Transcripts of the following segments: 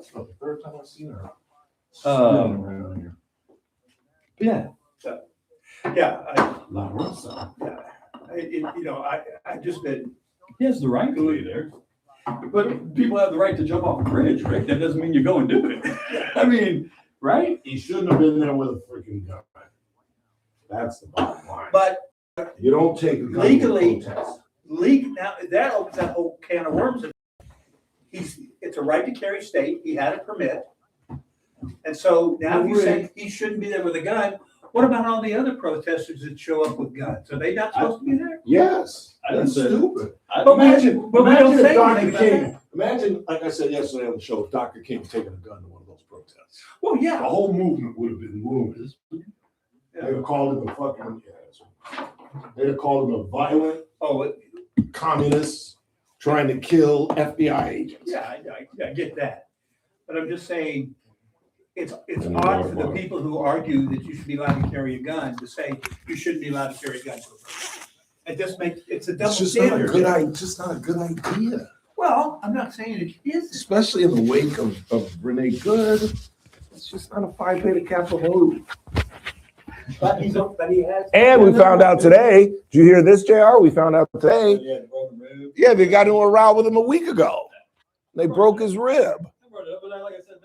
That's not the third time I've seen her. Yeah. I just been. He has the right to be there. But people have the right to jump off a bridge, right? That doesn't mean you go and do it. I mean, right? He shouldn't have been there with a freaking gun. That's the bottom line. But you don't take a gun legally, to protest. now that opens that whole can of worms. It's a right to carry state. He had a permit. And so now you say he shouldn't be there with a gun. What about all the other protesters that show up with guns? Are they not supposed to be there? Yes. That's stupid. Imagine if Dr. King, imagine, like I said yesterday on the show, if Dr. King taking a gun to one of those protests. Well, yeah. The whole movement would have been ruined. They'd have called him a fucking, they'd have called him a violent communist trying to kill FBI agents. Yeah, I get that. But I'm just saying, it's odd for the people who argue that you should be allowed to carry a gun to say you shouldn't be allowed to carry a gun to a person. It's a double standard. It's just not a good idea. Well, I'm not saying it is. Especially in the wake of Renee Good. It's just not a Phi Beta Kappa move. But he has. And we found out today, did you hear this, JR? We found out today. Yeah, they got into a row with him a week ago. They broke his rib. But like I said,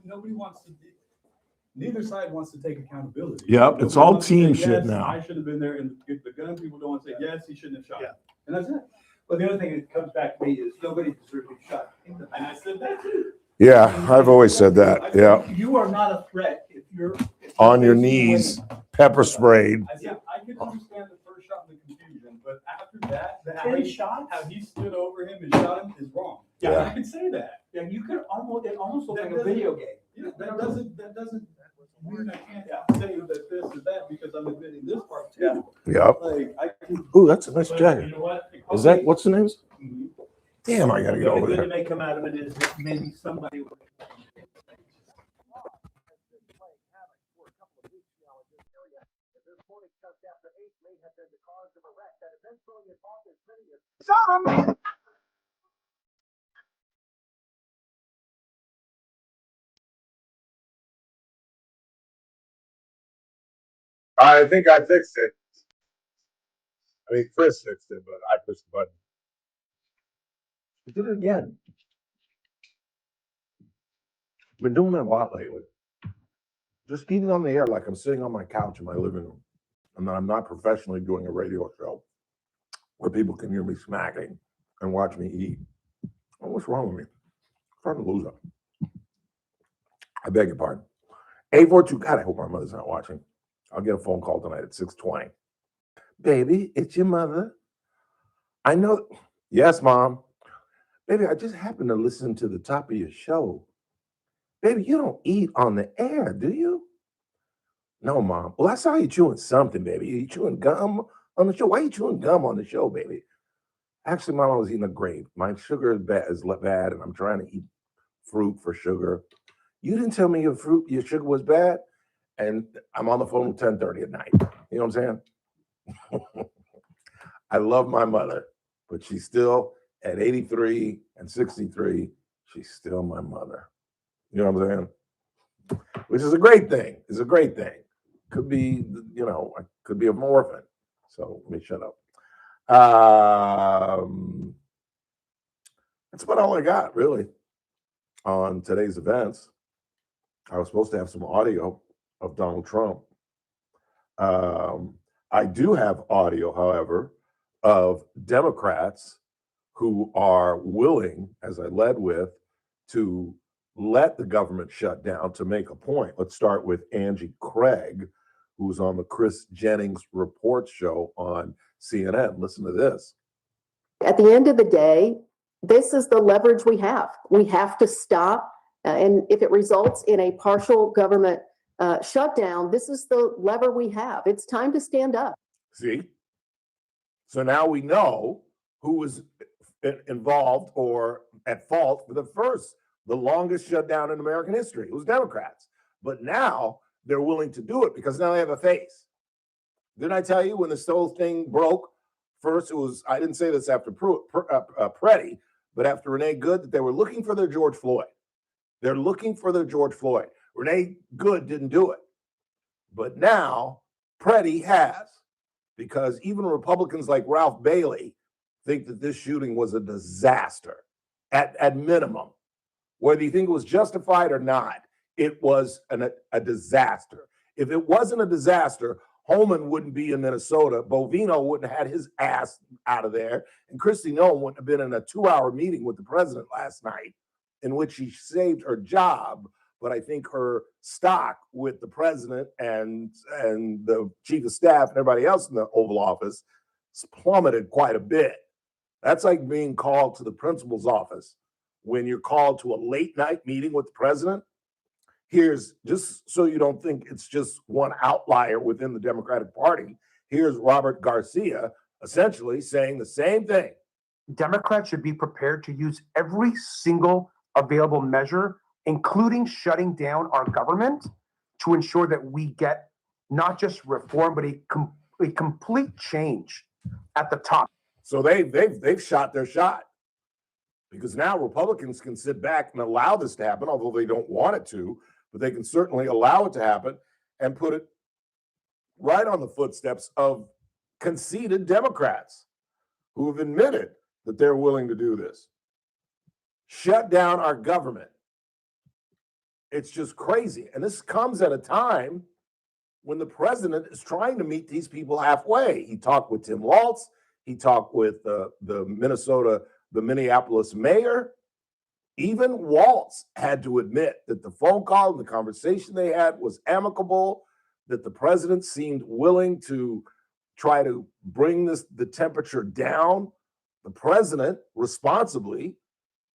nobody wants to. Neither side wants to take accountability. Yep, it's all team shit now. I should have been there, and if the gun people don't want to say yes, he shouldn't have shot. Yeah. And that's it. But the other thing that comes back to me is nobody deserves to be shot. And I said that too. Yeah, I've always said that. Yeah. You are not a threat if you're On your knees, pepper sprayed. I said I could understand the first shot and the confusion, but after that, how he stood over him and shot him is wrong. Yeah. I can say that. Yeah, you could almost look like a video game. Yeah, that doesn't mean I can't say that this is that because I'm admitting this part too. Yep. Like I can. Ooh, that's a nice jacket. You know what? Is that, what's the name? Mhm. Damn, I gotta get over The good there. that may come out of it is that maybe somebody. I think I fixed it. I mean, Chris fixed it, but I pushed the button. I did it again. Been doing that a lot lately. Just eating on the air like I'm sitting on my couch in my living room. And I'm not professionally doing a radio show where people can hear me smacking and watch me eat. Oh, what's wrong with me? I'm starting to lose it. I beg your pardon. 842, God, I hope my mother's not watching. I'll get a phone call tonight at 6:20. Baby, it's your mother. I know. Yes, Mom. Baby, I just happened to listen to the top of your show. Baby, you don't eat on the air, do you? No, Mom. Well, I saw you chewing something, baby. You chewing gum on the show? Why are you chewing gum on the show, baby? Actually, Mom, I was eating a grape. My sugar is bad, and I'm trying to eat fruit for sugar. You didn't tell me your sugar was bad, and I'm on the phone at 10:30 at night. You know what I'm saying? I love my mother, but she's still at 83 and 63. She's still my mother. You know what I'm saying? Which is a great thing. It's a great thing. Could be, I could be a orphan. So let me shut up. That's about all I got, really, on today's events. I was supposed to have some audio of Donald Trump. I do have audio, however, of Democrats who are willing, as I led with, to let the government shut down to make a point. Let's start with Angie Craig, who's on the Chris Jennings Report show on CNN. Listen to this. At the end of the day, this is the leverage we have. We have to stop. And if it results in a partial government shutdown, this is the lever we have. It's time to stand up. See? So now we know who was involved or at fault for the longest shutdown in American history. It was Democrats. But now they're willing to do it because now they have a face. Didn't I tell you when this whole thing broke? First, it was, I didn't say this after Preddy, but after Renee Good, that they were looking for their George Floyd. They're looking for their George Floyd. Renee Good didn't do it. But now Preddy has, because even Republicans like Ralph Bailey think that this shooting was a disaster at minimum. Whether you think it was justified or not, it was a disaster. If it wasn't a disaster, Holman wouldn't be in Minnesota. Bovino wouldn't have had his ass out of there. And Kristi Noem wouldn't have been in a 2-hour meeting with the president last night in which she saved her job. But I think her stock with the president and the chief of staff and everybody else in the Oval Office plummeted quite a bit. That's like being called to the principal's office when you're called to a late night meeting with the president. Here's, just so you don't think it's just one outlier within the Democratic Party, here's Robert Garcia essentially saying the same thing. Democrats should be prepared to use every single available measure, including shutting down our government, to ensure that we get not just reform, but a complete change at the top. So they've shot their shot, because now Republicans can sit back and allow this to happen, although they don't want it to, but they can certainly allow it to happen and put it right on the footsteps of conceited Democrats who have admitted that they're willing to do this. Shut down our government. It's just crazy. And this comes at a time when the president is trying to meet these people halfway. He talked with Tim Walz. He talked with the Minneapolis mayor. Even Walz had to admit that the phone call and the conversation they had was amicable, that the president seemed willing to try to bring the temperature down. The president responsibly,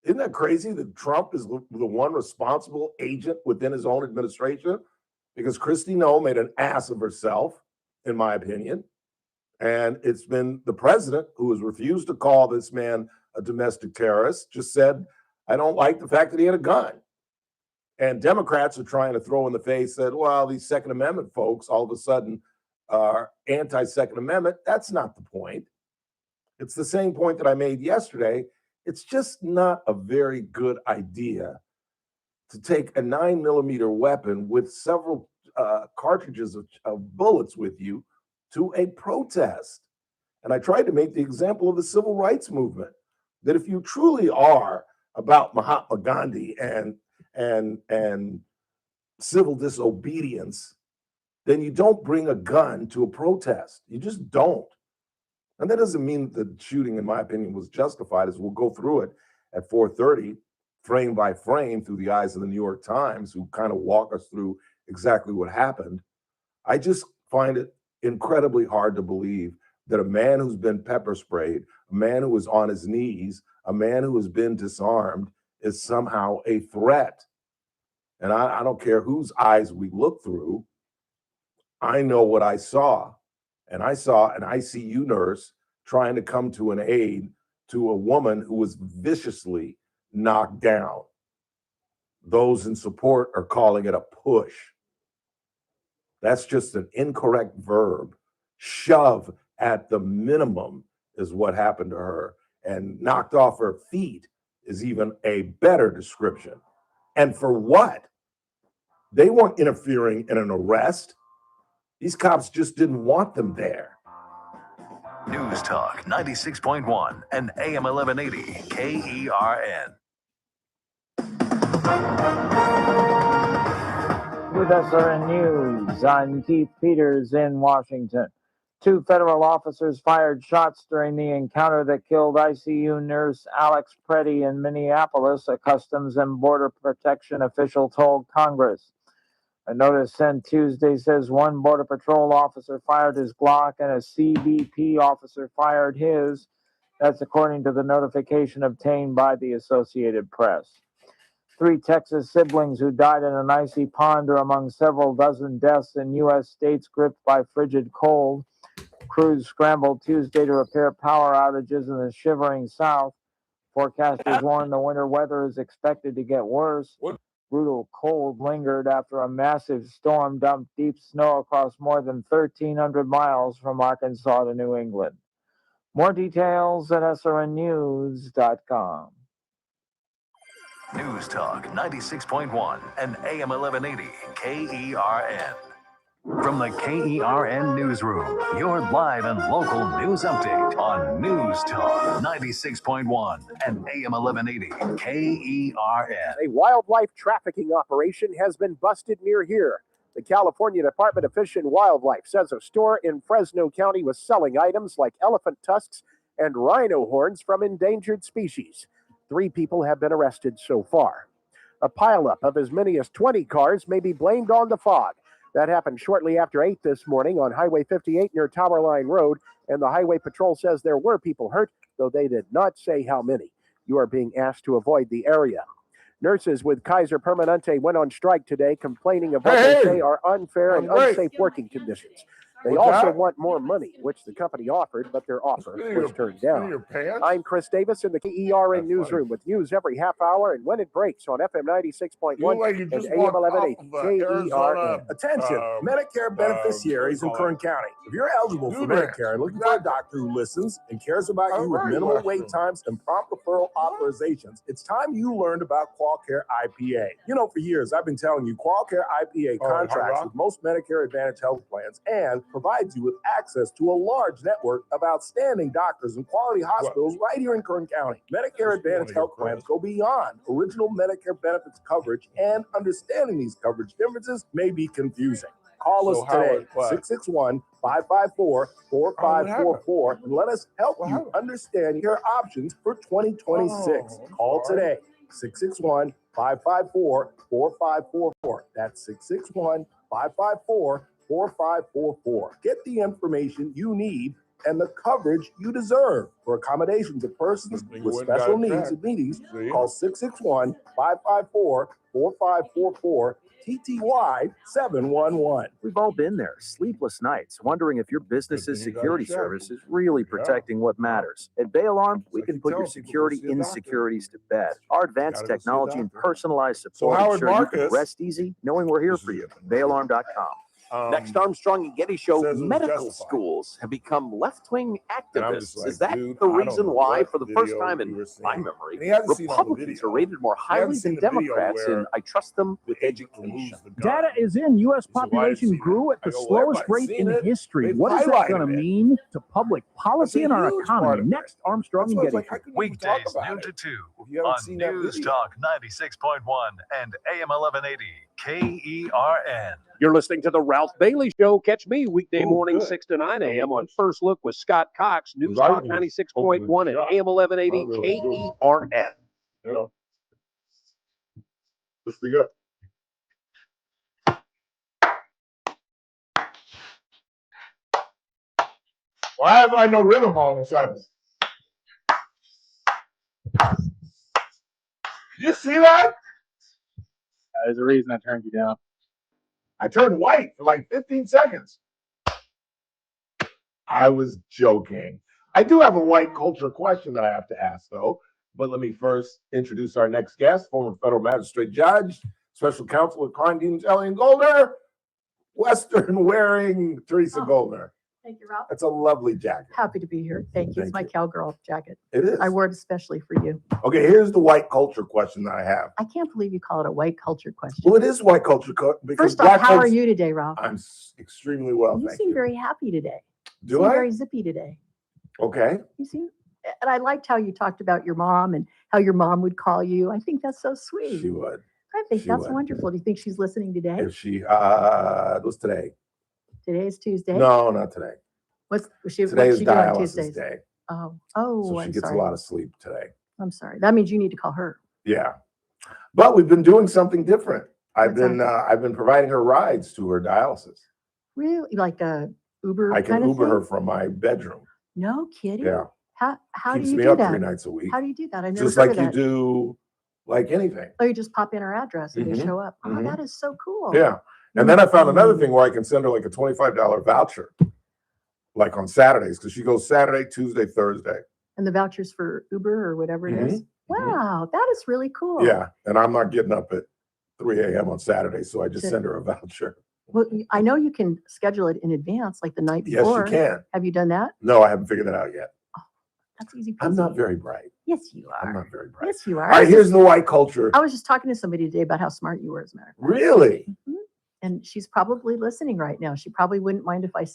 isn't that crazy that Trump is the one responsible agent within his own administration? Because Kristi Noem made an ass of herself, in my opinion. And it's been the president who has refused to call this man a domestic terrorist, just said, I don't like the fact that he had a gun. And Democrats are trying to throw in the face that, well, these Second Amendment folks all of a sudden are anti-Second Amendment. That's not the point. It's the same point that I made yesterday. It's just not a very good idea to take a 9mm weapon with several cartridges of bullets with you to a protest. And I tried to make the example of the civil rights movement, that if you truly are about Mahatma Gandhi and civil disobedience, then you don't bring a gun to a protest. You just don't. And that doesn't mean that the shooting, in my opinion, was justified, as we'll go through it at 4:30, frame by frame, through the eyes of the New York Times, who kind of walk us through exactly what happened. I just find it incredibly hard to believe that a man who's been pepper sprayed, a man who is on his knees, a man who has been disarmed is somehow a threat. And I don't care whose eyes we look through. I know what I saw. And I saw an ICU nurse trying to come to an aid to a woman who was viciously knocked down. Those in support are calling it a push. That's just an incorrect verb. Shove at the minimum is what happened to her. And knocked off her feet is even a better description. And for what? They weren't interfering in an arrest. These cops just didn't want them there. News Talk 96.1 and AM 1180 KERN. With SRN News, I'm Keith Peters in Washington. 2 federal officers fired shots during the encounter that killed ICU nurse Alex Preddy in Minneapolis, a Customs and Border Protection official told Congress. A notice sent Tuesday says one Border Patrol officer fired his Glock and a CBP officer fired his. That's according to the notification obtained by the Associated Press. 3 Texas siblings who died in an icy pond are among several dozen deaths in U.S. states gripped by frigid cold. Crews scrambled Tuesday to repair power outages in the shivering South. Forecasters warn the winter weather is expected to get worse. Brutal cold lingered after a massive storm dumped deep snow across more than 1,300 miles from Arkansas to New England. More details at srnnews.com. News Talk 96.1 and AM 1180 KERN. From the KERN Newsroom, your live and local news update on News Talk 96.1 and AM 1180 KERN. A wildlife trafficking operation has been busted near here. The California Department of Fish and Wildlife says a store in Fresno County was selling items like elephant tusks and rhino horns from endangered species. 3 people have been arrested so far. A pileup of as many as 20 cars may be blamed on the fog. That happened shortly after 8 this morning on Highway 58 near Tower Line Road, and the Highway Patrol says there were people hurt, though they did not say how many. You are being asked to avoid the area. Nurses with Kaiser Permanente went on strike today, complaining of what they say are unfair and unsafe working conditions. They also want more money, which the company offered, but their offer was turned down. I'm Chris Davis in the KERN newsroom with news every half hour and when it breaks on FM 96.1 and AM 1180 KERN. Attention, Medicare beneficiaries in Kern County. If you're eligible for Medicare and looking for a doctor who listens and cares about you with minimal wait times and prompt referral authorizations, it's time you learned about QualCare IPA. You know, for years, I've been telling you QualCare IPA contracts with most Medicare Advantage health plans and provides you with access to a large network of outstanding doctors and quality hospitals right here in Kern County. Medicare Advantage health plans go beyond original Medicare benefits coverage, and understanding these coverage differences may be confusing. Call us today, 661-554-4544, and let us help you understand your options for 2026. Call today, 661-554-4544. That's 661-554-4544. Get the information you need and the coverage you deserve. For accommodations of persons with special needs and meetings, call 661-554-4544, TTY 711. We've all been there, sleepless nights, wondering if your business's security service is really protecting what matters. At Bay Alarm, we can put your security insecurities to bed. Our advanced technology and personalized support ensure you can rest easy knowing we're here for you. BayAlarm.com. Next Armstrong and Getty show, medical schools have become left-wing activists. Is that the reason why, for the first time in my memory, Republicans are rated more highly than Democrats in I trust them with education? Data is in. U.S. population grew at the slowest rate in history. What is that going to mean to public policy and our economy? Next Armstrong and Getty. Weekdays noon to 2 on News Talk 96.1 and AM 1180 KERN. You're listening to the Ralph Bailey Show. Catch me weekday morning, 6 to 9 a.m. on First Look with Scott Cox, News Talk 96.1 and AM 1180 KERN. Let's be good. Why have I no rhythm all of a sudden? You see that? There's a reason I turned you down. I turned white for like 15 seconds. I was joking. I do have a white culture question that I have to ask, though. But let me first introduce our next guest, former federal magistrate judge, special counsel at crime teams, Ellen Goldner, Western wearing Teressa Goldner. Thank you, Ralph. That's a lovely jacket. Happy to be here. Thank you. It's my cowgirl jacket. It is. I wore it especially for you. Okay, here's the white culture question that I have. I can't believe you call it a white culture question. Well, it is white culture because First off, how are you today, Ralph? I'm extremely well, You thank seem you. very happy today. Do You seem I? very zippy today. Okay. You seem, and I liked how you talked about your mom and how your mom would call you. I think that's so sweet. She would. I think she that's would. wonderful. Do you think she's listening today? If she, what's today? Today is Tuesday. No, not today. What's Today is she doing on dialysis Tuesdays? day. Oh, So she I'm gets sorry. a lot of sleep today. I'm sorry. That means you need to call her. Yeah. But we've been doing something different. I've What's been providing her rides to her dialysis. Really? Like a Uber I kind can of Uber thing? her from my bedroom. No kidding. Yeah. How do Keeps you me do up that? 3 nights a week. How do you do that? I never Just heard like of you that. do like anything. Oh, you just pop in her address and they Mhm. show up. Oh, Mhm. that is so cool. Yeah. And then I found another Mm. thing where I can send her like a $25 voucher, like on Saturdays, because she goes Saturday, Tuesday, Thursday. And the vouchers for Uber or whatever it is. Mhm. Wow, that is really cool. Yeah. And I'm not getting up at 3 a.m. on Saturday, so I just send her a voucher. Well, I know you can schedule it in advance, like the night Yes, before. you can. Have you done that? No, I haven't figured that out yet. That's easy peasy. I'm not very bright. Yeah, Yes, you I'm are. not very bright. Yes, you are. All right, here's the white culture. I was just talking to somebody today about how smart you were, as a matter of fact. Really? Mhm. And she's probably listening right now. She probably wouldn't mind if I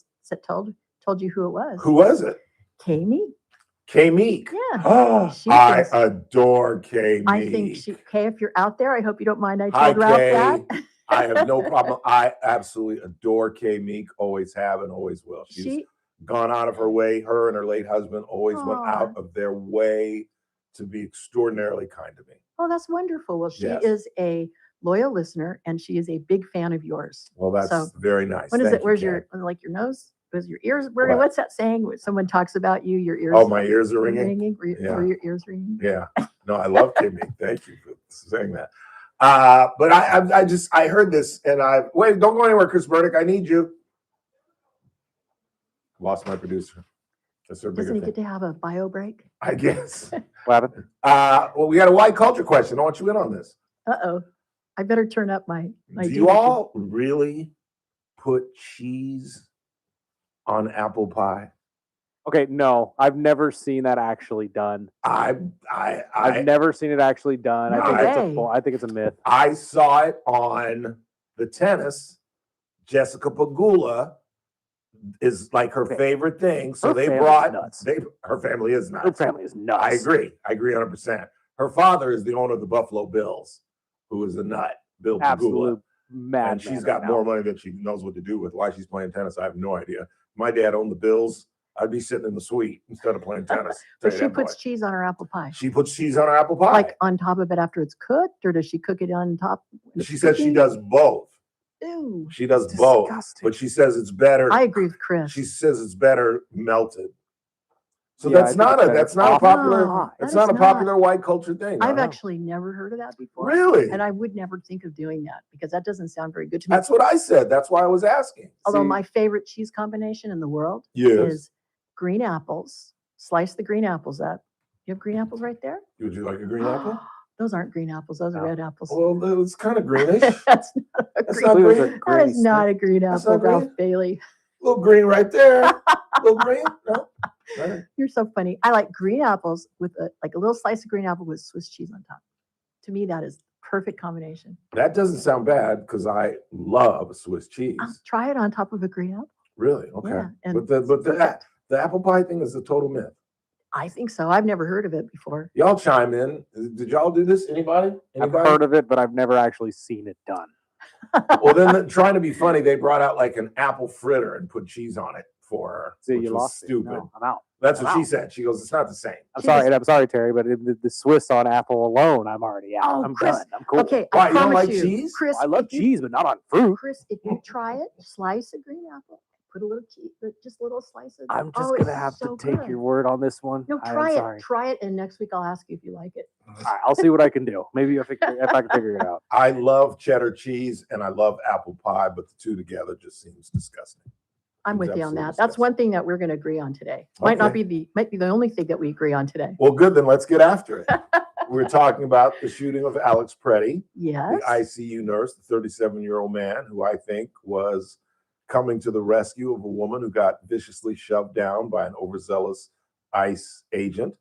told you who it was. Who was it? Kay. Kay Meek. Yeah. Oh, She I thinks- adore Kay Meek. I think Kay, if you're out there, I hope you don't mind. I Hi, told Ralph Kay. that. I have no problem. I absolutely adore Kay Meek. Always have and always will. She's gone out of her way. Her and her late husband always went out of their way to be extraordinarily kind to me. Oh, that's wonderful. Well, she Yes. is a loyal listener and she is a big fan of yours. Well, that's very nice. What is Thank it? Where's you, your, like your nose? Where's your ears? What? What's that saying? When someone talks about you, your ears. Oh, my ears are ringing? Yeah. Were your ears ringing? Yeah. No, I love Kay Meek. Thank you for saying that. But I heard this and wait, don't go anywhere, Chris Burdick. I need you. Lost my producer. That's their bigger Doesn't he thing. get to have a bio break? I guess. What happened? Well, we got a white culture question. I want you in on this. Uh-oh. I better turn up my Do you all really put cheese on apple pie? Okay, no, I've never seen that actually done. I've never seen it actually done. I think it's a myth. I saw it on the tennis. Jessica Pegula is like her favorite thing. So they brought her family is nuts. Her family is nuts. I agree 100%. Her father is the owner of the Buffalo Bills, who is a nut, Bill Absolute Pegula. mad. And she's got more money than she knows what to do with. Why she's playing tennis, I have no idea. My dad owned the Bills. I'd be sitting in the suite instead of playing tennis. But she puts cheese on her apple pie. She puts cheese on her apple pie. Like on top of it after it's cooked, or does she cook it on top? She says she does both. Ew. She does both, but she says it's better. I agree with Chris. She says it's better melted. So Yeah, that's not a popular No, it's that not a is popular white culture thing. I've actually never heard of that before. Really? And I would never think of doing that because that doesn't sound very good to me. That's what I said. That's why I was asking. Although my favorite cheese combination in the world Yes. is green apples. Slice the green apples up. You have green apples right there? Would you like a green apple? Those aren't green apples. Those are red apples. Well, it's kind of greenish. That's not a That's green. not green. That is not a green That's apple, not green? Ralph Bailey. Little green right there. Little green. No. Right. You're so funny. I like green apples with a little slice of green apple with Swiss cheese on top. To me, that is perfect combination. That doesn't sound bad because I love Swiss cheese. Try it on top of a green apple. Really? Okay. Yeah, and But the apple pie thing is a total myth. I think so. I've never heard of it before. Y'all chime in. Did y'all do this? Anybody? I've heard of it, but I've never actually seen it done. Well, then trying to be funny, they brought out like an apple fritter and put cheese on it for her. See, which you was lost it. stupid. No, I'm out. That's I'm what she out. said. She goes, "It's not the same." I'm sorry, Terry, but the Swiss on apple alone, I'm already out. Oh, I'm Chris, done. I'm cool. okay, Why, I you don't promise like you, cheese? Chris, I love if you- cheese, but not on fruit. Chris, if you try it, slice a green apple, put a little cheese, just a little slice of. I'm just oh, gonna it's have so to take good. your word on this one. No, I'm try sorry. it. Try it, and next week I'll ask you if you like it. All right, I'll see what I can do. Maybe if I can figure it out. I love cheddar cheese and I love apple pie, but the two together just seems disgusting. I'm Seems with you on absolutely that. That's disgusting. one thing that we're going to agree on today. Might not Okay. might be the only thing that we agree on today. Well, good. Then let's get after it. We're talking about the shooting of Alex Preddy, Yes. the ICU nurse, the 37-year-old man who I think was coming to the rescue of a woman who got viciously shoved down by an overzealous ICE agent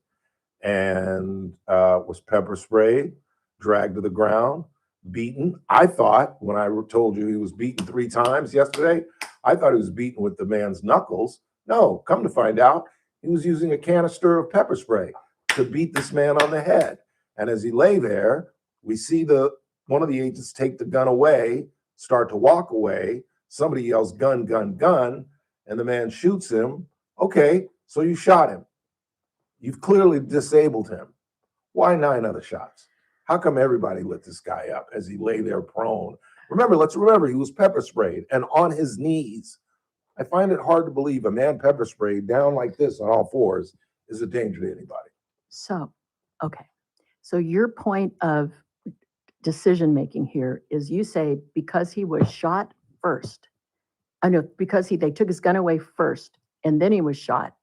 and was pepper sprayed, dragged to the ground, beaten. I thought when I told you he was beaten 3 times yesterday, I thought he was beaten with the man's knuckles. No, come to find out, he was using a canister of pepper spray to beat this man on the head. And as he lay there, we see one of the agents take the gun away, start to walk away. Somebody yells, "Gun, gun, gun," and the man shoots him. Okay, so you shot him. You've clearly disabled him. Why 9 other shots? How come everybody lit this guy up as he lay there prone? Let's remember, he was pepper sprayed and on his knees. I find it hard to believe a man pepper sprayed down like this on all fours is a danger to anybody. So, okay. So your point of decision-making here is you say because he was shot first, because they took his gun away first and then he was shot,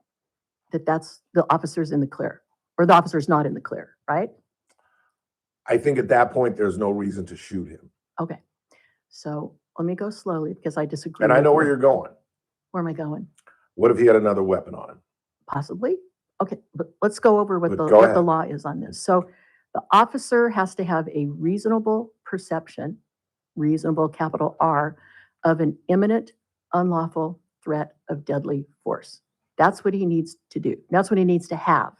that's the officer's in the clear, or the officer's not in the clear, right? I think at that point, there's no reason to shoot him. Okay. So let me go slowly because I disagree. And I with know you. where you're going. Where am I going? What if he had another weapon on him? Possibly. Okay, but let's go over what But the, go what the ahead. law is on this. So the officer has to have a reasonable perception, reasonable capital R, of an imminent unlawful threat of deadly force. That's what he needs to do. That's what he needs to have.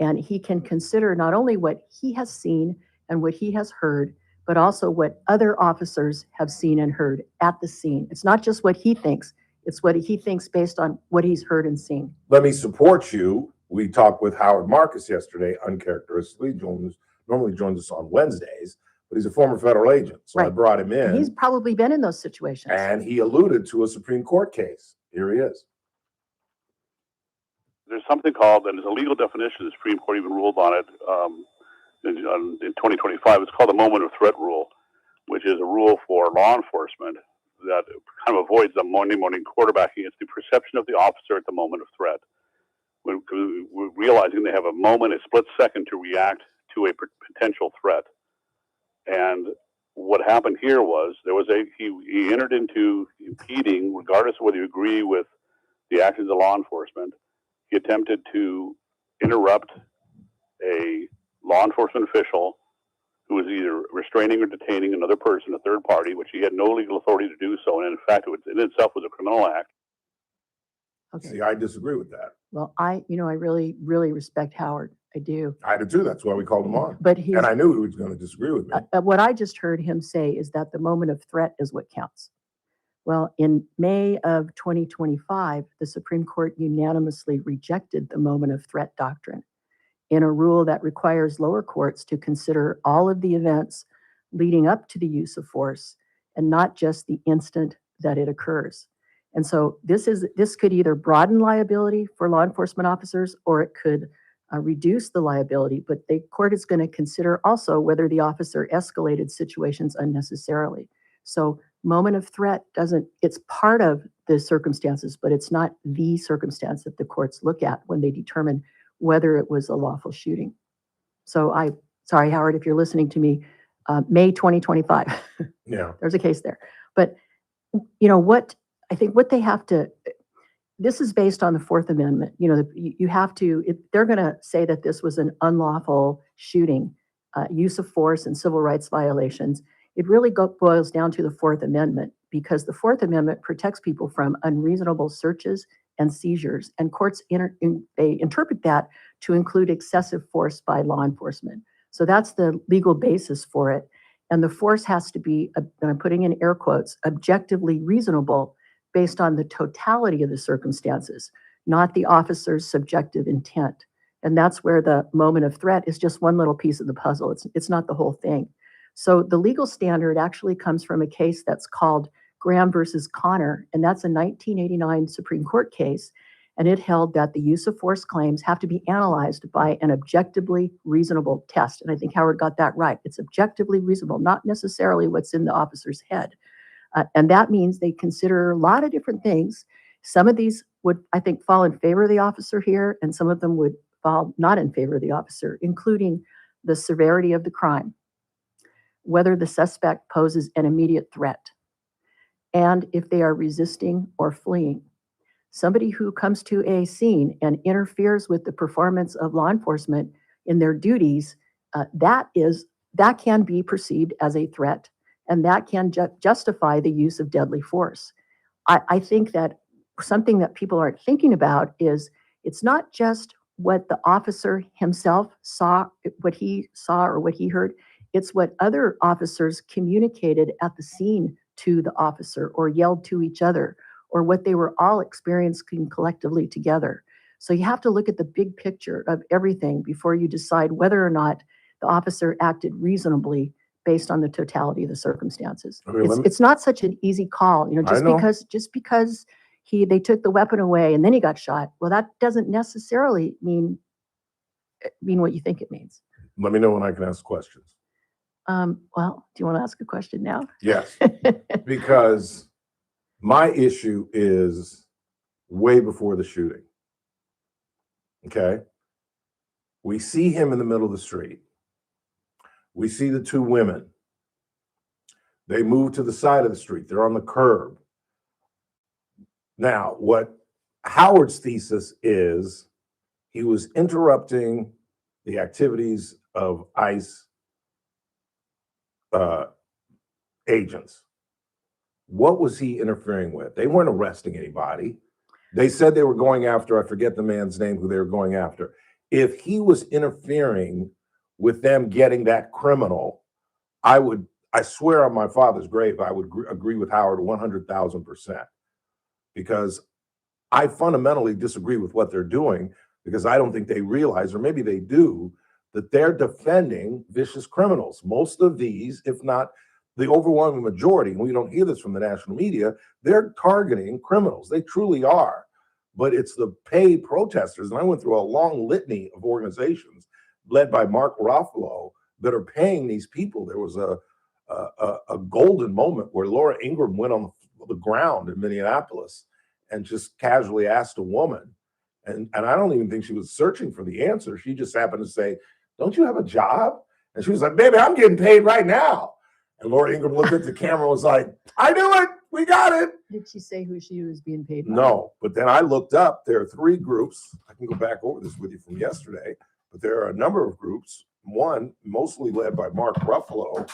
And he can consider not only what he has seen and what he has heard, but also what other officers have seen and heard at the scene. It's not just what he thinks, it's what he thinks based on what he's heard and seen. Let me support you. We talked with Howard Marcus yesterday, uncharacteristically. Normally joins us on Wednesdays, but he's a former federal agent. So I Right. brought him And he's in, probably been in those situations. and he alluded to a Supreme Court case. Here he is. There's something called, and there's a legal definition, the Supreme Court even ruled on it in 2025. It's called the moment of threat rule, which is a rule for law enforcement that kind of avoids the Monday morning quarterbacking. It's the perception of the officer at the moment of threat. We're realizing they have a moment, a split second to react to a potential threat. And what happened here was he entered into impeding, regardless of whether you agree with the actions of law enforcement. He attempted to interrupt a law enforcement official who was either restraining or detaining another person, a third party, which he had no legal authority to do so. And in fact, it in itself was a criminal act. Okay. See, I disagree with that. Well, I really, really respect Howard. I do. I do too. That's why we called him on. But he's, And I knew he was going to disagree with me. what I just heard him say is that the moment of threat is what counts. Well, in May of 2025, the Supreme Court unanimously rejected the moment of threat doctrine in a rule that requires lower courts to consider all of the events leading up to the use of force and not just the instant that it occurs. And so this could either broaden liability for law enforcement officers, or it could reduce the liability, but the court is going to consider also whether the officer escalated situations unnecessarily. So moment of threat it's part of the circumstances, but it's not the circumstance that the courts look at when they determine whether it was a lawful shooting. So sorry, Howard, if you're listening to me, May 2025, Yeah. there's a case there. But I think what they have to, this is based on the Fourth Amendment. You have to, they're going to say that this was an unlawful shooting, use of force and civil rights violations. It really boils down to the Fourth Amendment, because the Fourth Amendment protects people from unreasonable searches and seizures, and courts they interpret that to include excessive force by law enforcement. So that's the legal basis for it. And the force has to be, and I'm putting in air quotes, objectively reasonable based on the totality of the circumstances, not the officer's subjective intent. And that's where the moment of threat is just one little piece of the puzzle. It's not the whole thing. So the legal standard actually comes from a case that's called Graham versus Connor, and that's a 1989 Supreme Court case. And it held that the use of force claims have to be analyzed by an objectively reasonable test. And I think Howard got that right. It's objectively reasonable, not necessarily what's in the officer's head. And that means they consider a lot of different things. Some of these would, I think, fall in favor of the officer here, and some of them would fall not in favor of the officer, including the severity of the crime, whether the suspect poses an immediate threat, and if they are resisting or fleeing. Somebody who comes to a scene and interferes with the performance of law enforcement in their duties, that can be perceived as a threat, and that can justify the use of deadly force. I think that something that people aren't thinking about is it's not just what the officer himself saw, what he saw or what he heard. It's what other officers communicated at the scene to the officer or yelled to each other, or what they were all experiencing collectively together. So you have to look at the big picture of everything before you decide whether or not the officer acted reasonably based on the totality of the circumstances. Okay, it's not such an easy call, just because they took the weapon away and then he got shot. Well, that doesn't necessarily mean what you think it means. Let me know when I can ask questions. Well, do you want to ask a question now? Yes, because my issue is way before the shooting. Okay. We see him in the middle of the street. We see the two women. They move to the side of the street. They're on the curb. Now, what Howard's thesis is, he was interrupting the activities of ICE agents. What was he interfering with? They weren't arresting anybody. They said they were going after, I forget the man's name who they were going after. If he was interfering with them getting that criminal, I swear on my father's grave, I would agree with Howard 100,000%, because I fundamentally disagree with what they're doing, because I don't think they realize, or maybe they do, that they're defending vicious criminals. Most of these, if not the overwhelming majority, and we don't hear this from the national media, they're targeting criminals. They truly are. But it's the paid protesters, and I went through a long litany of organizations led by Mark Ruffalo that are paying these people. There was a golden moment where Laura Ingraham went on the ground in Minneapolis and just casually asked a woman, and I don't even think she was searching for the answer. She just happened to say, "Don't you have a job?" And she was like, "Baby, I'm getting paid right now." And Laura Ingraham looked at the camera and was like, "I knew it. We got it." Did she say who she was being paid by? No, but then I looked up. There are 3 groups. I can go back over this with you from yesterday, but there are a number of groups. One, mostly led by Mark Ruffalo,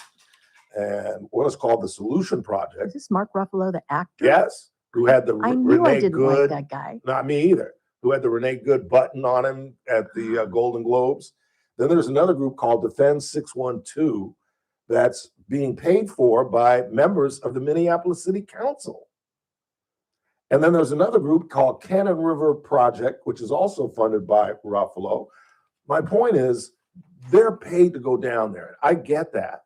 and what is called the Solution Project. Is this Mark Ruffalo, the actor? Yes, who had the I knew I Renee didn't like Good, that guy. not me either, who had the Renee Good button on him at the Golden Globes. Then there's another group called Defend 612 that's being paid for by members of the Minneapolis City Council. And then there's another group called Cannon River Project, which is also funded by Ruffalo. My point is, they're paid to go down there. I get that.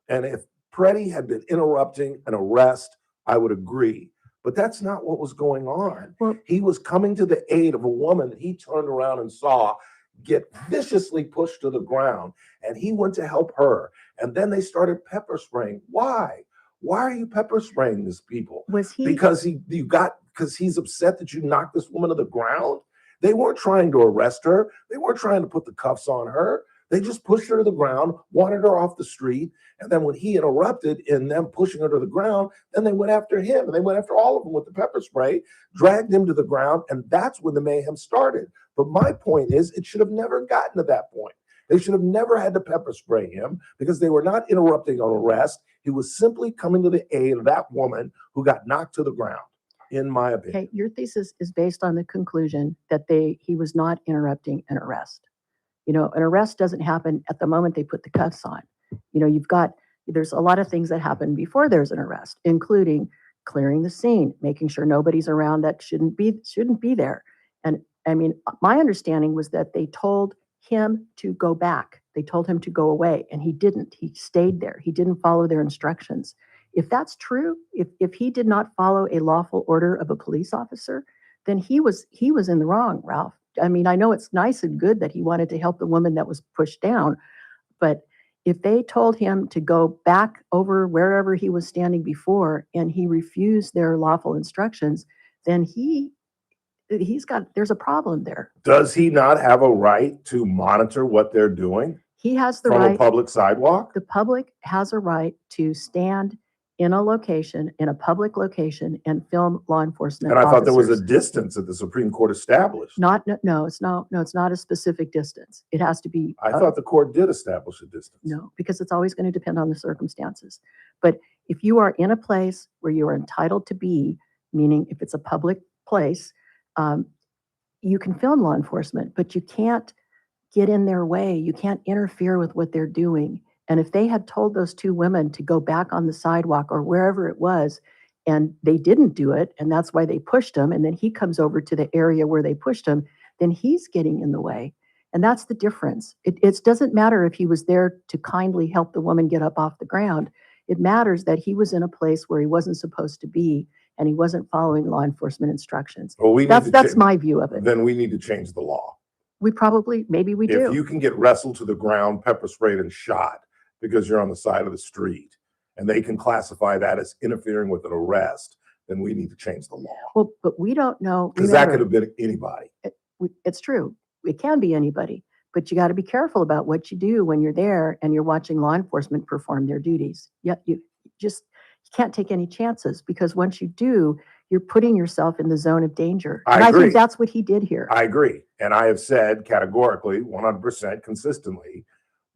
And if Preddy had been interrupting an arrest, I would agree. But that's not what was going on. Well, he was coming to the aid of a woman that he turned around and saw get viciously pushed to the ground, and he went to help her. And then they started pepper spraying. Why? Why are you pepper spraying these people? Was he? Because he's upset that you knocked this woman to the ground? They weren't trying to arrest her. They weren't trying to put the cuffs on her. They just pushed her to the ground, wanted her off the street. And then when he interrupted in them pushing her to the ground, then they went after him, and they went after all of them with the pepper spray, dragged him to the ground, and that's when the mayhem started. But my point is, it should have never gotten to that point. They should have never had to pepper spray him, because they were not interrupting an arrest. He was simply coming to the aid of that woman who got knocked to the ground, in my opinion. Okay, your thesis is based on the conclusion that he was not interrupting an arrest. You know, an arrest doesn't happen at the moment they put the cuffs on. You know, there's a lot of things that happen before there's an arrest, including clearing the scene, making sure nobody's around that shouldn't be there. And I mean, my understanding was that they told him to go back. They told him to go away, and he didn't. He stayed there. He didn't follow their instructions. If that's true, if he did not follow a lawful order of a police officer, then he was in the wrong, Ralph. I mean, I know it's nice and good that he wanted to help the woman that was pushed down, but if they told him to go back over wherever he was standing before and he refused their lawful instructions, then there's a problem there. Does he not have a right to monitor what they're doing? He has the from right. a public sidewalk? The public has a right to stand in a public location, and film law enforcement And I thought there was a officers. distance that the Supreme Court established. No, it's not a specific distance. It has to be. I thought the court did establish a distance. No, because it's always going to depend on the circumstances. But if you are in a place where you are entitled to be, meaning if it's a public place, you can film law enforcement, but you can't get in their way. You can't interfere with what they're doing. And if they had told those 2 women to go back on the sidewalk or wherever it was, and they didn't do it, and that's why they pushed him, and then he comes over to the area where they pushed him, then he's getting in the way. And that's the difference. It doesn't matter if he was there to kindly help the woman get up off the ground. It matters that he was in a place where he wasn't supposed to be, and he wasn't following law enforcement instructions. Well, That's my view of it. Then we need to change the law. Maybe we do. If you can get wrestled to the ground, pepper sprayed, and shot because you're on the side of the street, and they can classify that as interfering with an arrest, then we need to change the law. Well, but we don't know. Because that could have been anybody. It's true. It can be anybody, but you got to be careful about what you do when you're there and you're watching law enforcement perform their duties. You can't take any chances, because once you do, you're putting yourself in the zone of danger. And I think that's what he did here. I agree. And I have said categorically, 100% consistently,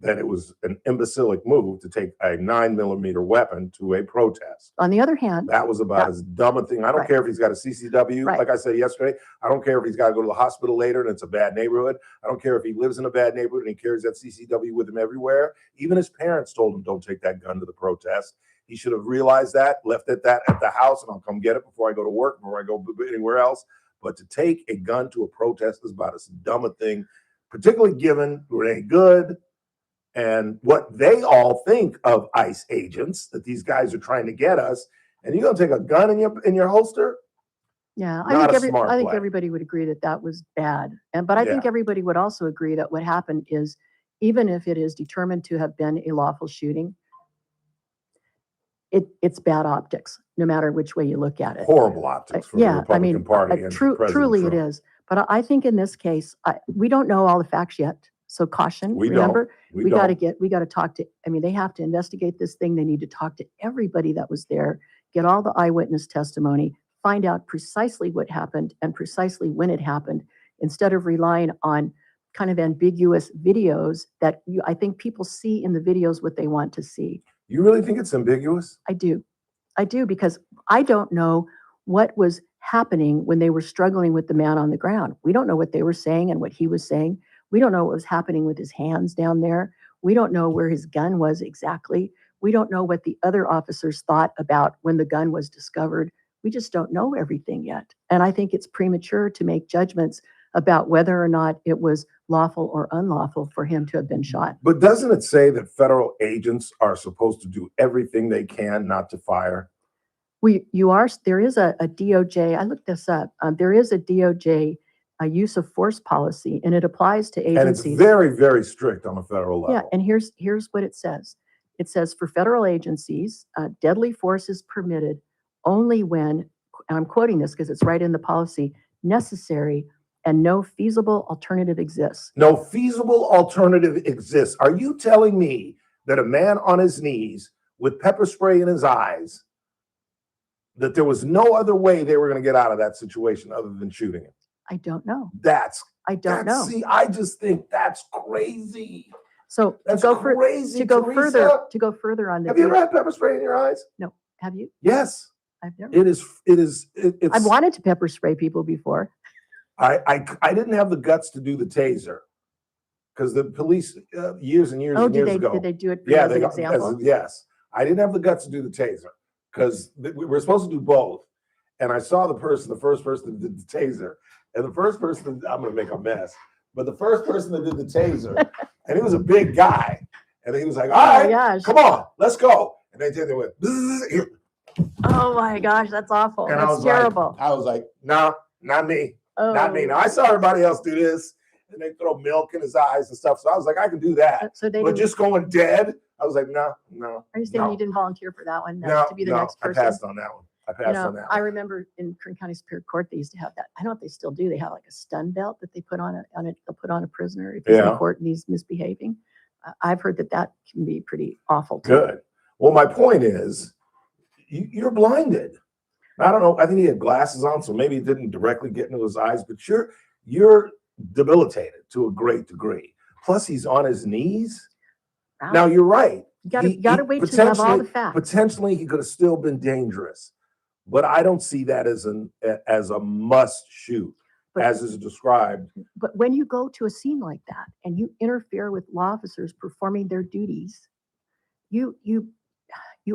that it was an imbecilic move to take a 9mm weapon to a protest. On the other hand, That was about as dumb a thing. I don't care if he's got a CCW, like I said yesterday. I don't care if he's got to go to the hospital later and it's a bad neighborhood. I don't care if he lives in a bad neighborhood and he carries that CCW with him everywhere. Even his parents told him, don't take that gun to the protest. He should have realized that, left it at the house, and I'll come get it before I go to work, before I go anywhere else. But to take a gun to a protest is about as dumb a thing, particularly given who ain't good and what they all think of ICE agents, that these guys are trying to get us. And you're gonna take a gun in your holster? yeah, Not I think a smart play. everybody would agree that that was bad. But I think everybody would also agree that what happened is, even if it is determined to have been a lawful shooting, it's bad optics, no matter which way you look at it. Horrible optics for the Republican Party. And truly Trump. it is. But I think in this case, we don't know all the facts yet. So caution, remember, we got to talk to, I mean, they have to investigate this thing. They need to talk to everybody that was there, get all the eyewitness testimony, find out precisely what happened and precisely when it happened, instead of relying on kind of ambiguous videos that I think people see in the videos what they want to see. You really think it's ambiguous? I do, because I don't know what was happening when they were struggling with the man on the ground. We don't know what they were saying and what he was saying. We don't know what was happening with his hands down there. We don't know where his gun was exactly. We don't know what the other officers thought about when the gun was discovered. We just don't know everything yet. And I think it's premature to make judgments about whether or not it was lawful or unlawful for him to have been shot. But doesn't it say that federal agents are supposed to do everything they can not to fire? There is a DOJ, I looked this up, there is a DOJ use of force policy, and it applies to agencies. And it's very, very strict on a federal level. Yeah, and here's what it says. It says for federal agencies, deadly force is permitted only when, and I'm quoting this because it's right in the policy, necessary and no feasible alternative exists. No feasible alternative exists. Are you telling me that a man on his knees with pepper spray in his eyes, that there was no other way they were going to get out of that situation other than shooting him? I don't know. I don't know. See, I just think that's crazy. So that's crazy. To go further on this. Have you ever had pepper spray in your eyes? No. Have you? Yes. I've never. It's I've wanted to pepper spray people before. I didn't have the guts to do the taser because the police years and years ago. Did they do it as an example? Yes. I didn't have the guts to do the taser because we were supposed to do both. And I saw the first person that did the taser. And the first person, I'm going to make a mess, but the first person that did the taser, and he was a big guy. And he was like, all right, come on, let's go. And they went, oh my gosh, that's awful. And that's terrible. I was like, no, not me. Not me. Now, I saw everybody else do this, and they throw milk in his eyes and stuff. So I was like, I can do that. But just going dead, I was like, no. Are you saying you didn't volunteer for that one? To be the next person? I passed on that one. I remember in Kern County Superior Court, they used to have that. I don't know if they still do. They have like a stun belt that they put on a prisoner if he's in court and he's misbehaving. I've heard that can be pretty awful too. Good. Well, my point is, you're blinded. I don't know. I think he had glasses on, so maybe it didn't directly get into his eyes, but you're debilitated to a great degree. Plus, he's on his knees. Wow. Now, you're right. You got to wait till you have all the facts. Potentially, he could have still been dangerous. But I don't see that as a must shoot, as is described. But when you go to a scene like that and you interfere with law officers performing their duties, you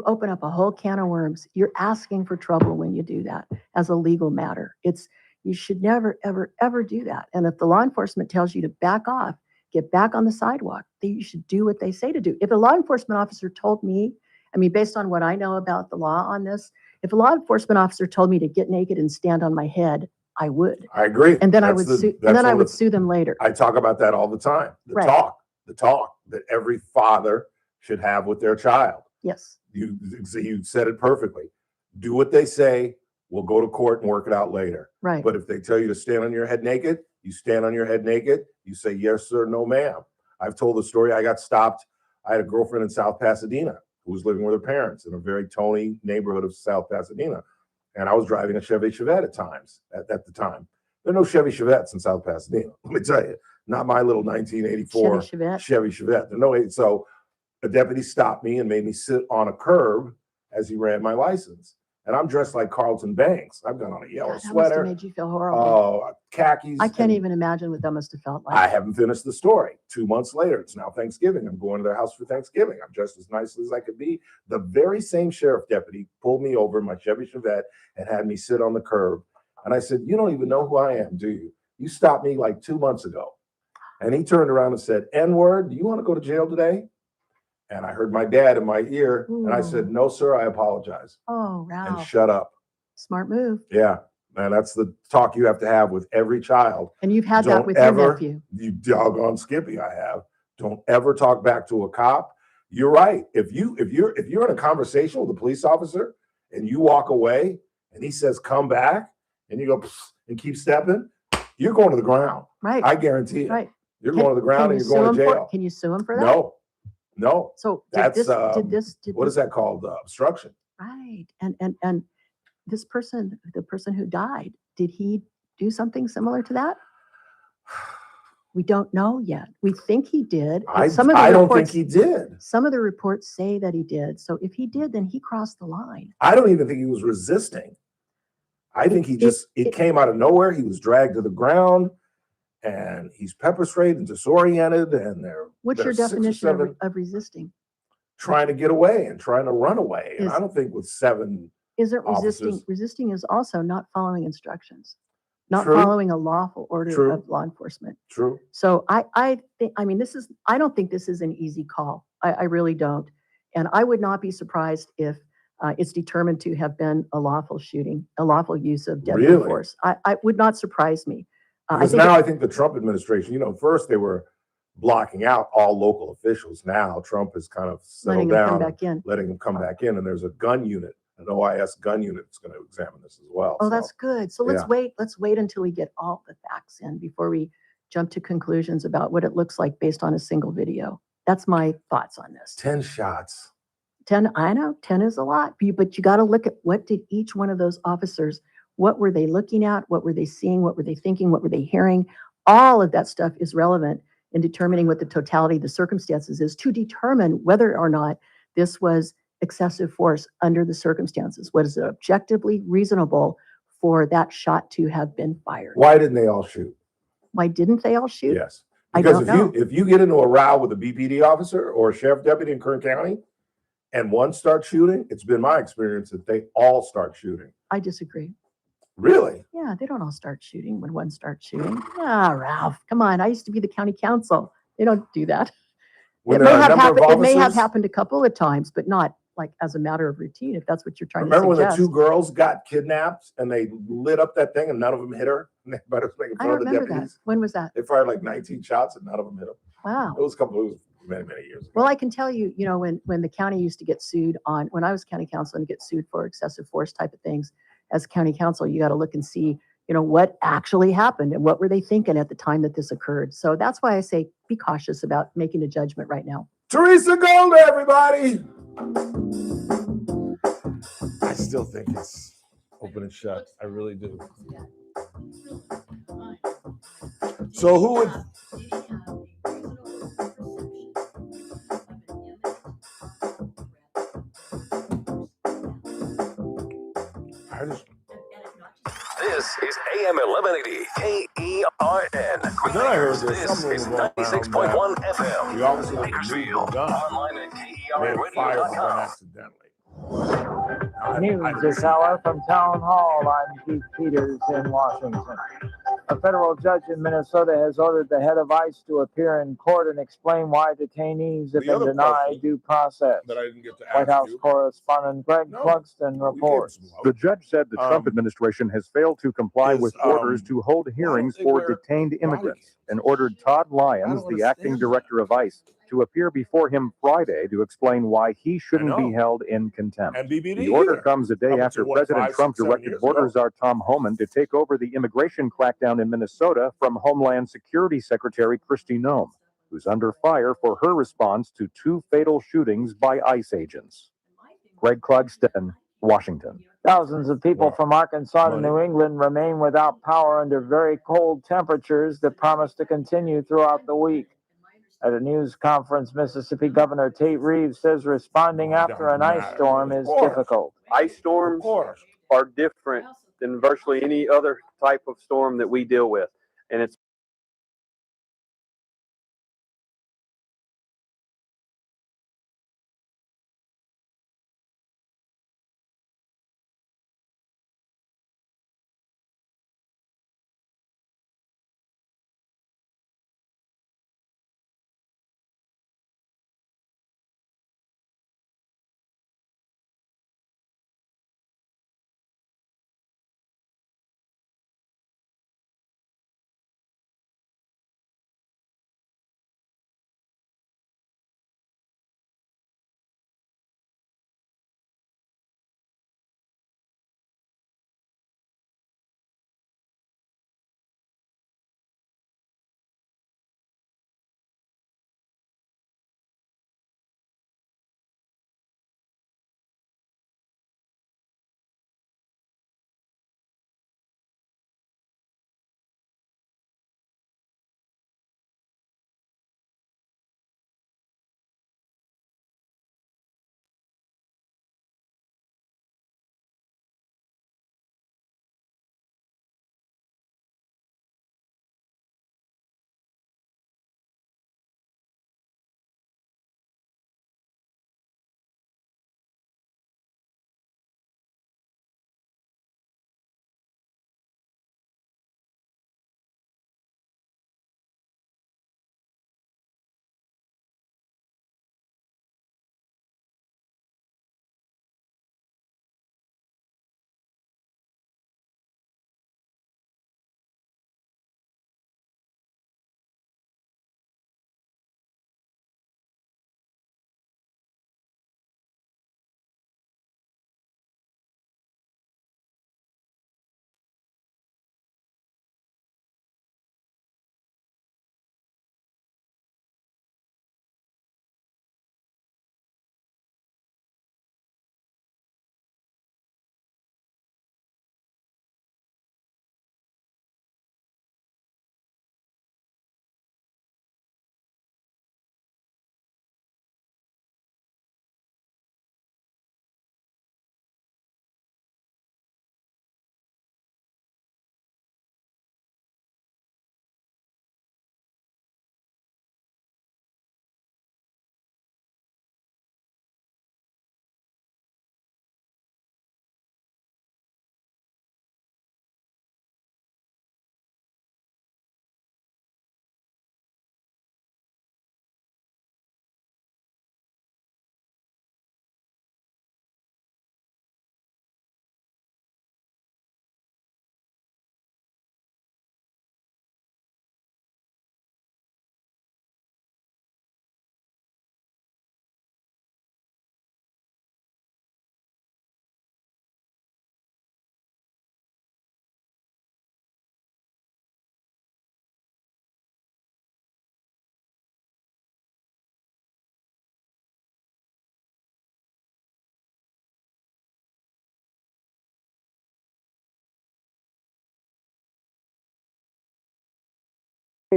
open up a whole can of worms. You're asking for trouble when you do that as a legal matter. You should never, ever, ever do that. And if the law enforcement tells you to back off, get back on the sidewalk, then you should do what they say to do. If a law enforcement officer told me, based on what I know about the law on this, if a law enforcement officer told me to get naked and stand on my head, I would. I agree. And then I would sue them later. I talk about that all the time. The talk that every father should have with their child. Yes. You said it perfectly. Do what they say. We'll go to court and work it out later. Right. But if they tell you to stand on your head naked, you stand on your head naked. You say, yes, sir, no, ma'am. I've told the story. I got stopped. I had a girlfriend in South Pasadena who was living with her parents in a very Tony neighborhood of South Pasadena. And I was driving a Chevy Chevette at the time. There are no Chevy Chevettes in South Pasadena. Let me tell you, not my little 1984 Chevy Chevette. So a deputy stopped me and made me sit on a curb as he ran my license. And I'm dressed like Carlton Banks. I've got on a yellow That must have sweater. made you feel horrible. Oh, khakis. I can't even imagine what that must have felt like. I haven't finished the story. 2 months later, it's now Thanksgiving. I'm going to their house for Thanksgiving. I'm dressed as nicely as I could be. The very same sheriff deputy pulled me over in my Chevy Chevette and had me sit on the curb. And I said, you don't even know who I am, do you? You stopped me like 2 months ago. And he turned around and said, N-word, do you want to go to jail today? And I heard my dad in my ear. Ooh. And I said, no, sir, I apologize. Oh, wow. And shut up. Smart move. Yeah. And that's the talk you have to have with every child. And you've had that with your nephew. You doggone Skippy, I have. Don't ever talk back to a cop. You're right. If you're in a conversation with a police officer and you walk away and he says, come back, and you go and keep stepping, you're going to the ground. Right. I guarantee it. Right. You're going to the ground and you're going to jail. Can you sue him for that? No. So that's what is that called? Obstruction. Right. And this person, the person who died, did he do something similar to that? We don't know yet. We think he did. I don't think he did. Some of the reports say that he did. So if he did, then he crossed the line. I don't even think he was resisting. I think it came out of nowhere. He was dragged to the ground and he's pepper sprayed and disoriented. And what's your definition of resisting? Trying to get away and trying to run away. And I don't think with 7 isn't resisting. officers. Resisting is also not following instructions, not True. following a lawful order True. of law enforcement. True. So I think, I don't think this is an easy call. I really don't. And I would not be surprised if it's determined to have been a lawful shooting, a lawful use of deadly force. I would not surprise me. Because I think the Trump administration, first they were blocking out all local officials. Now Trump has kind of settled down, letting them come back in. And there's a gun unit, an OIS gun unit that's going to examine this as well. Oh, that's good. So let's wait until we get all the facts in before we jump to conclusions about what it looks like based on a single video. That's my thoughts on this. 10 shots. 10, I know 10 is a lot, but you got to look at what did each one of those officers, what were they looking at? What were they seeing? What were they thinking? What were they hearing? All of that stuff is relevant in determining what the totality of the circumstances is to determine whether or not this was excessive force under the circumstances. What is objectively reasonable for that shot to have been fired? Why didn't they all shoot? Why didn't they all shoot? Yes. Because if you get into a row with a BPD officer or a sheriff deputy in Kern County and one starts shooting, it's been my experience that they all start shooting. I disagree. Really? Yeah, they don't all start shooting when one starts shooting. Ah, Ralph, come on. I used to be the county council. They don't do that. It may have happened a couple of times, but not like as a matter of routine, if that's what you're trying to suggest. Remember when the 2 girls got kidnapped and they lit up that thing and none of them hit her? And everybody was making fun of the deputies. That. When was that? They fired like 19 shots and none of them hit them. Wow. It was many, many years ago. Well, I can tell you, when the county used to get sued when I was county council and get sued for excessive force type of things, as county council, you got to look and see, what actually happened and what were they thinking at the time that this occurred. So that's why I say be cautious about making a judgment right now. Teressa Goldner, everybody. I still think it's open and shut. I really do. So who would... This is AM 1180 KERN. Then I heard there's This some is rumor going around 96.1 FM. the officer that Bakersfield. gun Online at may have fired the gun KERNradio.com. accidentally. News this hour from Town Hall. I'm Keith Peters in Washington. A federal judge in Minnesota has ordered the head of ICE to appear in court and explain why detainees have been denied due process. That I didn't get to White ask House you. correspondent Greg Clugston reports. The judge said the Trump administration has failed to comply with orders to hold hearings for detained immigrants and ordered Todd Lyons, the acting director of ICE, to appear before him Friday to explain why he shouldn't be held in contempt. And BBD The order either. comes a day Up after to, what, President 5, Trump 6, 7 directed years Border ago. Czar Tom Homan to take over the immigration crackdown in Minnesota from Homeland Security Secretary Kristi Noem, who's under fire for her response to 2 fatal shootings by ICE agents. Greg Clugston, Washington. Thousands of people What? from Arkansas to Money? New England remain without power under very cold temperatures that promise to continue throughout the week. At a news conference, Mississippi Governor Tate Reeves says responding after an ice storm is difficult. Ice storms are different than virtually any other type of storm that we deal with. And it's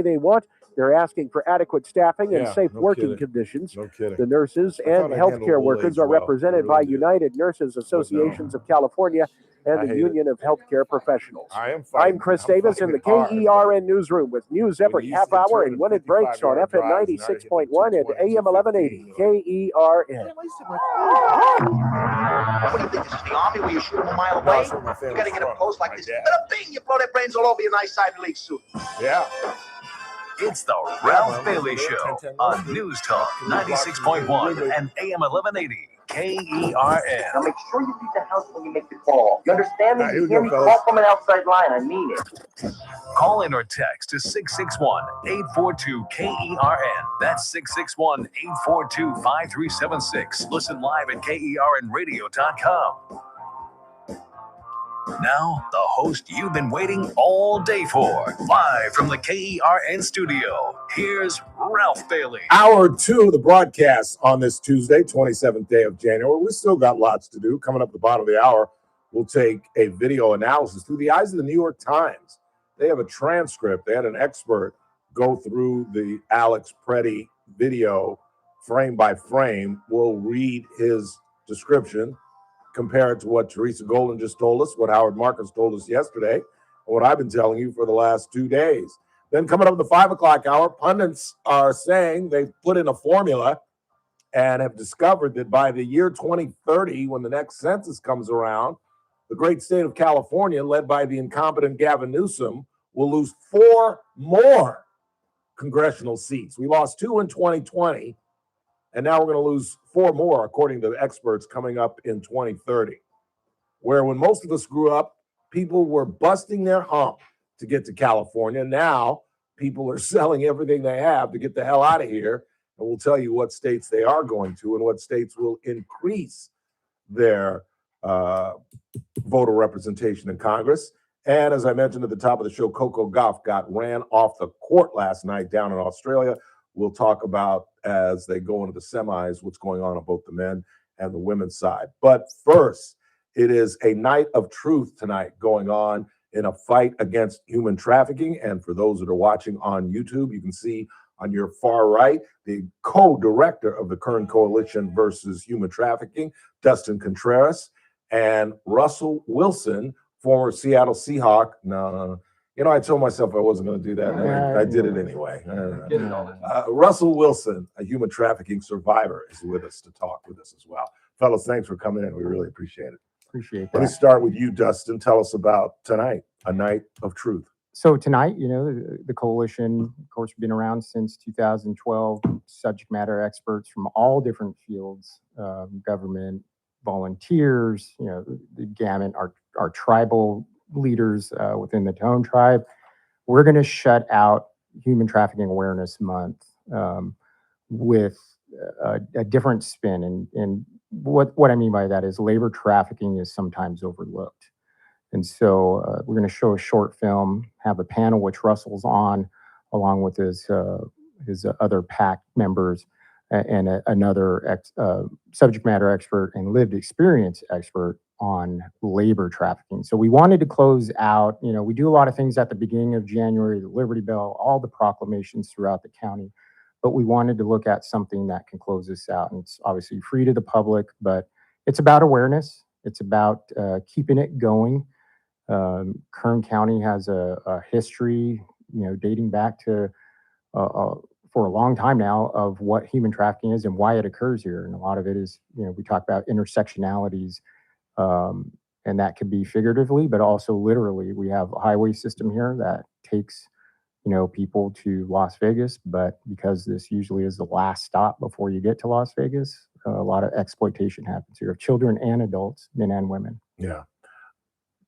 they want. They're asking for adequate staffing and Yeah, safe no working kidding. conditions. No kidding. The nurses I and thought I handled healthcare old workers age are well. represented I by really did. United Nurses Associations of California and I the hate Union of Healthcare Professionals. I am fighting. I'm Chris I'm Davis in the fighting hard, KERN newsroom with news When every you half used to hour turn and the when it breaks on 55-yard FM drives, now they hit the 96.1 and 220, AM 1180 KERN. What do you think? This is the Army where you shoot them a mile No, away? it's where my You family's gotta get up from. close like My this. dad. Bada bing, you blow their brains all over your nice Ivy League suit. Yeah. It's the Ralph Bailey Show on News Talk 96.1 and AM 1180 KERN. Now make sure you leave the house when you make the call. You understand me? All right, You here we hear go, me? fellas. Call from an outside line. I mean it. Call in or text to 661-842-KERN. That's 661-842-5376. Listen live at KERNradio.com. Now, the host you've been waiting all day for, live from the KERN studio, here's Ralph Bailey. Hour 2 of the broadcast on this Tuesday, 27th day of January. We still got lots to do. Coming up at the bottom of the hour, we'll take a video analysis through the eyes of the New York Times. They have a transcript. They had an expert go through the Alex Preddy video frame by frame. We'll read his description, compare it to what Teressa Goldner just told us, what Howard Marcus told us yesterday, and what I've been telling you for the last 2 days. Then coming up at the 5 o'clock hour, pundits are saying they've put in a formula and have discovered that by the year 2030, when the next census comes around, the great state of California, led by the incompetent Gavin Newsom, will lose 4 more congressional seats. We lost 2 in 2020, and now we're going to lose 4 more, according to the experts, coming up in 2030. Where when most of us grew up, people were busting their hump to get to California. Now, people are selling everything they have to get the hell out of here, and we'll tell you what states they are going to and what states will increase their voter representation in Congress. And as I mentioned at the top of the show, Coco Gauff got ran off the court last night down in Australia. We'll talk about, as they go into the semis, what's going on both the men and the women's side. But first, it is a night of truth tonight going on in a fight against human trafficking. And for those that are watching on YouTube, you can see on your far right, the co-director of the Kern Coalition versus Human Trafficking, Dustin Contreras, and Russell Wilson, former Seattle Seahawk. No. You know, I told myself I wasn't going to do that, and I did it anyway. Russell Wilson, a human trafficking survivor, is with us to talk with us as well. Fellas, thanks for coming in. We really appreciate it. Appreciate that. Let me start with you, Dustin. Tell us about tonight, a night of truth. So tonight, you know, the coalition, of course, been around since 2012. Subject matter experts from all different fields, government, volunteers, you know, the gamut, our tribal leaders within the Tohn tribe. We're going to shut out Human Trafficking Awareness Month with a different spin. And what I mean by that is labor trafficking is sometimes overlooked. And so we're going to show a short film, have a panel which Russell's on, along with his other PAC members, and another subject matter expert and lived experience expert on labor trafficking. So we wanted to close out, you know, we do a lot of things at the beginning of January, the Liberty Bell, all the proclamations throughout the county, but we wanted to look at something that can close this out. And it's obviously free to the public, but it's about awareness. It's about keeping it going. Kern County has a history, you know, dating back to for a long time now of what human trafficking is and why it occurs here. And a lot of it is, you know, we talk about intersectionalities, and that could be figuratively, but also literally. We have a highway system here that takes, you know, people to Las Vegas, but because this usually is the last stop before you get to Las Vegas, a lot of exploitation happens here of children and adults, men and women. Yeah.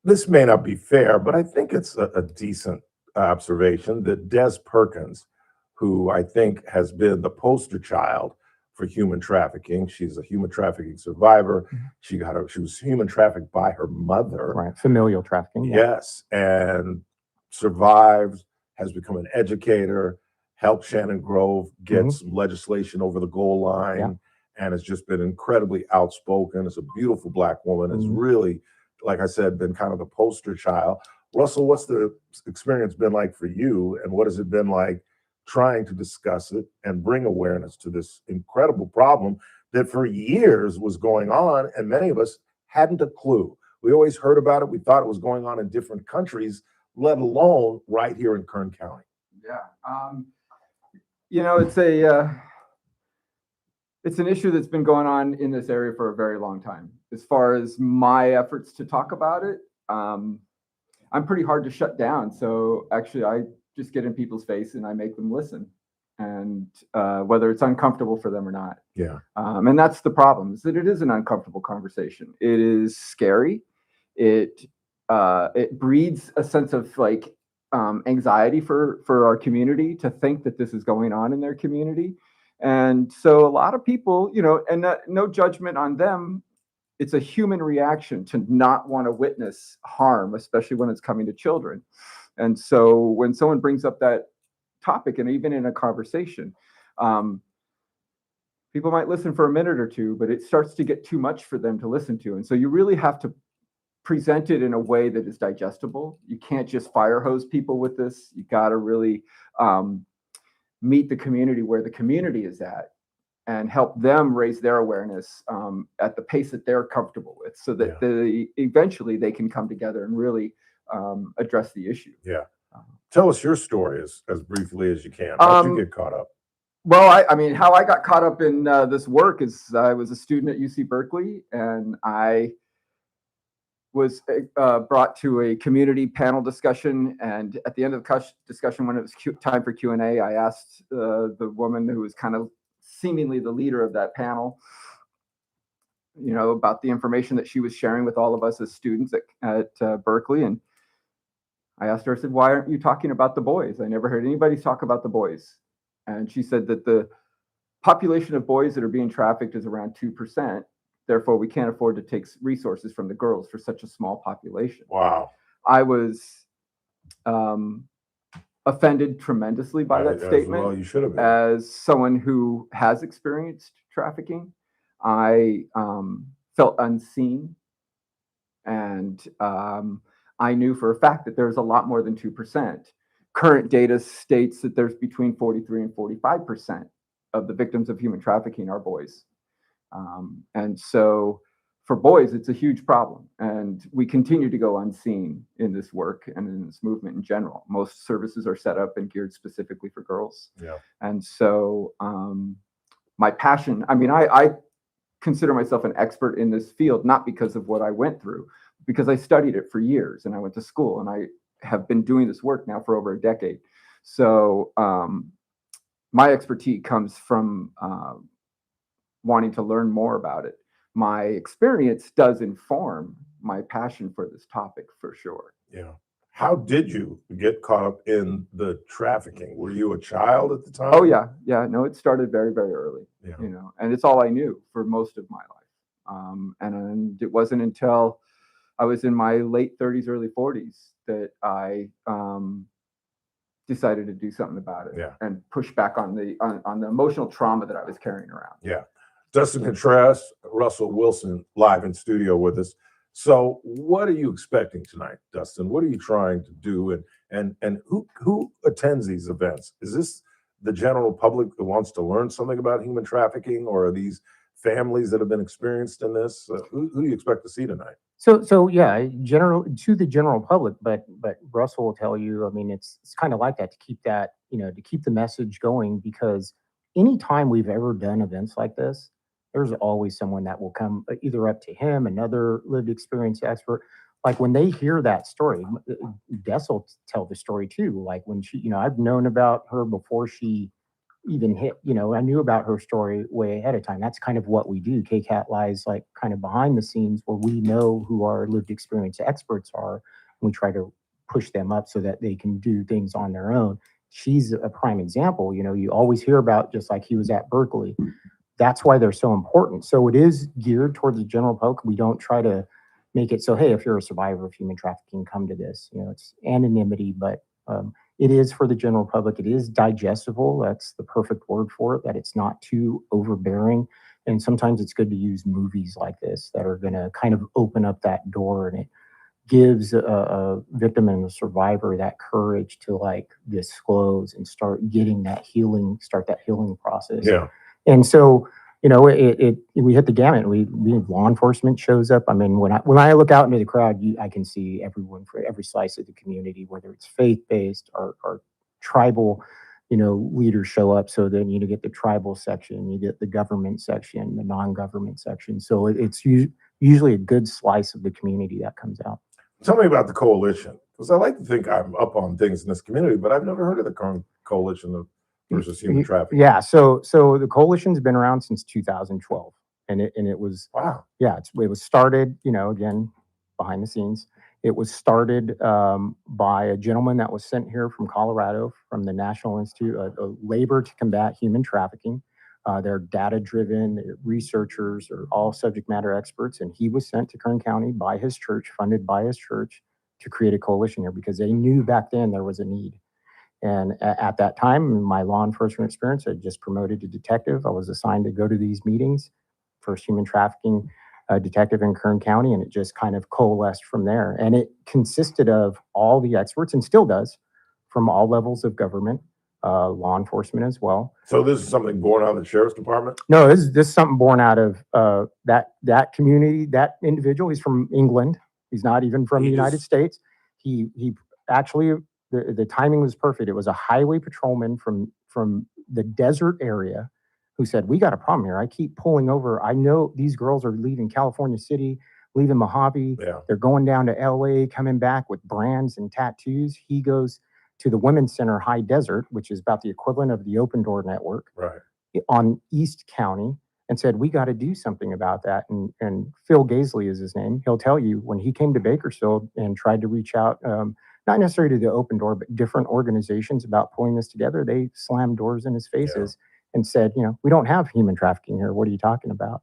This may not be fair, but I think it's a decent observation that Des Perkins, who I think has been the poster child for human trafficking. She's a human trafficking survivor. Mm-hmm. She was human trafficked by her mother. Right, familial trafficking. Yeah. Yes, and survived, has become an educator, helped Shannon Grove get some legislation over the goal line, and has just been incredibly outspoken. Is a beautiful Black woman. Has really, like I said, been kind of the poster child. Russell, what's the experience been like for you, and what has it been like trying to discuss it and bring awareness to this incredible problem that for years was going on and many of us hadn't a clue? We always heard about it. We thought it was going on in different countries, let alone right here in Kern County. Yeah. You know, it's an issue that's been going on in this area for a very long time. As far as my efforts to talk about it, I'm pretty hard to shut down. So actually, I just get in people's face and I make them listen, and whether it's uncomfortable for them or not. Yeah. And that's the problem, is that it is an uncomfortable conversation. It is scary. It breeds a sense of like anxiety for our community to think that this is going on in their community. And so a lot of people, you know, and no judgment on them, it's a human reaction to not want to witness harm, especially when it's coming to children. And so when someone brings up that topic, and even in a conversation, people might listen for a minute or two, but it starts to get too much for them to listen to. And so you really have to present it in a way that is digestible. You can't just fire hose people with this. You got to really meet the community where the community is at and help them raise their awareness at the pace that they're comfortable with, so that eventually they can come together and really address the issue. Yeah. Tell us your story as briefly as you can. How'd you get caught up? Well, I mean, how I got caught up in this work is I was a student at UC Berkeley, and I was brought to a community panel discussion. And at the end of the discussion, when it was time for Q&A, I asked the woman who was kind of seemingly the leader of that panel, you know, about the information that she was sharing with all of us as students at Berkeley. And I asked her, I said, why aren't you talking about the boys? I never heard anybody talk about the boys. And she said that the population of boys that are being trafficked is around 2%. Therefore, we can't afford to take resources from the girls for such a small population. Wow. I was offended tremendously by that statement. Well, you should have been. As someone who has experienced trafficking, I felt unseen. And I knew for a fact that there's a lot more than 2%. Current data states that there's between 43 and 45% of the victims of human trafficking are boys. And so for boys, it's a huge problem. And we continue to go unseen in this work and in this movement in general. Most services are set up and geared specifically for girls. Yeah. And so my passion, I mean, I consider myself an expert in this field, not because of what I went through, because I studied it for years and I went to school, and I have been doing this work now for over a decade. So my expertise comes from wanting to learn more about it. My experience does inform my passion for this topic for sure. Yeah. How did you get caught up in the trafficking? Were you a child at the time? Oh yeah. Yeah. No, it started very, very early, Yeah. you know, and it's all I knew for most of my life. And it wasn't until I was in my late 30s, early 40s that I decided to do something about it. Yeah. And push back on the emotional trauma that I was carrying around. Yeah. Dustin Contreras, Russell Wilson, live in studio with us. So what are you expecting tonight, Dustin? What are you trying to do? And who attends these events? Is this the general public that wants to learn something about human trafficking, or are these families that have been experienced in this? Who do you expect to see tonight? So yeah, to the general public, but Russell will tell you, I mean, it's kind of like that, to keep that, you know, to keep the message going, because anytime we've ever done events like this, there's always someone that will come either up to him, another lived experience expert. Like when they hear that story, Des will tell the story too. Like when she, you know, I've known about her before she even hit, you know, I knew about her story way ahead of time. That's kind of what we do. KCAT lies like kind of behind the scenes, where we know who our lived experience experts are. And we try to push them up so that they can do things on their own. She's a prime example. You know, you always hear about, just like he was at Berkeley. That's why they're so important. So it is geared towards the general public. We don't try to make it so, hey, if you're a survivor of human trafficking, come to this. You know, it's anonymity, but it is for the general public. It is digestible. That's the perfect word for it, that it's not too overbearing. And sometimes it's good to use movies like this that are going to kind of open up that door, and it gives a victim and a survivor that courage to like disclose and start getting that healing, start that healing process. Yeah. And so, you know, we hit the gamut. We law enforcement shows up. I mean, when I look out into the crowd, I can see everyone for every slice of the community, whether it's faith-based or tribal, you know, leaders show up. So then you get the tribal section, you get the government section, the non-government section. So it's usually a good slice of the community that comes out. Tell me about the coalition, because I like to think I'm up on things in this community, but I've never heard of the coalition versus human trafficking. Yeah, so the coalition's been around since 2012, and it was, wow. Yeah, it was started, you know, again, behind the scenes. It was started by a gentleman that was sent here from Colorado, from the National Institute of Labor to Combat Human Trafficking. They're data-driven, they're researchers, are all subject matter experts. And he was sent to Kern County by his church, funded by his church, to create a coalition here because they knew back then there was a need. And at that time, in my law enforcement experience, I just promoted to detective. I was assigned to go to these meetings, first human trafficking detective in Kern County, and it just kind of coalesced from there. And it consisted of all the experts, and still does, from all levels of government, law enforcement as well. So this is something born out of the sheriff's department? No, this is something born out of that community. That individual, he's from England. He's not even from the United States. He actually, the timing was perfect. It was a highway patrolman from the desert area who said, we got a problem here. I keep pulling over. I know these girls are leaving California City, leaving Mojave. Yeah. They're going down to LA, coming back with brands and tattoos. He goes to the Women's Center High Desert, which is about the equivalent of the Open Door Network, right, on East County, and said, we got to do something about that. And Phil Gaisley is his name. He'll tell you when he came to Bakersfield and tried to reach out, not necessarily to the Open Door, but different organizations about pulling this together, they slammed doors in his faces and said, we don't have human trafficking here. What are you talking about?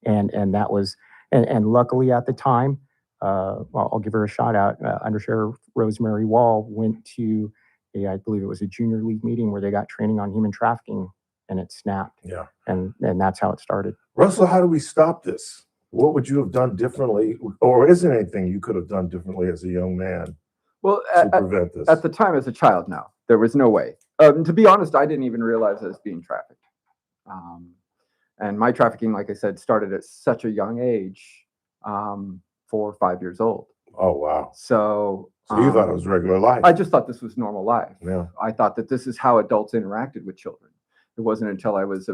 And that was, and luckily at the time, I'll give her a shout out. Undersheriff Rosemary Wall went to I believe it was a junior league meeting where they got training on human trafficking, and it snapped. Yeah. And that's how it started. Russell, how do we stop this? What would you have done differently, or is there anything you could have done differently as a young man Well, to prevent this? at the time as a child, no, there was no way. To be honest, I didn't even realize I was being trafficked. And my trafficking, like I said, started at such a young age, 4 or 5 years old. Oh, wow. So you thought it was regular life? I just thought this was normal life. Yeah. I thought that this is how adults interacted with children. It wasn't until I was,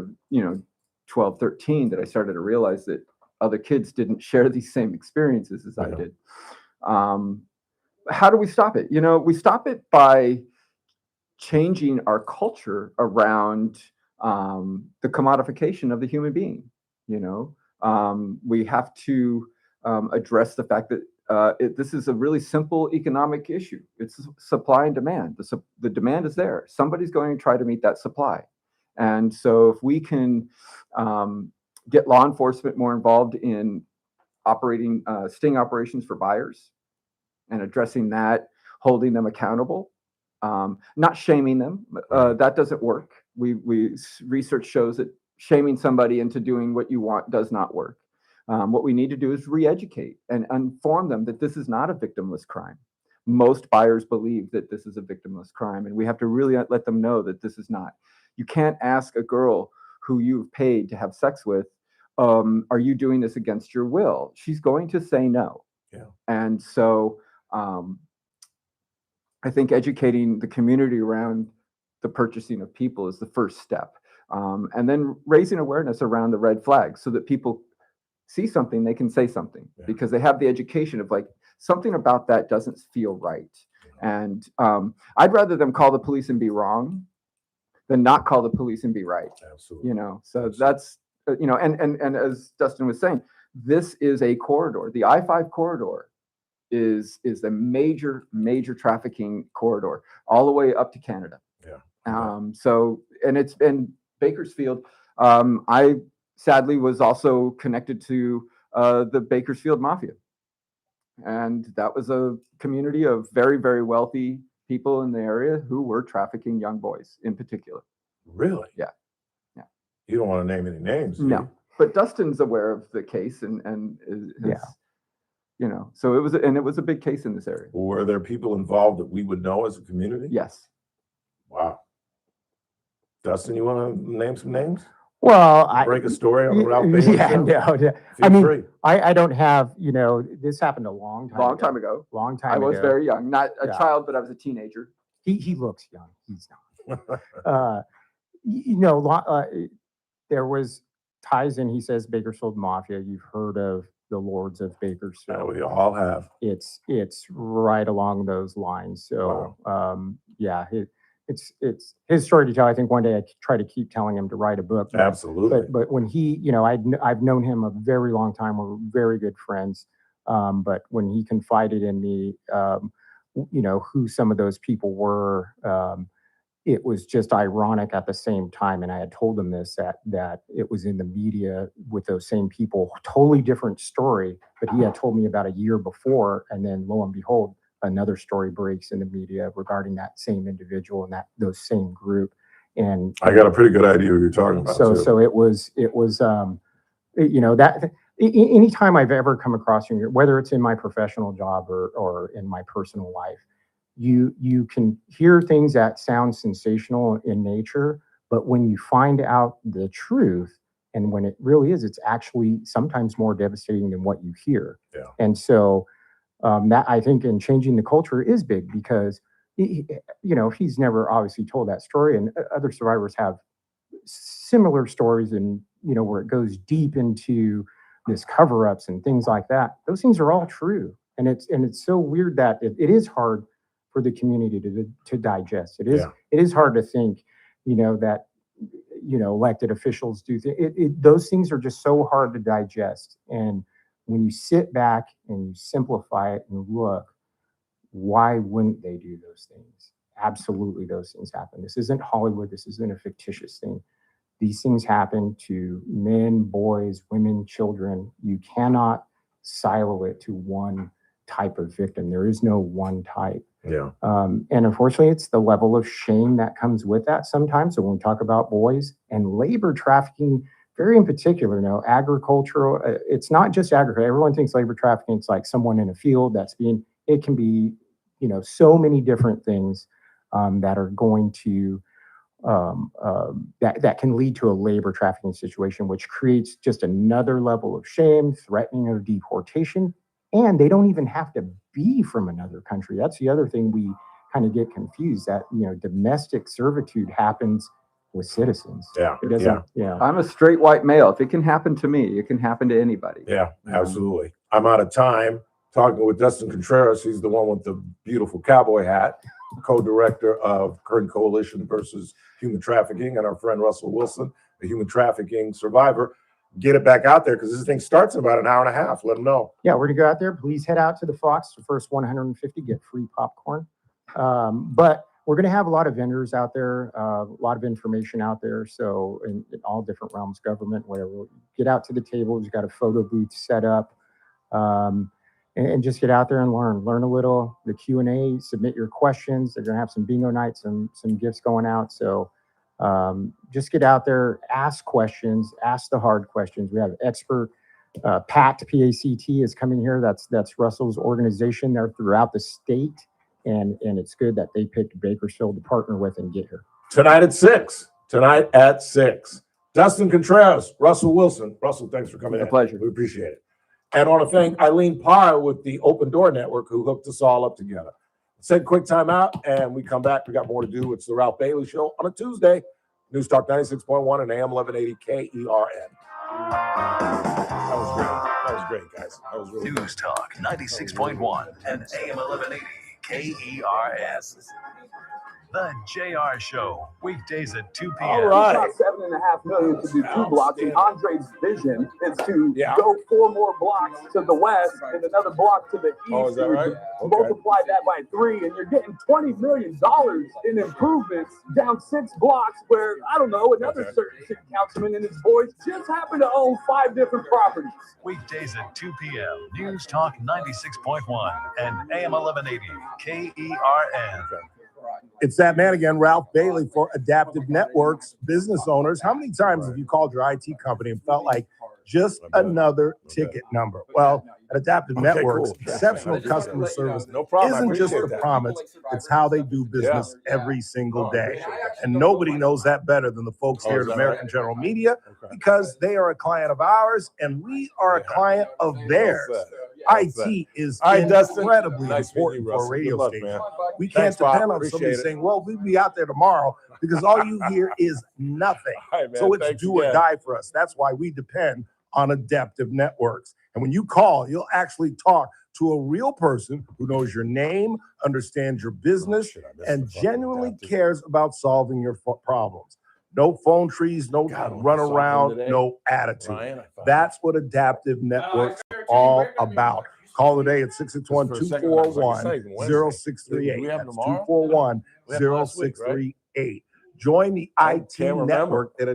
12, 13 that I started to realize that other kids didn't share these same experiences as I did. How do we stop it? We stop it by changing our culture around the commodification of the human being. We have to address the fact that this is a really simple economic issue. It's supply and demand. The demand is there. Somebody's going to try to meet that supply. And so if we can get law enforcement more involved in operating sting operations for buyers and addressing that, holding them accountable, not shaming them. That doesn't work. Research shows that shaming somebody into doing what you want does not work. What we need to do is re-educate and inform them that this is not a victimless crime. Most buyers believe that this is a victimless crime, and we have to really let them know that this is not. You can't ask a girl who you've paid to have sex with, are you doing this against your will? She's going to say no. Yeah. And so I think educating the community around the purchasing of people is the first step. And then raising awareness around the red flags so that people see something, they can say something because they have the education of like, something about that doesn't feel right. And I'd rather them call the police and be wrong than not call the police and be right. Absolutely. So that's, and as Dustin was saying, this is a corridor. The I-5 corridor is the major trafficking corridor all the way up to Canada. Yeah. So, and it's been Bakersfield. I sadly was also connected to the Bakersfield Mafia. And that was a community of very, very wealthy people in the area who were trafficking young boys in particular. Really? Yeah. You don't want to name any names, do No. you? But Dustin's aware of the case and so it was a big case in this area. Were there people involved that we would know as a community? Yes. Wow. Dustin, you want to name some names? Well, break a story on the Ralph Bailey yeah, show? no. I mean, I don't have, this happened a long time ago. Long time I ago. was very young, not a Yeah. child, but I was a teenager. He looks young. He's not. There was ties in, he says, Bakersfield Mafia. You've heard of the Lords of Bakersfield. Yeah, we all have. It's right along those lines. So, it's his story to tell. I think one day I try to keep telling him to write a book. Absolutely. But when he, I've known him a very long time. We're very good friends. But when he confided in me, who some of those people were, it was just ironic at the same time, and I had told him this, that it was in the media with those same people, totally different story, but he had told me about a year before, and then lo and behold, another story breaks in the media regarding that same individual and those same group. And I got a pretty good idea what you're talking about. So it was that anytime I've ever come across you, whether it's in my professional job or in my personal life, you can hear things that sound sensational in nature, but when you find out the truth and when it really is, it's actually sometimes more devastating than what you hear. Yeah. And so that I think in changing the culture is big because he's never obviously told that story, and other survivors have similar stories, and where it goes deep into this cover-ups and things like that. Those things are all true, and it's so weird that it is hard for the community to digest. It is hard to think, that elected officials do those things are just so hard to digest. And when you sit back and you simplify it and look, why wouldn't they do those things? Absolutely, those things happen. This isn't Hollywood. This isn't a fictitious thing. These things happen to men, boys, women, children. You cannot silo it to one type of victim. There is no one type. Yeah. And unfortunately, it's the level of shame that comes with that sometimes. So when we talk about boys and labor trafficking, very in particular, agricultural, it's not just agriculture. Everyone thinks labor trafficking, it's like someone in a field it can be, so many different things that are going to, that can lead to a labor trafficking situation, which creates just another level of shame, threatening of deportation. And they don't even have to be from another country. That's the other thing we kind of get confused, that, domestic servitude happens with citizens. Yeah. It doesn't, yeah. I'm a straight white male. If it can happen to me, it can happen to anybody. Yeah, absolutely. I'm out of time talking with Dustin Contreras. He's the one with the beautiful cowboy hat, co-director of Current Coalition versus Human Trafficking, and our friend Russell Wilson, a human trafficking survivor. Get it back out there because this thing starts in about an hour and a half. Let them know. Yeah, we're gonna go out there. Please head out to the Fox. The first 150 get free popcorn. But we're gonna have a lot of vendors out there, a lot of information out there. So in all different realms, government, whatever. Get out to the table. We've got a photo booth set up, and just get out there and learn a little. The Q&A. Submit your questions. They're gonna have some bingo nights, some gifts going out. So. Just get out there, ask questions, ask the hard questions. We have expert PACT, P-A-C-T is coming here. That's Russell's organization. They're throughout the state, and it's good that they picked Bakersfield to partner with and get here. Tonight at 6. Dustin Contreras, Russell Wilson. Russell, thanks for coming in. A pleasure. We appreciate it. And I want to thank Eileen Parr with the Open Door Network who hooked us all up together. Let's take a quick time out, and we come back. We got more to do. It's the Ralph Bailey Show on a Tuesday. News Talk 96.1 and AM 1180 KERN. That was great, guys. That was really News Talk 96.1 and AM 1180 KERN. The JR Show, weekdays at 2 p.m. All right. About $7.5 million to do 2 blocks, and Andre's vision is to go 4 more blocks to the west and another block to the east. Oh, is that right? Okay. Multiply that by 3, and you're getting $20 million in improvements down 6 blocks where, I don't know, another certain city councilman and his boys just happen to own 5 different properties. Weekdays at 2 p.m. News Talk 96.1 and AM 1180 KERN. It's that man again, Ralph Bailey for Adaptive Networks, business owners. How many times have you called your IT company and felt like just another ticket number? Well, at Adaptive Networks, exceptional customer service isn't just a promise, it's how they do business every single day. And nobody knows that better than the folks here at American General Media, because they are a client of ours and we are a client of theirs. IT is incredibly important for a radio station. We can't depend on somebody saying, well, we'll be out there tomorrow, because all you hear is nothing. So it's do or die for us. That's why we depend on Adaptive Networks. And when you call, you'll actually talk to a real person who knows your name, understands your business, and genuinely cares about solving your problems. No phone trees, no run around, no attitude. That's what Adaptive Networks are all about. Call today at 661-241-0638. That's 241-0638. 8. Join the IT network that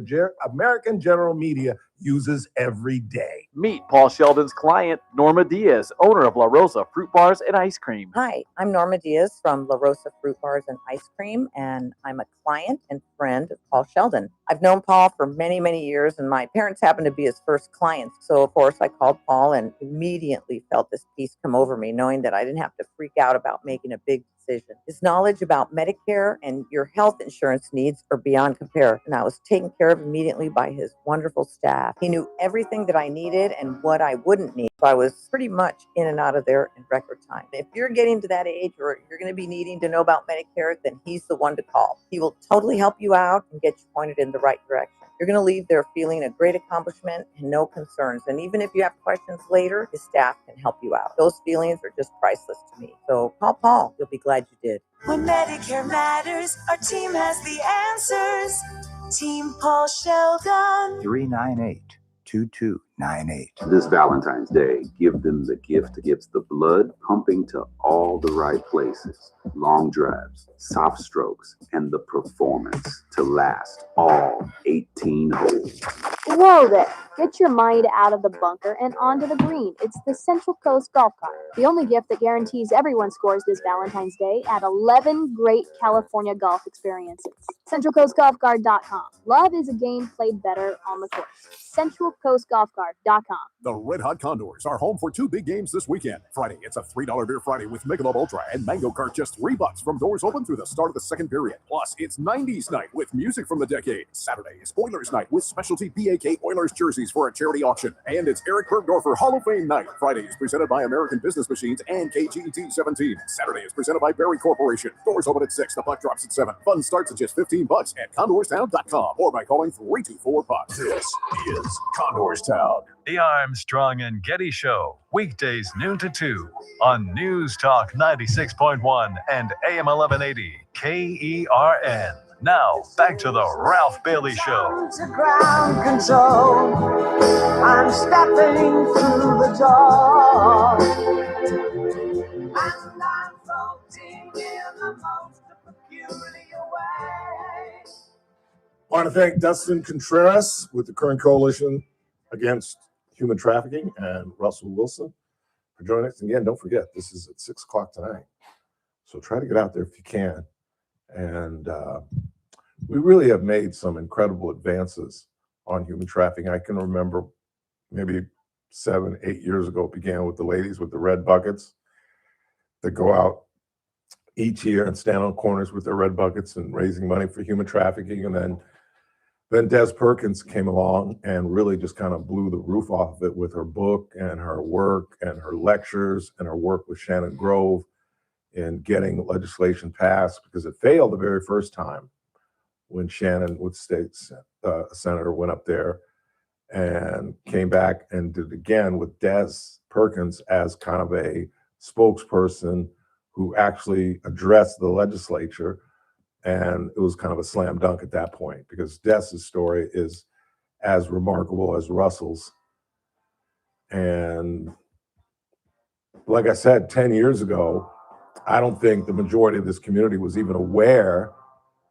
American General Media uses every day. Meet Paul Sheldon's client, Norma Diaz, owner of La Rosa Fruit Bars and Ice Cream. Hi, I'm Norma Diaz from La Rosa Fruit Bars and Ice Cream, and I'm a client and friend of Paul Sheldon. I've known Paul for many, many years, and my parents happened to be his first clients. So, of course, I called Paul and immediately felt this peace come over me, knowing that I didn't have to freak out about making a big decision. His knowledge about Medicare and your health insurance needs are beyond compare, and I was taken care of immediately by his wonderful staff. He knew everything that I needed and what I wouldn't need. So I was pretty much in and out of there in record time. If you're getting to that age where you're going to be needing to know about Medicare, then he's the one to call. He will totally help you out and get you pointed in the right direction. You're going to leave there feeling a great accomplishment and no concerns. And even if you have questions later, his staff can help you out. Those feelings are just priceless to me. So call Paul. You'll be glad you did. When Medicare matters, our team has the answers. Team Paul Sheldon. 398-2298. This Valentine's Day, give them the gift that gets the blood pumping to all the right places. Long drives, soft strokes, and the performance to last all 18 holes. Whoa there. Get your mind out of the bunker and onto the green. It's the Central Coast Golf Cart, the only gift that guarantees everyone scores this Valentine's Day at 11 great California golf experiences. CentralCoastGolfCart.com. Love is a game played better on the course. CentralCoastGolfCart.com. The Red Hot Condors are home for 2 big games this weekend. Friday, it's a $3 Beer Friday with Michelob Ultra and Mango Kart, just $3 from doors open through the start of the second period. Plus, it's 90s night with music from the decade. Saturday is Oilers night with specialty BAK Oilers jerseys for a charity auction. And it's Eric Bergdorfer Hall of Fame night. Friday is presented by American Business Machines and KGET 17. Saturday is presented by Berry Corporation. Doors open at 6. The puck drops at 7. Fun starts at just $15 at CondorsTown.com or by calling 324-PUCK. This is Condorstown. The Armstrong and Getty Show, weekdays noon to 2 on News Talk 96.1 and AM 1180 KERN. Now, back to the Ralph Bailey Show. To ground control, I'm stepping through the door. And I'm floating in the most peculiar way. I want to thank Dustin Contreras with the Current Coalition Against Human Trafficking and Russell Wilson for joining us. And again, don't forget, this is at 6 o'clock tonight. So try to get out there if you can. And we really have made some incredible advances on human trafficking. I can remember maybe 7, 8 years ago, it began with the ladies with the red buckets that go out each year and stand on corners with their red buckets and raising money for human trafficking. And then Des Perkins came along and really just kind of blew the roof off of it with her book and her work and her lectures and her work with Shannon Grove in getting legislation passed, because it failed the very first time when Shannon, with state senator, went up there and came back and did it again with Des Perkins as kind of a spokesperson who actually addressed the legislature. And it was kind of a slam dunk at that point, because Des's story is as remarkable as Russell's. And like I said, 10 years ago, I don't think the majority of this community was even aware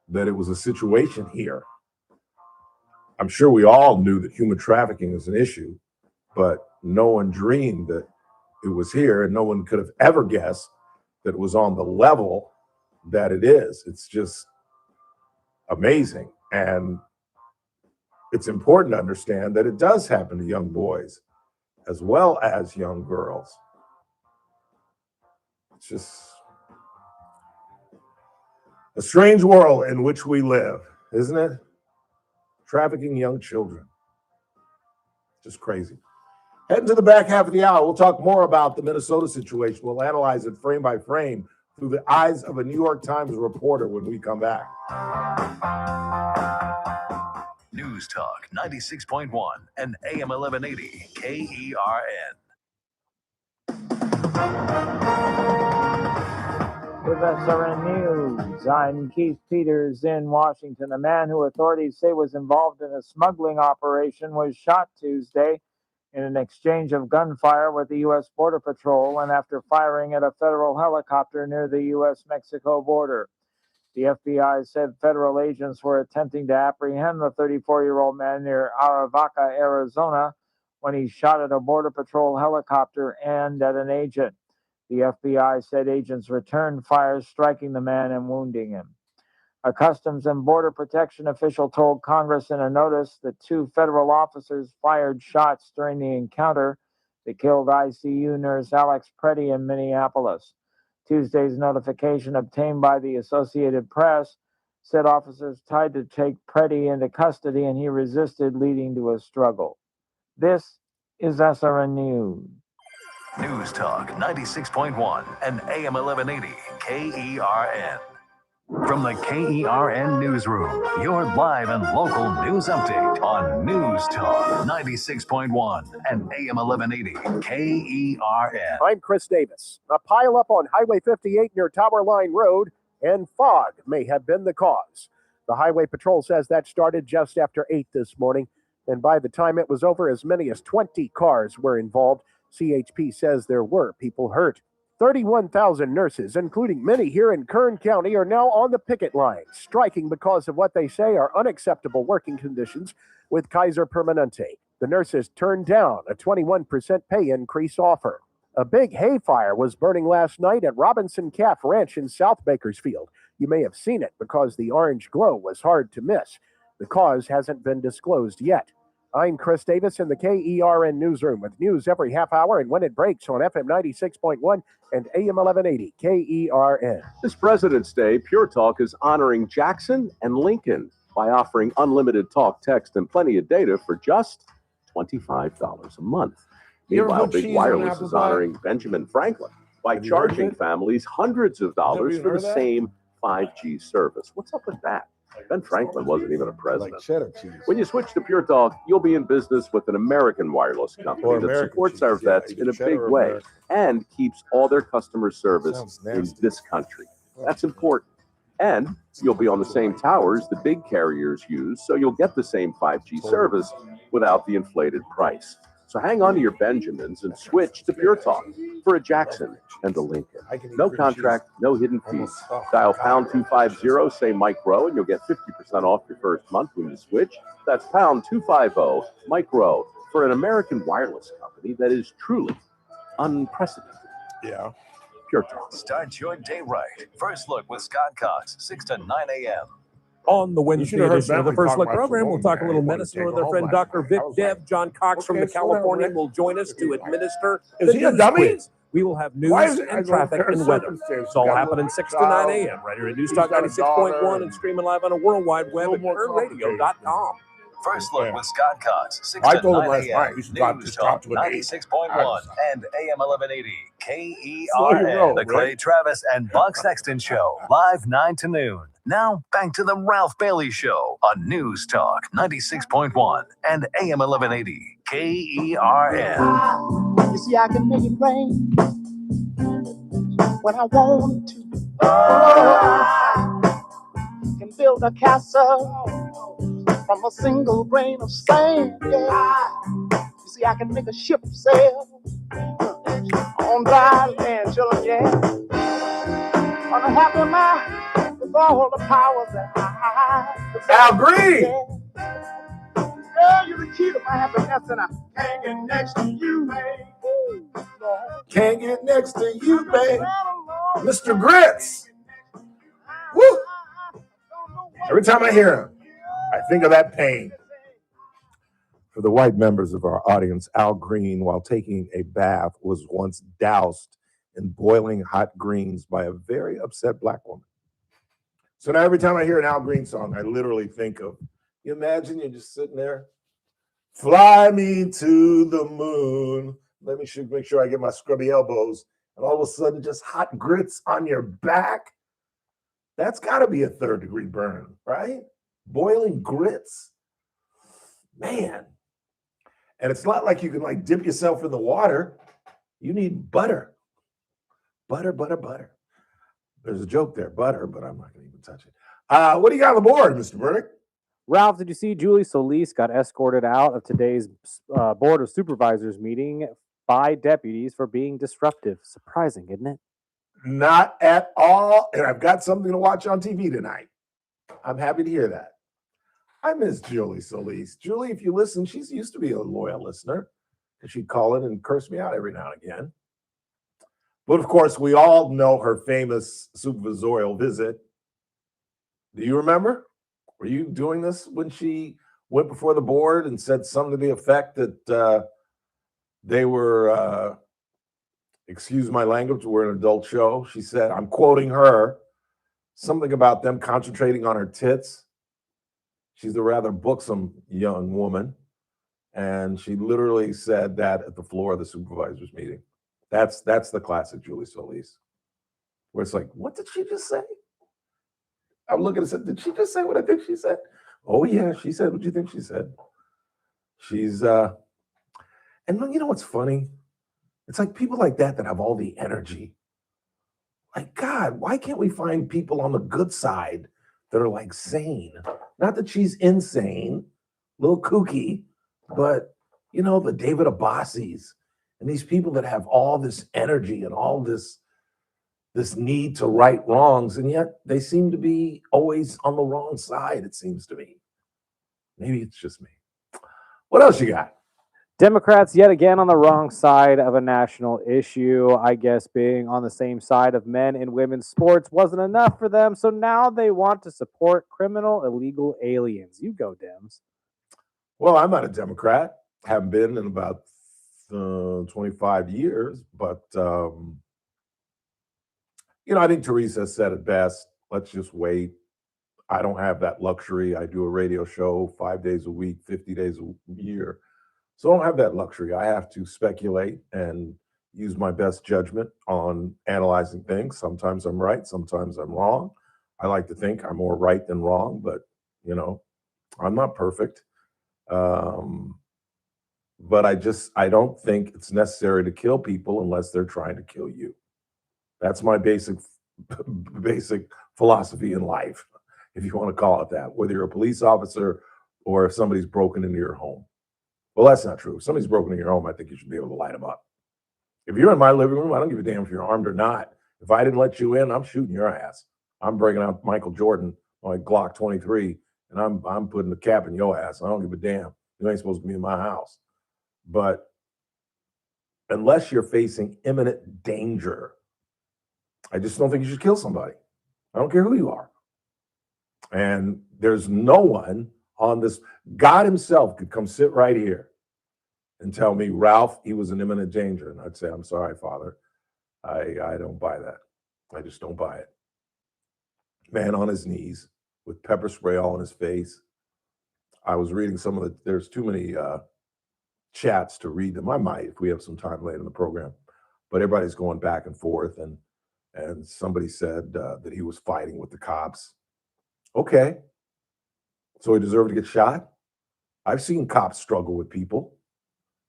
that it was a situation here. I'm sure we all knew that human trafficking is an issue, but no one dreamed that it was here, and no one could have ever guessed that it was on the level that it is. It's just amazing. And it's important to understand that it does happen to young boys as well as young girls. It's just a strange world in which we live, isn't it? Trafficking young children. Just crazy. Heading to the back half of the hour, we'll talk more about the Minnesota situation. We'll analyze it frame by frame through the eyes of a New York Times reporter when we come back. News Talk 96.1 and AM 1180 KERN. With SRN News, I'm Keith Peters in Washington. A man who authorities say was involved in a smuggling operation was shot Tuesday in an exchange of gunfire with the U.S. Border Patrol and after firing at a federal helicopter near the U.S.-Mexico border. The FBI said federal agents were attempting to apprehend the 34-year-old man near Aravaca, Arizona, when he shot at a Border Patrol helicopter and at an agent. The FBI said agents returned fire, striking the man and wounding him. A Customs and Border Protection official told Congress in a notice that 2 federal officers fired shots during the encounter that killed ICU nurse Alex Preddy in Minneapolis. Tuesday's notification obtained by the Associated Press said officers tried to take Preddy into custody and he resisted, leading to a struggle. This is SRN News. News Talk 96.1 and AM 1180 KERN. From the KERN Newsroom, your live and local news update on News Talk 96.1 and AM 1180 KERN. I'm Chris Davis. A pileup on Highway 58 near Tower Line Road and fog may have been the cause. The Highway Patrol says that started just after 8 this morning, and by the time it was over, as many as 20 cars were involved. CHP says there were people hurt. 31,000 nurses, including many here in Kern County, are now on the picket line, striking because of what they say are unacceptable working conditions with Kaiser Permanente. The nurses turned down a 21% pay increase offer. A big hay fire was burning last night at Robinson Calf Ranch in South Bakersfield. You may have seen it because the orange glow was hard to miss. The cause hasn't been disclosed yet. I'm Chris Davis in the KERN Newsroom with news every half hour and when it breaks on FM 96.1 and AM 1180 KERN. This President's Day, Pure Talk is honoring Jackson and Lincoln by offering unlimited talk, text, and plenty of data for just $25 a month. Meanwhile, Big Wireless is honoring Benjamin Franklin by charging families hundreds of dollars for the same 5G service. What's up with that? Ben Franklin wasn't even a president. When you switch to Pure Talk, you'll be in business with an American wireless company that supports our vets in a big way and keeps all their customer service in this country. That's important. And you'll be on the same towers the big carriers use, so you'll get the same 5G service without the inflated price. So hang on to your Benjamins and switch to Pure Talk for a Jackson and a Lincoln. No contract, no hidden fees. Dial pound 250, say Mike Rowe, and you'll get 50% off your first month when you switch. That's pound 250, Mike Rowe, for an American wireless company that is truly unprecedented. Yeah. Pure Talk. Start your day right. First Look with Scott Cox, 6 to 9 a.m. On the Wednesday edition of the First Look program, we'll talk a little medicine with our friend Dr. Vic Dev. John Cox from the Californian will join us to administer the news quiz. We will have news and traffic and weather. It's all happening 6 to 9 a.m. right here at News Talk 96.1 and streaming live on the World Wide Web at KernRadio.com. First Look with Scott Cox, 6 to 9 a.m. News Talk 96.1 and AM 1180 KERN. The Clay Travis and Buck Sexton Show, live 9 to noon. Now, back to the Ralph Bailey Show on News Talk 96.1 and AM 1180 KERN. You see, I can make it rain when I want to. I can build a castle from a single grain of sand. Yeah. You see, I can make a ship sail on dry land, children. Yeah. On a happy mind. All the powers that I possess. Al Green! Girl, you're the key to my happiness, and I can't get next to you, babe. Can't get next to you, babe. Mr. Grits! Woo! Every time I hear him, I think of that pain. For the white members of our audience, Al Green, while taking a bath, was once doused in boiling hot greens by a very upset black woman. So now every time I hear an Al Green song, I literally think of, you imagine you're just sitting there, fly me to the moon. Let me make sure I get my scrubby elbows. And all of a sudden, just hot grits on your back. That's got to be a 3rd-degree burn, right? Boiling grits. Man. And it's not like you can like dip yourself in the water. You need butter. Butter, butter, butter. There's a joke there, butter, but I'm not going to even touch it. What do you got on the board, Mr. Burdick? Ralph, did you see Julie Solis got escorted out of today's Board of Supervisors meeting by deputies for being disruptive? Surprising, isn't it? Not at all. And I've got something to watch on TV tonight. I'm happy to hear that. I miss Julie Solis. Julie, if you listen, she's used to be a loyal listener. She'd call in and curse me out every now and again. But of course, we all know her famous supervisorial visit. Do you remember? Were you doing this when she went before the board and said something to the effect that they were, excuse my language, we're an adult show. She said, I'm quoting her, something about them concentrating on her tits. She's a rather buxom young woman. And she literally said that at the floor of the supervisors meeting. That's the classic Julie Solis, where it's like, what did she just say? I'm looking and said, did she just say what I think she said? Oh yeah, she said what you think she said. She's and you know what's funny? It's like people like that have all the energy. Like, God, why can't we find people on the good side that are like sane? Not that she's insane, a little kooky, but you know, the David Abbasis and these people that have all this energy and all this need to right wrongs, and yet they seem to be always on the wrong side, it seems to me. Maybe it's just me. What else you got? Democrats yet again on the wrong side of a national issue. I guess being on the same side of men and women's sports wasn't enough for them, so now they want to support criminal illegal aliens. You go, Dems. Well, I'm not a Democrat. Haven't been in about 25 years, but you know, I think Teressa said it best. Let's just wait. I don't have that luxury. I do a radio show 5 days a week, 50 days a year. So I don't have that luxury. I have to speculate and use my best judgment on analyzing things. Sometimes I'm right, sometimes I'm wrong. I like to think I'm more right than wrong, but you know, I'm not perfect. But I don't think it's necessary to kill people unless they're trying to kill you. That's my basic philosophy in life, if you want to call it that, whether you're a police officer or if somebody's broken into your home. Well, that's not true. If somebody's broken into your home, I think you should be able to light them up. If you're in my living room, I don't give a damn if you're armed or not. If I didn't let you in, I'm shooting your ass. I'm breaking out Michael Jordan, my Glock 23, and I'm putting the cap in your ass. I don't give a damn. You ain't supposed to be in my house. But unless you're facing imminent danger, I just don't think you should kill somebody. I don't care who you are. And there's no one on this. God himself could come sit right here and tell me, Ralph, he was in imminent danger. And I'd say, I'm sorry, Father. I don't buy that. I just don't buy it. Man on his knees with pepper spray all in his face. I was reading some of there's too many chats to read them. I might if we have some time later in the program. But everybody's going back and forth. And somebody said that he was fighting with the cops. Okay. So he deserved to get shot? I've seen cops struggle with people.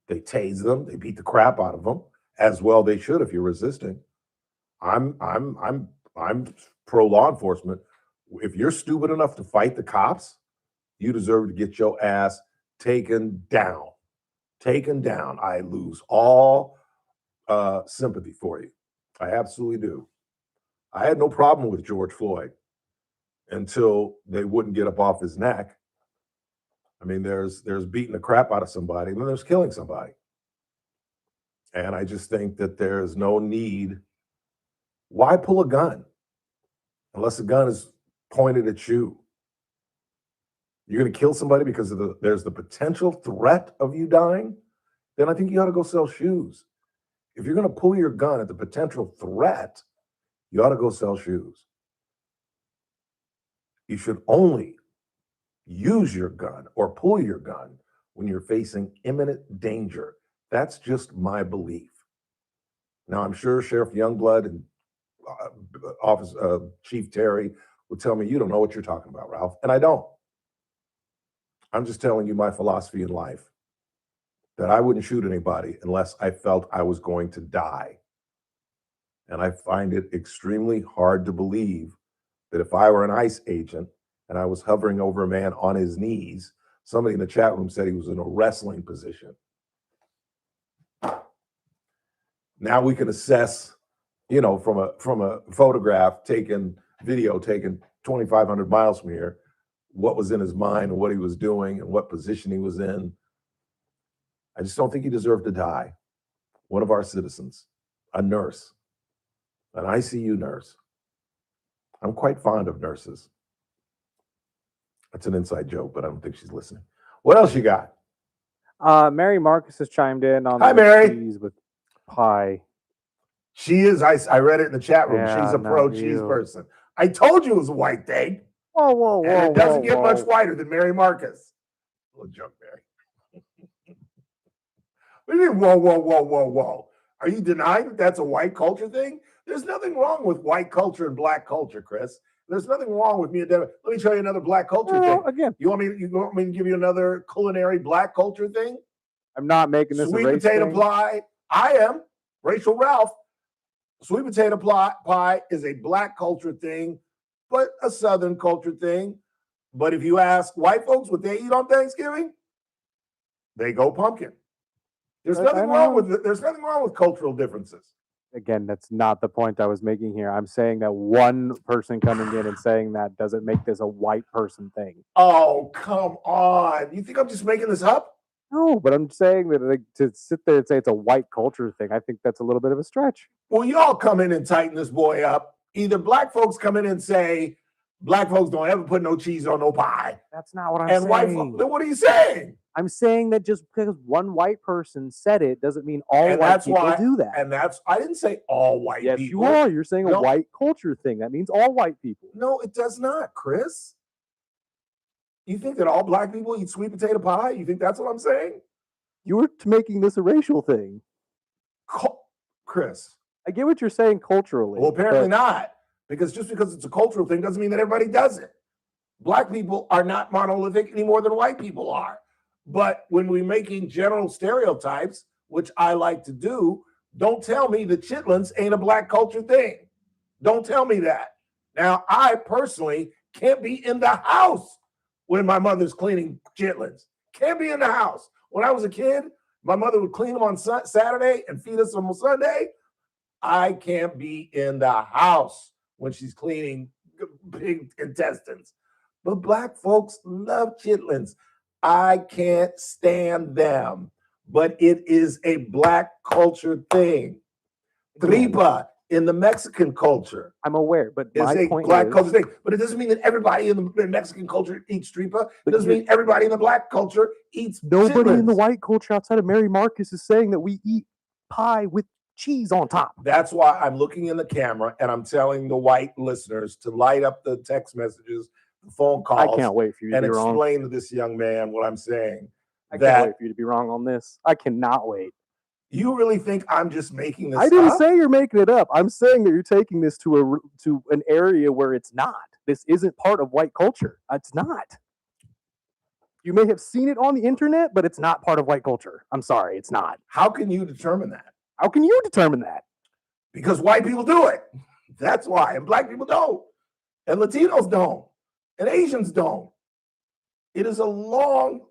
They tase them. They beat the crap out of them. As well they should if you're resisting. I'm pro law enforcement. If you're stupid enough to fight the cops, you deserve to get your ass taken down. Taken down. I lose all sympathy for you. I absolutely do. I had no problem with George Floyd until they wouldn't get up off his neck. I mean, there's beating the crap out of somebody, and then there's killing somebody. And I just think that there's no need. Why pull a gun? Unless the gun is pointed at you. You're going to kill somebody because there's the potential threat of you dying? Then I think you ought to go sell shoes. If you're going to pull your gun at the potential threat, you ought to go sell shoes. You should only use your gun or pull your gun when you're facing imminent danger. That's just my belief. Now, I'm sure Sheriff Youngblood and Chief Terry will tell me, you don't know what you're talking about, Ralph. And I don't. I'm just telling you my philosophy in life, that I wouldn't shoot anybody unless I felt I was going to die. And I find it extremely hard to believe that if I were an ICE agent and I was hovering over a man on his knees, somebody in the chat room said he was in a wrestling position. Now we can assess from a photograph taken, video taken 2,500 miles from here, what was in his mind and what he was doing and what position he was in. I just don't think he deserved to die. One of our citizens, a nurse, an ICU nurse. I'm quite fond of nurses. That's an inside joke, but I don't think she's listening. What else you got? Mary Marcus has chimed in on Hi, the Mary. cheese with pie. She is. I read it in the chat room. Yeah, She's a pro cheese person. I told you it was a white thing. Whoa, and it doesn't get much whiter than Mary Marcus. Little joke, Mary. What do you mean, whoa? Are you denying that that's a white culture thing? There's nothing wrong with white culture and black culture, Chris. There's nothing wrong with me and Devin. Let me show you another black culture thing. Again, you want me to give you another culinary black culture thing? I'm not making this Sweet a race potato thing. pie. I am Rachel Ralph. Sweet potato pie is a black culture thing, but a Southern culture thing. But if you ask white folks what they eat on Thanksgiving, they go pumpkin. There's nothing wrong with cultural differences. Again, that's not the point I was making here. I'm saying that one person coming in and saying that doesn't make this a white person thing. Oh, come on. You think I'm just making this up? No, but I'm saying that to sit there and say it's a white culture thing, I think that's a little bit of a stretch. Well, y'all come in and tighten this boy up. Either black folks come in and say, black folks don't ever put no cheese on no pie. That's not what I'm saying. saying. White folks, then what are you saying? I'm saying that just because one white person said it doesn't mean all white people do that. And I didn't say all white people. Yes, you are. You're saying a white culture thing. That means all white people. No, it does not, Chris. You think that all black people eat sweet potato pie? You think that's what I'm saying? You were making this a racial thing. Chris. I get what you're saying culturally. Well, apparently not. Because just because it's a cultural thing doesn't mean that everybody does it. Black people are not monolithic any more than white people are. But when we're making general stereotypes, which I like to do, don't tell me that chitlins ain't a black culture thing. Don't tell me that. Now, I personally can't be in the house when my mother's cleaning chitlins. Can't be in the house. When I was a kid, my mother would clean them on Saturday and feed us on Sunday. I can't be in the house when she's cleaning pig intestines. But black folks love chitlins. I can't stand them, but it is a black culture thing. Tripa in the Mexican culture. I'm aware, but it's a black culture thing. But it doesn't mean that everybody in the Mexican culture eats tripa. It doesn't mean everybody in the black culture eats Nobody chitlins. in the white culture outside of Mary Marcus is saying that we eat pie with cheese on top. That's why I'm looking in the camera and I'm telling the white listeners to light up the text messages, the phone calls. I can't wait for you to and be wrong. explain to this young man what I'm saying. I can't wait for you to be wrong on this. I cannot wait. You really think I'm just making this I didn't up? say you're making it up. I'm saying that you're taking this to an area where it's not. This isn't part of white culture. It's not. You may have seen it on the internet, but it's not part of white culture. I'm sorry, it's not. How can you determine that? How can you determine that? Because white people do it. That's why. And black people don't. And Latinos don't. And Asians don't. It is a long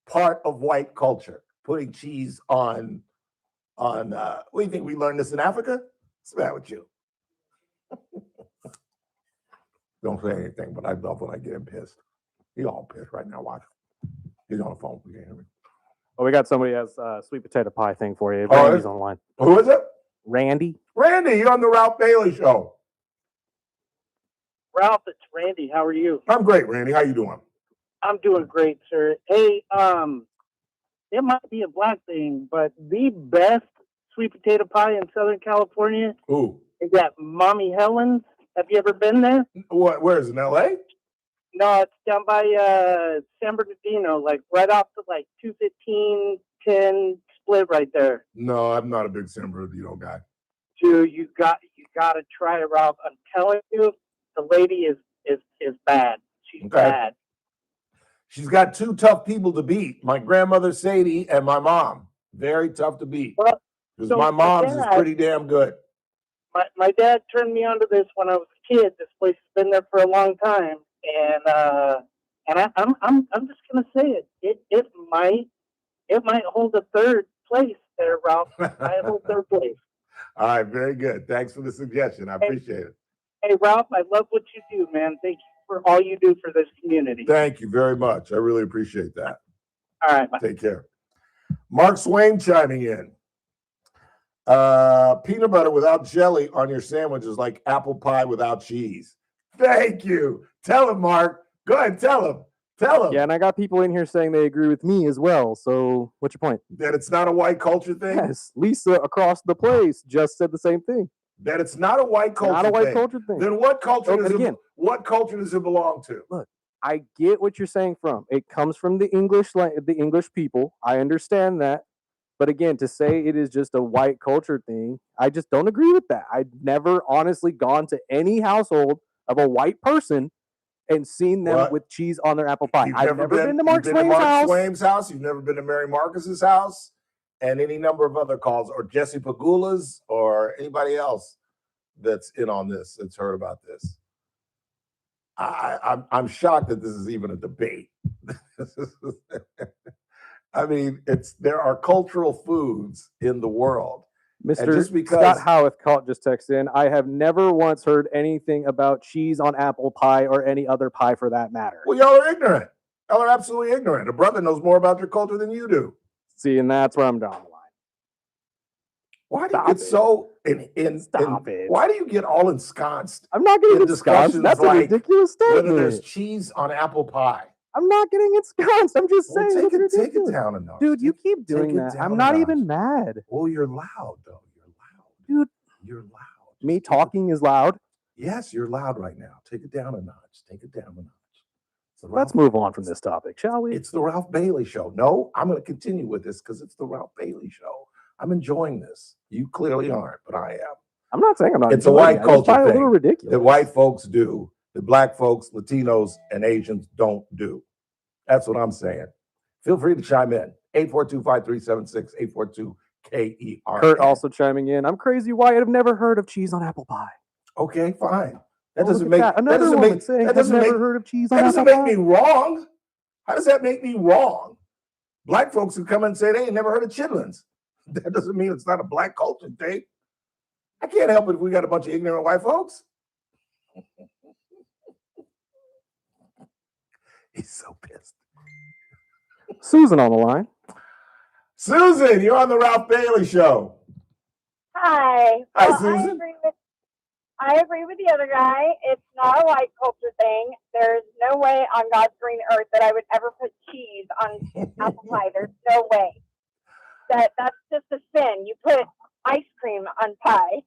part of white culture, putting cheese on what do you think, we learned this in Africa? What's the matter with you? Don't say anything, but I love when I get him pissed. He's all pissed right now. Watch. He's on the phone. You can't hear me. Oh, we got somebody has a sweet potato pie thing for you. Oh, Randy's online. Who is it? Randy. Randy, you're on the Ralph Bailey Show. Ralph, it's Randy. How are you? I'm great, Randy. How you doing? I'm doing great, sir. Hey, it might be a black thing, but the best sweet potato pie in Southern California is at Mommy Helen's. Have you ever been there? Where is it, in L.A.? No, it's down by San Bernardino, like right off the 215, 10 split right there. No, I'm not a big San Bernardino guy. Dude, you got to try it, Ralph. I'm telling you, the lady is bad. She's bad. She's got two tough people to beat. My grandmother Sadie and my mom. Very tough to beat. Because my mom's is pretty damn good. My dad turned me onto this when I was a kid. This place has been there for a long time, and I'm just gonna say it might hold a third place there, Ralph. I hold third place. All right, very good. Thanks for the suggestion. I appreciate it. Hey, Ralph, I love what you do, man. Thank you for all you do for this community. Thank you very much. I really appreciate that. All right, bye. Take care. Mark Swain chiming in. Peanut butter without jelly on your sandwich is like apple pie without cheese. Thank you. Tell him, Mark. Go ahead, tell him. Tell him. Yeah, and I got people in here saying they agree with me as well. So what's your point? That it's not a white culture thing? Yes. Lisa across the place just said the same thing. That it's not a white culture thing. Not a white culture thing. Then what culture does it belong to? Look, I get what you're saying from. It comes from the English people. I understand that. But again, to say it is just a white culture thing, I just don't agree with that. I've never honestly gone to any household of a white person and seen them with cheese on their apple pie. I've never been to Mark Swain's house. You've never been to Mary Marcus's house, and any number of other calls, or Jesse Pagula's, or anybody else that's in on this, that's heard about this. I'm shocked that this is even a debate. I mean, there are cultural foods in the world. Mr. Scott Howarth just texted in, I have never once heard anything about cheese on apple pie or any other pie for that matter. Well, y'all are ignorant. Y'all are absolutely ignorant. A brother knows more about your culture than you do. See, and that's where I'm drawing the line. Why do you get so why do you get all ensconced? I'm not getting ensconced. That's a ridiculous statement. Whether there's cheese on apple pie. I'm not getting ensconced. I'm just saying. Take it down a notch. Dude, you keep doing that. I'm not even mad. Well, you're loud, though. You're loud. Dude. You're loud. Me talking is loud? Yes, you're loud right now. Take it down a notch. Take it down a notch. Let's move on from this topic, shall we? It's the Ralph Bailey Show. No, I'm going to continue with this because it's the Ralph Bailey Show. I'm enjoying this. You clearly aren't, but I am. I'm not saying I'm not. It's a white culture thing a little ridiculous. That white folks do, that black folks, Latinos, and Asians don't do. That's what I'm saying. Feel free to chime in. 842-5376, 842-KER. Kurt also chiming in. I'm crazy white. I've never heard of cheese on apple pie. Okay, fine. That Oh, doesn't look make at that. Another woman saying, "I've never heard of cheese on that doesn't apple make pie." me wrong. How does that make me wrong? Black folks who come in and say they ain't never heard of chitlins. That doesn't mean it's not a black culture thing. I can't help it if we got a bunch of ignorant white folks. He's so pissed. Susan on the line. Susan, you're on the Ralph Bailey Show. Hi. Hi, Well, Susan. I agree with the other guy. It's not a white culture thing. There's no way on God's green earth that I would ever put cheese on apple pie. There's no way. That's just a sin. You put ice cream on pie.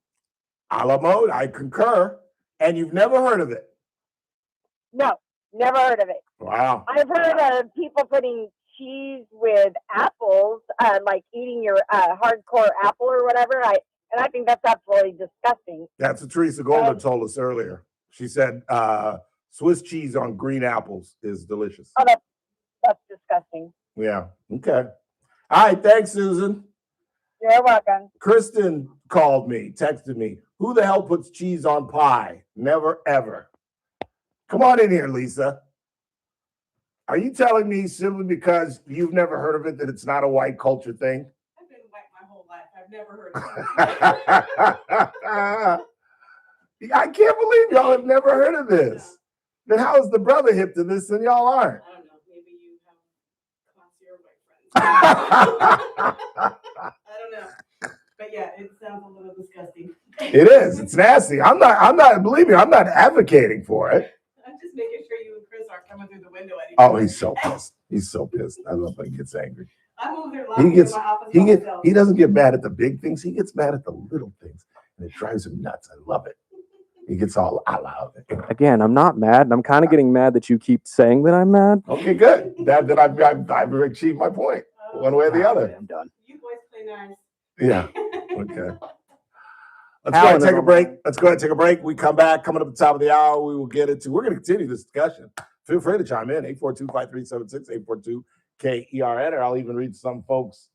A la mode, I concur. And you've never heard of it? No, never heard of it. Wow. I've heard of people putting cheese with apples, like eating your hardcore apple or whatever. And I think that's absolutely disgusting. That's what Teresa Goldner told us earlier. She said Swiss cheese on green apples is delicious. Oh, that's disgusting. Yeah. Okay. All right. Thanks, Susan. You're welcome. Kristen called me, texted me. Who the hell puts cheese on pie? Never, ever. Come on in here, Lisa. Are you telling me simply because you've never heard of it that it's not a white culture thing? I've been white my whole life. I've never heard of it. I can't believe y'all have never heard of this. Then how is the brother hip to this and y'all aren't? I don't know. Maybe you have classier white friends. I don't know. But yeah, it sounds a little disgusting. It is. It's nasty. I'm not, believe me, I'm not advocating for it. I'm just making sure you and Chris aren't coming through the window anymore. Oh, he's so pissed. He's so pissed. I love when he gets angry. I'm over there laughing in my office by myself. He doesn't get mad at the big things. He gets mad at the little things. And it drives him nuts. I love it. He gets all loud. Again, I'm not mad. I'm kind of getting mad that you keep saying that I'm mad. Okay, good. That I've achieved my point, one way or the other. I'm done. You boys play nice. Yeah. Okay. Let's go ahead and take a break. We come back. Coming up at the top of the hour, we're going to continue this discussion. Feel free to chime in. 842-5376, 842-KERN, or I'll even read some folks.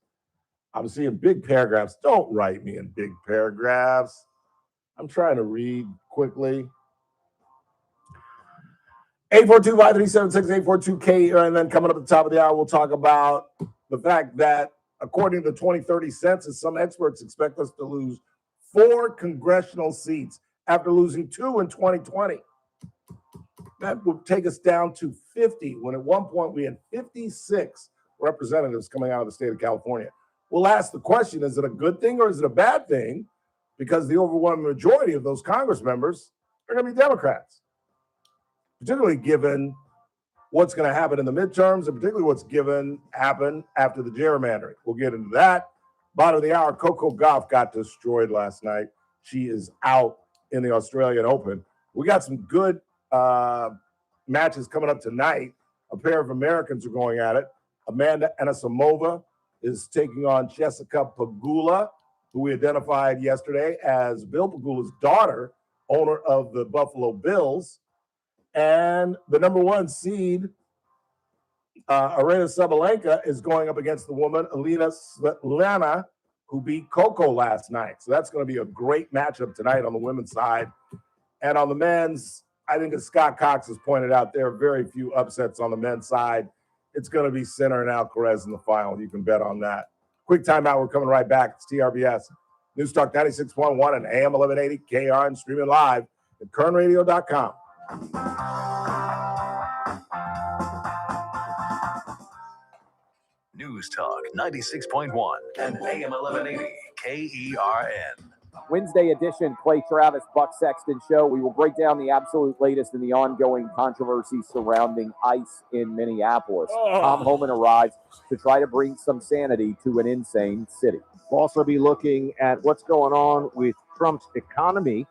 I'm seeing big paragraphs. Don't write me in big paragraphs. I'm trying to read quickly. 842-5376, 842-KERN, and then coming up at the top of the hour, we'll talk about the fact that according to the 2030 census, some experts expect us to lose 4 congressional seats after losing 2 in 2020. That would take us down to 50, when at one point we had 56 representatives coming out of the state of California. We'll ask the question, is it a good thing or is it a bad thing? Because the overwhelming majority of those Congress members are going to be Democrats, particularly given what's going to happen in the midterms and particularly what's happen after the gerrymandering. We'll get into that. Bottom of the hour, Coco Gauff got destroyed last night. She is out in the Australian Open. We got some good matches coming up tonight. A pair of Americans are going at it. Amanda Anisimova is taking on Jessica Pegula, who we identified yesterday as Bill Pegula's daughter, owner of the Buffalo Bills. And the number 1 seed, Aryna Sabalenka, is going up against the woman, Alina Svetlana, who beat Coco last night. So that's going to be a great matchup tonight on the women's side. And on the men's, I think as Scott Cox has pointed out, there are very few upsets on the men's side. It's going to be Sinner and Alcaraz in the final. You can bet on that. Quick timeout. We're coming right back. It's TRBS. News Talk 96.1 and AM 1180 KR and streaming live at kernradio.com. News Talk 96.1 and AM 1180 KERN. Wednesday edition, Clay Travis, Buck Sexton Show. We will break down the absolute latest in the ongoing controversy surrounding ICE in Minneapolis. Tom Homan arrives to try to bring some sanity to an insane city. We'll also be looking at what's going on with Trump's economy.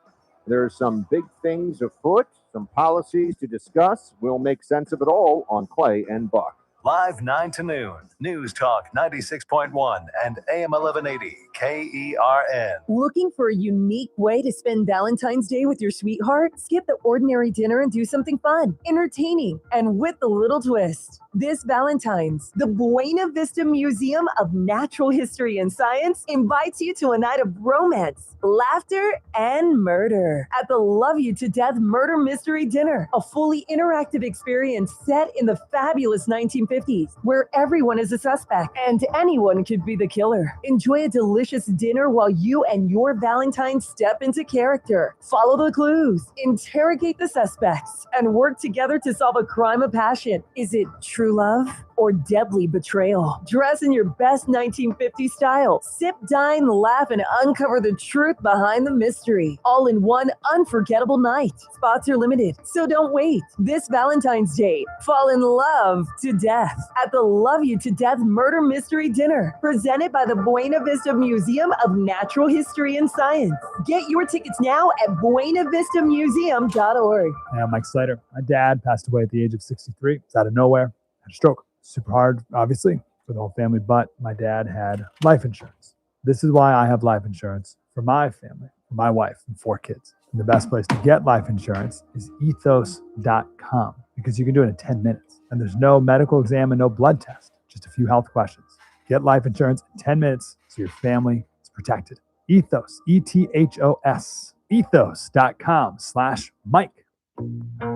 There are some big things afoot, some policies to discuss. We'll make sense of it all on Clay and Buck. Live 9 to noon. News Talk 96.1 and AM 1180 KERN. Looking for a unique way to spend Valentine's Day with your sweetheart? Skip the ordinary dinner and do something fun, entertaining, and with a little twist. This Valentine's, the Buena Vista Museum of Natural History and Science invites you to a night of romance, laughter, and murder at the Love You to Death Murder Mystery Dinner, a fully interactive experience set in the fabulous 1950s, where everyone is a suspect and anyone could be the killer. Enjoy a delicious dinner while you and your Valentine step into character. Follow the clues, interrogate the suspects, and work together to solve a crime of passion. Is it true love or deadly betrayal? Dress in your best 1950s style. Sip, dine, laugh, and uncover the truth behind the mystery. All in one unforgettable night. Spots are limited, so don't wait. This Valentine's Day, fall in love to death at the Love You to Death Murder Mystery Dinner, presented by the Buena Vista Museum of Natural History and Science. Get your tickets now at buenavistamuseum.org. Hey, I'm Mike Slater. My dad passed away at the age of 63. It's out of nowhere. Had a stroke. Super hard, obviously, for the whole family, but my dad had life insurance. This is why I have life insurance for my family, for my wife and 4 kids. And the best place to get life insurance is ethos.com, because you can do it in 10 minutes. And there's no medical exam and no blood test, just a few health questions. Get life insurance in 10 minutes so your family is protected. Ethos, ETHOS, ethos.com/Mike.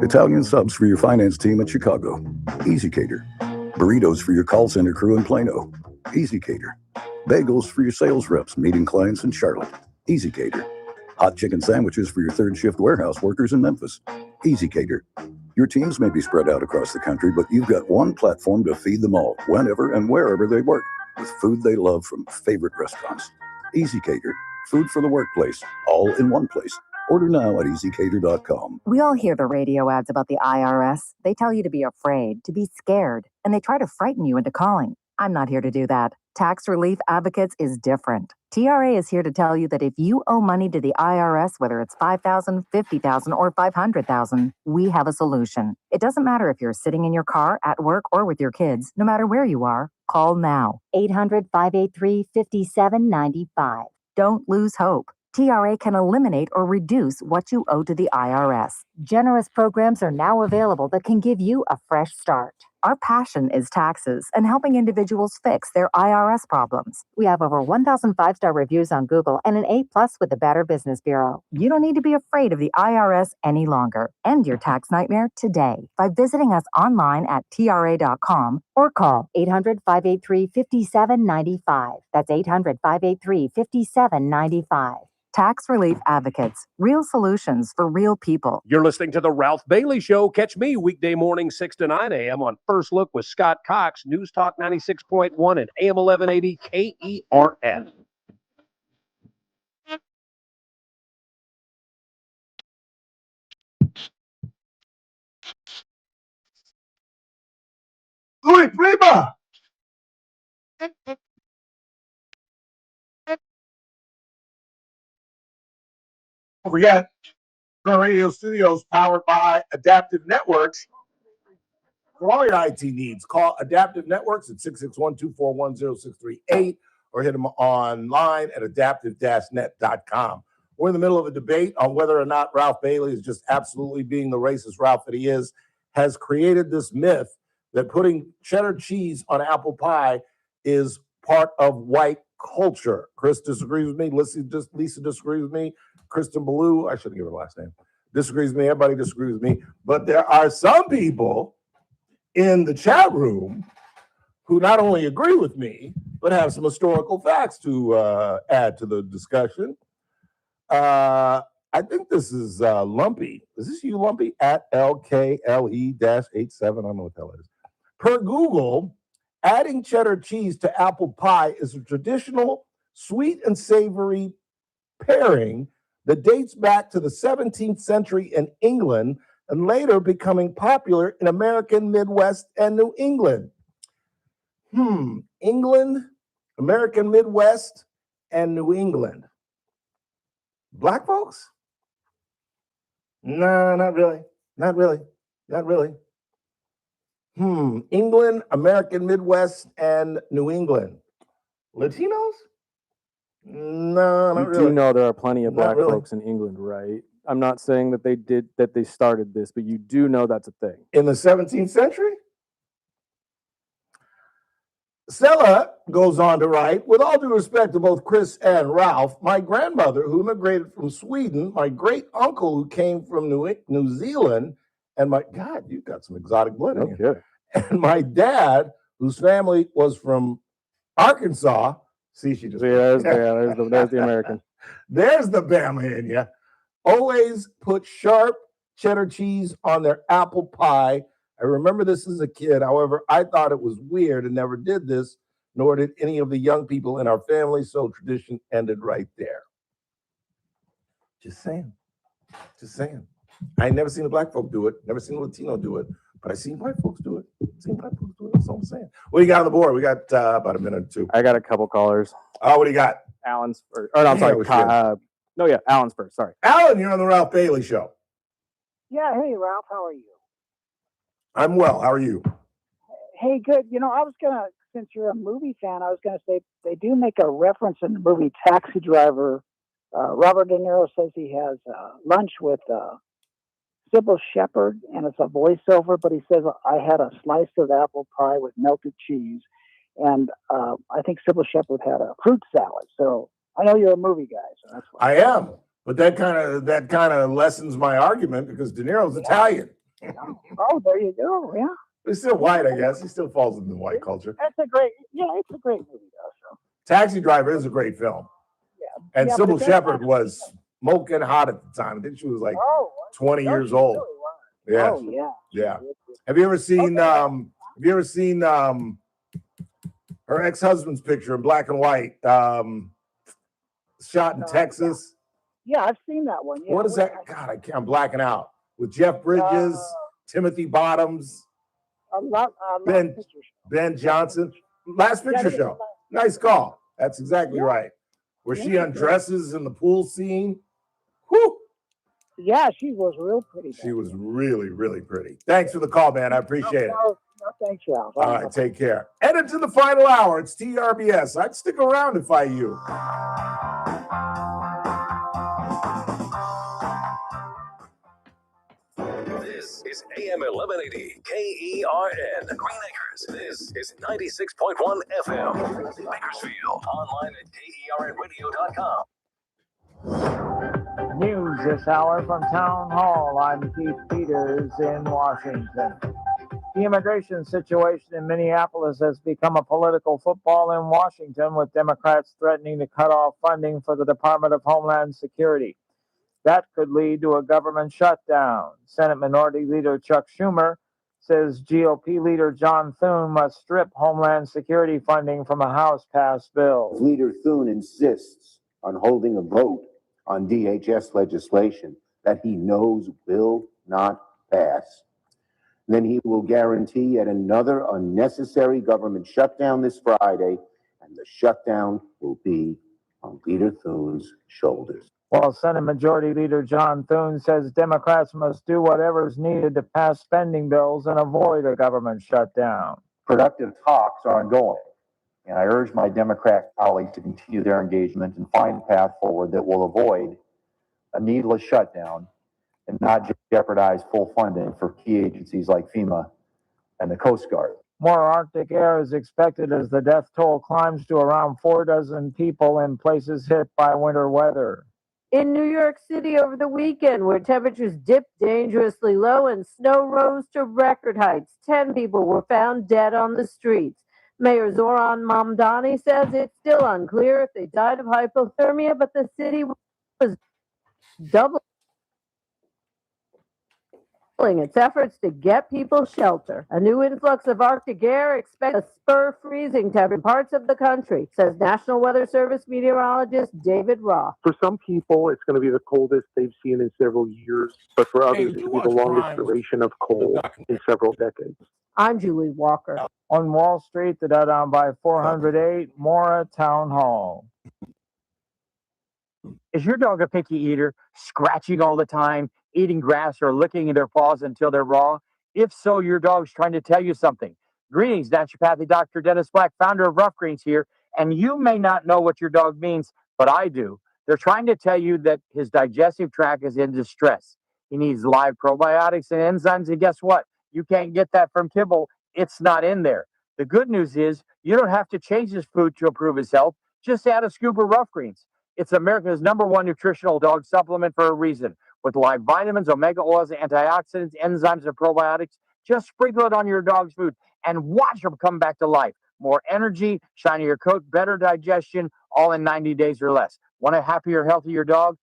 Italian subs for your finance team at Chicago. Easy Cater. Burritos for your call center crew in Plano. Easy Cater. Bagels for your sales reps meeting clients in Charlotte. Easy Cater. Hot chicken sandwiches for your third shift warehouse workers in Memphis. Easy Cater. Your teams may be spread out across the country, but you've got one platform to feed them all, whenever and wherever they work, with food they love from favorite restaurants. Easy Cater. Food for the workplace, all in one place. Order now at easycater.com. We all hear the radio ads about the IRS. They tell you to be afraid, to be scared, and they try to frighten you into calling. I'm not here to do that. Tax Relief Advocates is different. TRA is here to tell you that if you owe money to the IRS, whether it's $5,000, $50,000, or $500,000, we have a solution. It doesn't matter if you're sitting in your car, at work, or with your kids. No matter where you are, call now. 800-583-5795. Don't lose hope. TRA can eliminate or reduce what you owe to the IRS. Generous programs are now available that can give you a fresh start. Our passion is taxes and helping individuals fix their IRS problems. We have over 1,000 5-star reviews on Google and an A+ with the Better Business Bureau. You don't need to be afraid of the IRS any longer. End your tax nightmare today by visiting us online at TRA.com or call 800-583-5795. That's 800-583-5795. Tax Relief Advocates, real solutions for real people. You're listening to The Ralph Bailey Show. Catch me weekday morning 6 to 9 a.m. on First Look with Scott Cox, News Talk 96.1 and AM 1180 KERN. Louis Prima! Don't forget, Current Radio Studios powered by Adaptive Networks. For all your IT needs, call Adaptive Networks at 661-241-0638 or hit them online at adaptive-net.com. We're in the middle of a debate on whether or not Ralph Bailey is just absolutely being the racist Ralph that he is, has created this myth that putting cheddar cheese on apple pie is part of white culture. Chris disagrees with me. Lisa disagrees with me. Kristen Ballou, I shouldn't give her last name, disagrees with me. Everybody disagrees with me. But there are some people in the chat room who not only agree with me, but have some historical facts to add to the discussion. I think this is Lumpy. Is this you, Lumpy? At LKLE-87. I don't know what the hell it is. Per Google, adding cheddar cheese to apple pie is a traditional sweet and savory pairing that dates back to the 17th century in England and later becoming popular in American Midwest and New England. England, American Midwest, and New England. Black folks? No, not really. Not really. Not really. England, American Midwest, and New England. Latinos? No, not really. You do know there are plenty of black really. folks in England, right? I'm not saying that they started this, but you do know that's a thing. In the 17th century? Stella goes on to write, with all due respect to both Chris and Ralph, my grandmother, who immigrated from Sweden, my great uncle, who came from New Zealand, and my, God, you've got some exotic blood in you. And my dad, whose family was from Arkansas. See, she just... there's the American. There's the Bama in you. Always put sharp cheddar cheese on their apple pie. I remember this as a kid. However, I thought it was weird and never did this, nor did any of the young people in our family, so tradition ended right there. Just saying. Just saying. I ain't never seen a black folk do it, never seen a Latino do it, but I seen white folks do it. That's all I'm saying. What do you got on the board? We got about a minute or two. I got a couple callers. Oh, what do you got? Alan's first. Oh, no, I'm sorry. Alan's first. Sorry. Alan, you're on the Ralph Bailey Show. Yeah. Hey, Ralph. How are you? I'm well. How are you? Hey, good. You know, I was going to, since you're a movie fan, I was going to say they do make a reference in the movie Taxi Driver. Robert De Niro says he has lunch with Sybil Shepherd, and it's a voiceover, but he says, I had a slice of apple pie with melted cheese. And I think Sybil Shepherd had a fruit salad. So I know you're a movie guy, so that's why. I am, but that kind of lessens my argument because De Niro's Italian. Oh, there you go. Yeah. He's still white, I guess. He still falls into white culture. It's a great movie, though. So. Taxi Driver is a great film. Yeah. And Sybil Shepherd was smoking hot at the time. I think she was like 20 years old. Really yeah. Oh, yeah. Yeah. Have you ever seen her ex-husband's picture in black and white? Shot in Texas. Yeah, I've seen that one. Yeah. What is that? God, I'm blacking out. With Jeff Bridges, Timothy Bottoms, Ben Johnson. Last Picture Show. Nice call. That's exactly right. Where she undresses in the pool scene. Whew. Yeah, she was real pretty. She was really, really pretty. Thanks for the call, man. I appreciate it. No, thanks, Ralph. All right, take care. Headed to the final hour. It's TRBS. I'd stick around if I you. This is AM 1180 KERN Green Acres. This is 96.1 FM Bakersfield. Online at KERNradio.com. News this hour from Town Hall. I'm Keith Peters in Washington. The immigration situation in Minneapolis has become a political football in Washington, with Democrats threatening to cut off funding for the Department of Homeland Security. That could lead to a government shutdown. Senate Minority Leader Chuck Schumer says GOP leader John Thune must strip Homeland Security funding from a House-passed bill. Leader Thune insists on holding a vote on DHS legislation that he knows will not pass. Then he will guarantee yet another unnecessary government shutdown this Friday, and the shutdown will be on Leader Thune's shoulders. While Senate Majority Leader John Thune says Democrats must do whatever is needed to pass spending bills and avoid a government shutdown. Productive talks are ongoing, and I urge my Democrat colleagues to continue their engagement and find a path forward that will avoid a needless shutdown and not jeopardize full funding for key agencies like FEMA and the Coast Guard. More Arctic air is expected as the death toll climbs to around 4 people in places hit by winter weather. In New York City over the weekend, where temperatures dipped dangerously low and snow rose to record heights, 10 people were found dead on the streets. Mayor Zoran Mamdani says it's still unclear if they died of hypothermia, but the city was doubling its efforts to get people shelter. A new influx of Arctic air expects to spur freezing temperature in parts of the country, says National Weather Service meteorologist David Roth. For some people, it's going to be the coldest they've seen in several years, but for others, it will be the longest duration of cold in several decades. I'm Julie Walker. On Wall Street, the Dow down by 408, Mora Town Hall. Is your dog a picky eater, scratching all the time, eating grass, or licking their paws until they're raw? If so, your dog's trying to tell you something. Greetings, naturopathy Dr. Dennis Black, founder of Rough Greens here, and you may not know what your dog means, but I do. They're trying to tell you that his digestive tract is in distress. He needs live probiotics and enzymes, and guess what? You can't get that from kibble. It's not in there. The good news is you don't have to change his food to improve his health. Just add a scoop of Rough Greens. It's America's #1 nutritional dog supplement for a reason. With live vitamins, omega oils, antioxidants, enzymes, and probiotics, just sprinkle it on your dog's food and watch them come back to life. More energy, shinier coat, better digestion, all in 90 days or less. Want a happier, healthier dog?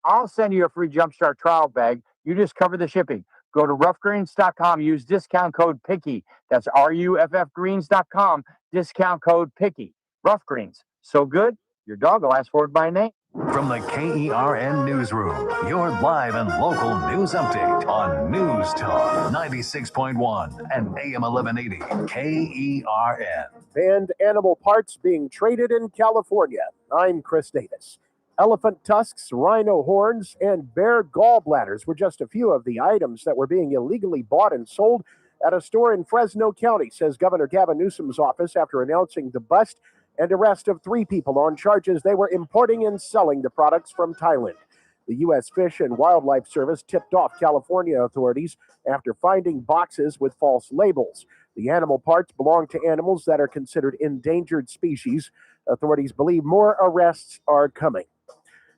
I'll send you a free Jumpstart trial bag. You just cover the shipping. Go to roughgreens.com. Use discount code PICKY. That's RUFFgreens.com. Discount code PICKY. Rough Greens. So good, your dog will ask for it by name. From the KERN Newsroom, your live and local news update on News Talk 96.1 and AM 1180 KERN. Banned animal parts being traded in California. I'm Chris Davis. Elephant tusks, rhino horns, and bear gallbladders were just a few of the items that were being illegally bought and sold at a store in Fresno County, says Governor Gavin Newsom's office after announcing the bust and arrest of 3 people on charges they were importing and selling the products from Thailand. The U.S. Fish and Wildlife Service tipped off California authorities after finding boxes with false labels. The animal parts belong to animals that are considered endangered species. Authorities believe more arrests are coming.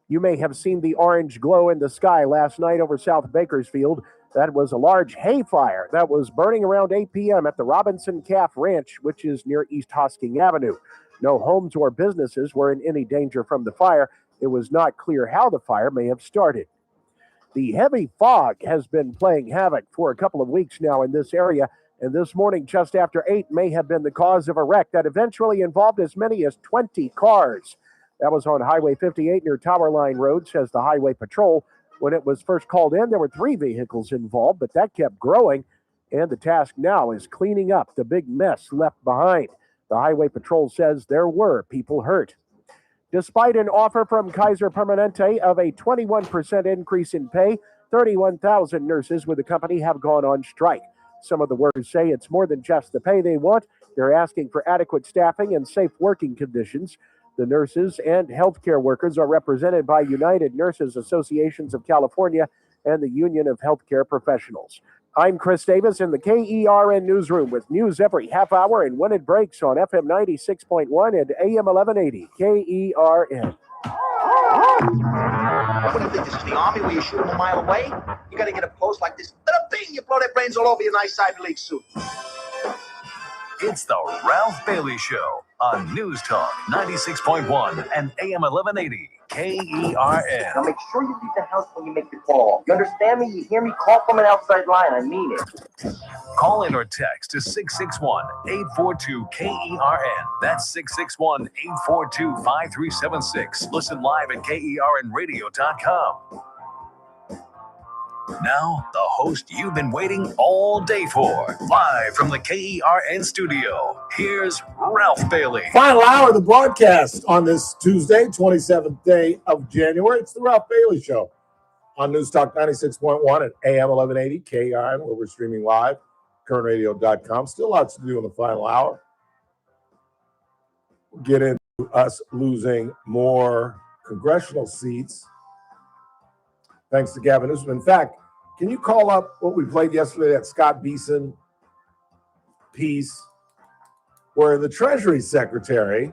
You may have seen the orange glow in the sky last night over South Bakersfield. That was a large hay fire that was burning around 8 p.m. at the Robinson Calf Ranch, which is near East Hosking Avenue. No homes or businesses were in any danger from the fire. It was not clear how the fire may have started. The heavy fog has been playing havoc for a couple of weeks now in this area, and this morning just after 8 may have been the cause of a wreck that eventually involved as many as 20 cars. That was on Highway 58 near Tower Line Road, says the Highway Patrol. When it was first called in, there were 3 vehicles involved, but that kept growing, and the task now is cleaning up the big mess left behind. The Highway Patrol says there were people hurt. Despite an offer from Kaiser Permanente of a 21% increase in pay, 31,000 nurses with the company have gone on strike. Some of the workers say it's more than just the pay they want. They're asking for adequate staffing and safe working conditions. The nurses and healthcare workers are represented by United Nurses Associations of California and the Union of Healthcare Professionals. I'm Chris Davis in the KERN Newsroom with news every half hour and when it breaks on FM 96.1 and AM 1180 KERN. What do you think, this is the Army where you shoot them a mile away? You got to get up close like this. Bing, you blow their brains all over your nice Ivy League suit. It's the Ralph Bailey Show on News Talk 96.1 and AM 1180 KERN. Now make sure you leave the house when you make the call. You understand me? You hear me? Call from an outside line. I mean it. Call in or text to 661-842-KERN. That's 661-842-5376. Listen live at KERNradio.com. Now, the host you've been waiting all day for. Live from the KERN studio, here's Ralph Bailey. Final hour of the broadcast on this Tuesday, 27th day of January. It's the Ralph Bailey Show on News Talk 96.1 and AM 1180 KERN, where we're streaming live, KERNradio.com. Still lots to do in the final hour. We'll get into us losing more congressional seats thanks to Gavin Newsom. In fact, can you call up what we played yesterday, that Scott Beeson piece, where the Treasury Secretary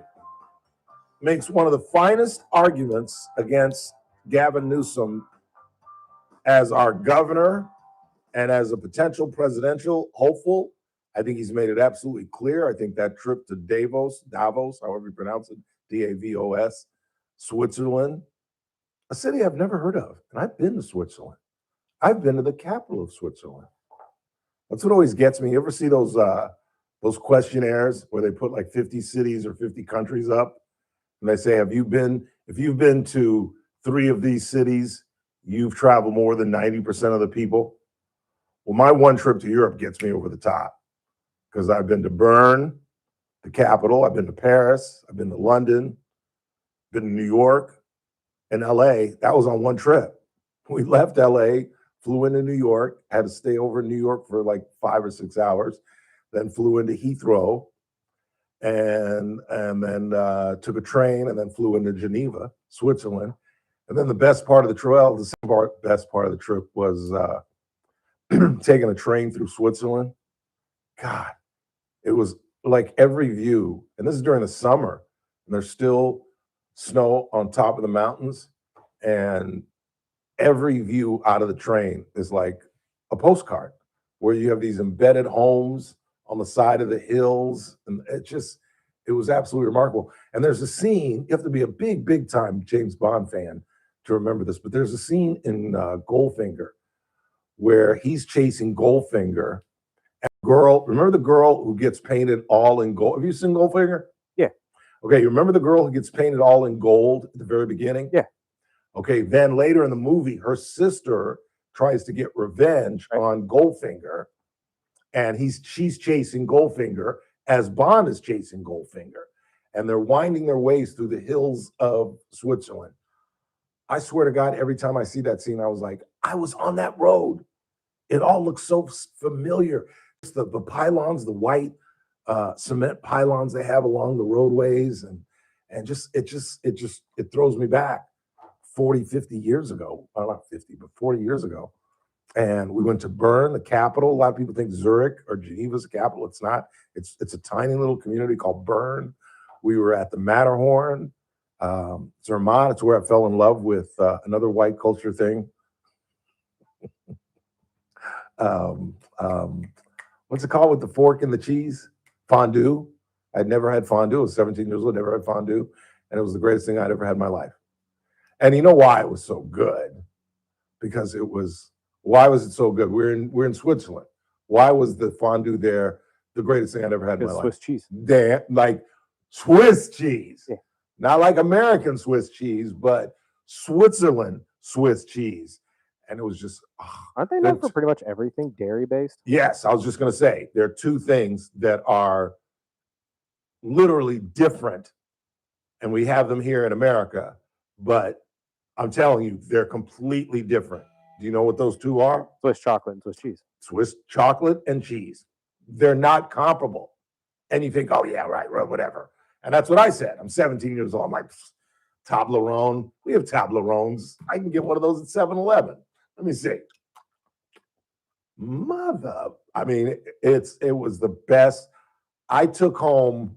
makes one of the finest arguments against Gavin Newsom as our governor and as a potential presidential hopeful. I think he's made it absolutely clear. I think that trip to Davos, however you pronounce it, Davos, Switzerland, a city I've never heard of. And I've been to Switzerland. I've been to the capital of Switzerland. That's what always gets me. You ever see those questionnaires where they put like 50 cities or 50 countries up? And they say, if you've been to 3 of these cities, you've traveled more than 90% of the people. Well, my one trip to Europe gets me over the top because I've been to Bern, the capital. I've been to Paris. I've been to London, been to New York, and LA. That was on one trip. We left LA, flew into New York, had to stay over in New York for like 5 or 6 hours, then flew into Heathrow, and then took a train and then flew into Geneva, Switzerland. And then the best part of the trip, best part of the trip was taking a train through Switzerland. God, it was like every view, and this is during the summer, and there's still snow on top of the mountains, and every view out of the train is like a postcard where you have these embedded homes on the side of the hills, and it was absolutely remarkable. And there's a scene, you have to be a big time James Bond fan to remember this, but there's a scene in Goldfinger where he's chasing Goldfinger. And remember the girl who gets painted all in gold? Have you seen Goldfinger? Yeah. Okay, you remember the girl who gets painted all in gold at the very beginning? Yeah. Okay, then later in the movie, her sister tries to get revenge on Goldfinger, and she's chasing Goldfinger as Bond is chasing Goldfinger, and they're winding their ways through the hills of Switzerland. I swear to God, every time I see that scene, I was like, I was on that road. It all looks so familiar. It's the pylons, the white cement pylons they have along the roadways, and it throws me back 40, 50 years ago. Well, not 50, but 40 years ago. And we went to Bern, the capital. A lot of people think Zurich or Geneva's the capital. It's not. It's a tiny little community called Bern. We were at the Matterhorn. Zermatt. It's where I fell in love with another white culture thing. What's it called with the fork and the cheese? Fondue. I'd never had fondue. I was 17 years old, never had fondue. And it was the greatest thing I'd ever had in my life. And you know why it was so good? Because why was it so good? We're in Switzerland. Why was the fondue there the greatest thing I'd ever had in my life? Swiss cheese. Damn, like Swiss cheese. Yeah. Not like American Swiss cheese, but Switzerland Swiss cheese. And it was just... Aren't they known for pretty much everything dairy-based? Yes, I was just going to say, there are 2 things that are literally different, and we have them here in America, but I'm telling you, they're completely different. Do you know what those 2 are? Swiss chocolate and Swiss cheese. Swiss chocolate and cheese. They're not comparable. And you think, oh, yeah, right, whatever. And that's what I said. I'm 17 years old. I'm like, Toblerone. We have Toblerones. I can get one of those at 7-Eleven. Let me see. I mean, it was the best. I took home,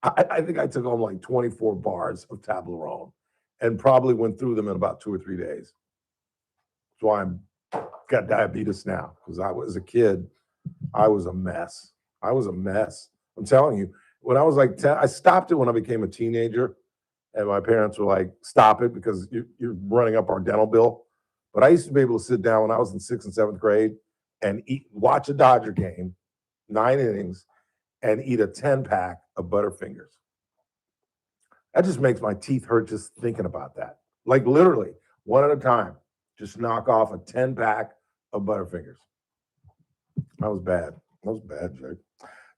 I think I took home like 24 bars of Toblerone and probably went through them in about 2 or 3 days. That's why I'm got diabetes now, because I was a kid. I was a mess. I'm telling you, when I was like 10, I stopped it when I became a teenager. And my parents were like, stop it because you're running up our dental bill. But I used to be able to sit down when I was in 6th and 7th grade and watch a Dodger game, 9 innings, and eat a 10-pack of Butterfingers. That just makes my teeth hurt just thinking about that. Like literally, one at a time, just knock off a 10-pack of Butterfingers. That was bad. That was bad, Jake.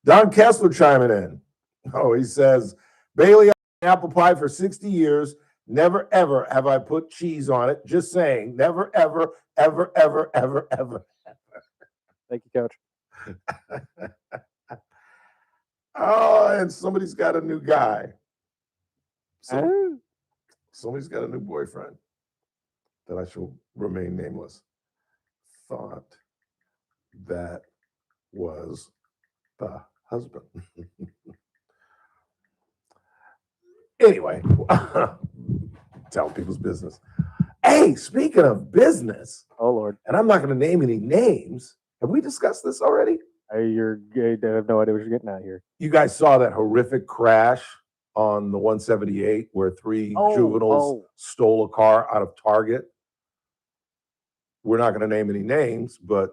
Don Kessler chiming in. Oh, he says, Bailey, apple pie for 60 years. Never, ever have I put cheese on it. Just saying. Never, ever, ever, ever, ever, ever. Thank you, Coach. Oh, and somebody's got a new guy. Somebody's got a new boyfriend that I shall remain nameless. Thought that was the husband. Anyway, telling people's business. Hey, speaking of business. Oh, Lord. And I'm not going to name any names. Have we discussed this already? I have no idea what you're getting at here. You guys saw that horrific crash on the 178 where 3 juveniles stole a car out of Target. We're not going to name any names, but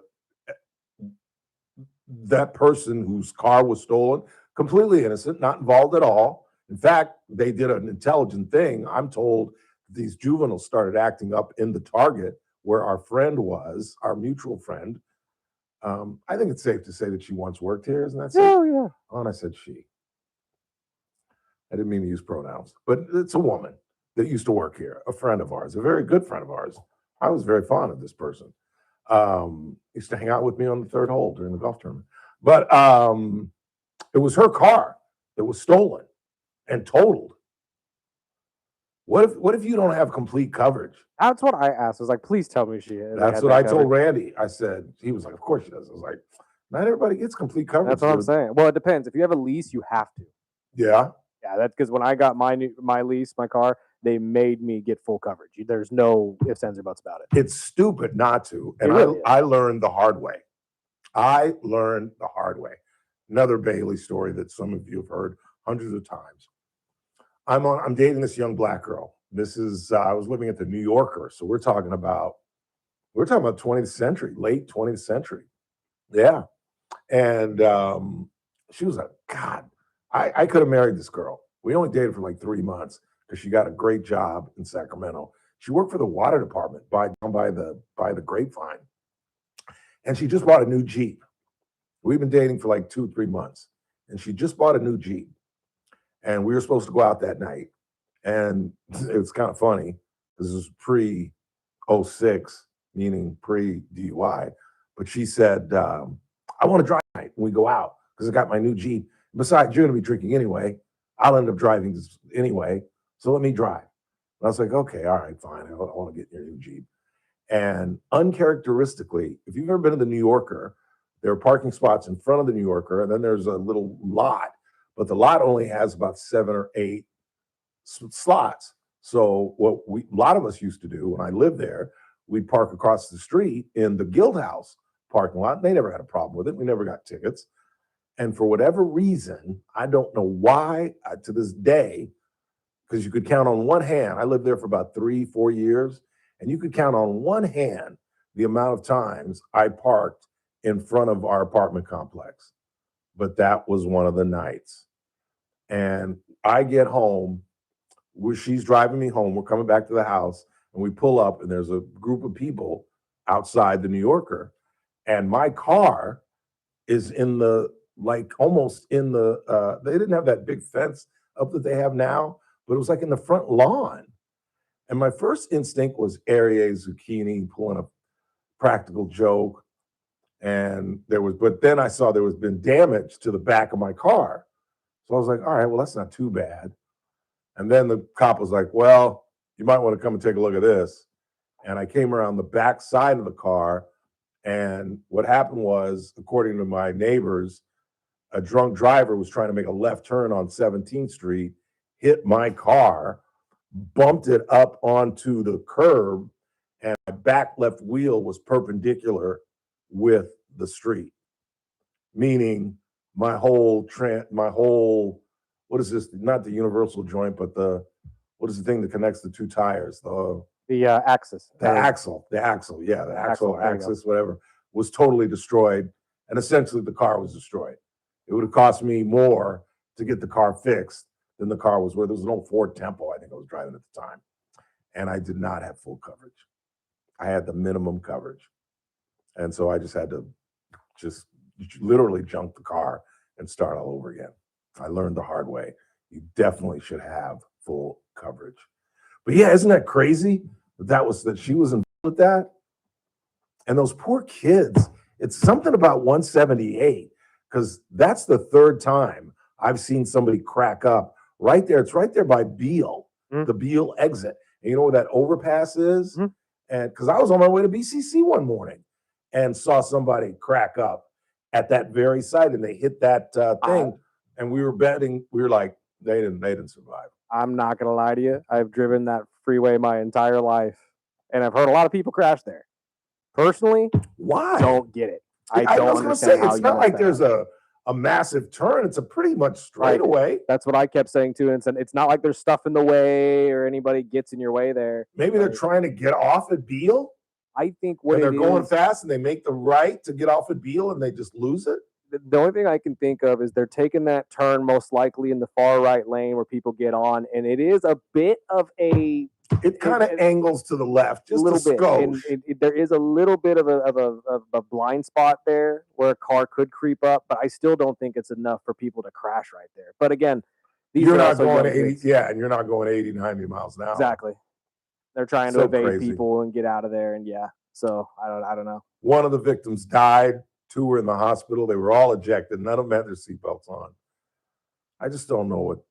that person whose car was stolen, completely innocent, not involved at all. In fact, they did an intelligent thing. I'm told these juveniles started acting up in the Target where our friend was, our mutual friend. I think it's safe to say that she once worked here, isn't that safe? Oh, yeah. Oh, and I said she. I didn't mean to use pronouns, but it's a woman that used to work here, a friend of ours, a very good friend of ours. I was very fond of this person. Used to hang out with me on the 3rd hole during the golf tournament. But it was her car that was stolen and totaled. What if you don't have complete coverage? That's what I asked. I was like, please tell me she is. That's what I told Randy. I said, he was like, of course she does. I was like, not everybody gets complete coverage. That's what I'm saying. Well, it depends. If you have a lease, you have to. Yeah. Yeah, that's because when I got my lease, my car, they made me get full coverage. There's no ifs, ands, or buts about it. It's stupid not to. And really I learned the hard way. Another Bailey story that some of you have heard hundreds of times. I'm dating this young black girl. This is I was living at the New Yorker, so we're talking about 20th century, late 20th century. Yeah. And she was like, God, I could have married this girl. We only dated for like 3 months because she got a great job in Sacramento. She worked for the water department down by the Grapevine. And she just bought a new Jeep. We've been dating for like 2-3 months. And she just bought a new Jeep. And we were supposed to go out that night. And it's kind of funny. This is pre-06, meaning pre-DUI. But she said, I want to drive tonight when we go out because I got my new Jeep. Besides, you're going to be drinking anyway. I'll end up driving this anyway. So let me drive. And I was like, okay, all right, fine. I want to get in your new Jeep. And uncharacteristically, if you've ever been to the New Yorker, there are parking spots in front of the New Yorker, and then there's a little lot. But the lot only has about 7 or 8 slots. So what a lot of us used to do when I lived there, we'd park across the street in the Guild House parking lot. They never had a problem with it. We never got tickets. And for whatever reason, I don't know why, to this day, because you could count on one hand. I lived there for about 3-4 years, and you could count on one hand the amount of times I parked in front of our apartment complex. But that was one of the nights. And I get home, she's driving me home. We're coming back to the house, and we pull up, and there's a group of people outside the New Yorker. And my car is in the, like almost in the, they didn't have that big fence up that they have now, but it was like in the front lawn. And my first instinct was Arie Zucchini pulling a practical joke. And but then I saw there was been damage to the back of my car. So I was like, all right, well, that's not too bad. And then the cop was like, well, you might want to come and take a look at this. And I came around the back side of the car. And what happened was, according to my neighbors, a drunk driver was trying to make a left turn on 17th Street, hit my car, bumped it up onto the curb, and my back left wheel was perpendicular with the street, meaning my whole what is this? Not the universal joint, but what is the thing that connects the two tires? The axis. The axle. Yeah, the axle, axis, whatever, was totally destroyed. And essentially the car was destroyed. It would have cost me more to get the car fixed than the car was worth. There was an old Ford Tempo, I think I was driving at the time. And I did not have full coverage. I had the minimum coverage. And so I just had to literally junk the car and start all over again. I learned the hard way. You definitely should have full coverage. But yeah, isn't that crazy that she was involved with that? And those poor kids, it's something about 178, because that's the third time I've seen somebody crack up right there. It's right there by Beale, the Beale exit. And you know where that overpass is? And because I was on my way to BCC one morning and saw somebody crack up at that very site, and they hit that thing. And we were betting, we were like, they didn't survive. I'm not gonna lie to you. I've driven that freeway my entire life, and I've heard a lot of people crash there. Personally, why? Don't get it. I was gonna say, it's not like there's a massive turn. It's a pretty much straightaway. That's what I kept saying too. And it's not like there's stuff in the way or anybody gets in your way there. Maybe they're trying to get off at Beale. I think they're going fast and they make the right to get off at Beale and they just lose it. The only thing I can think of is they're taking that turn most likely in the far right lane where people get on, and it is a bit of a. It kind of angles to the left, just a little bit. And there is a little bit of a blind spot there where a car could creep up, but I still don't think it's enough for people to crash right there. But again, you're not going 80, and you're not going 80, 90 miles an hour. Exactly. They're trying to evade people and get out of there, and so I don't know. One of the victims died. 2 were in the hospital. They were all ejected. None of them had their seatbelts on. I just don't know what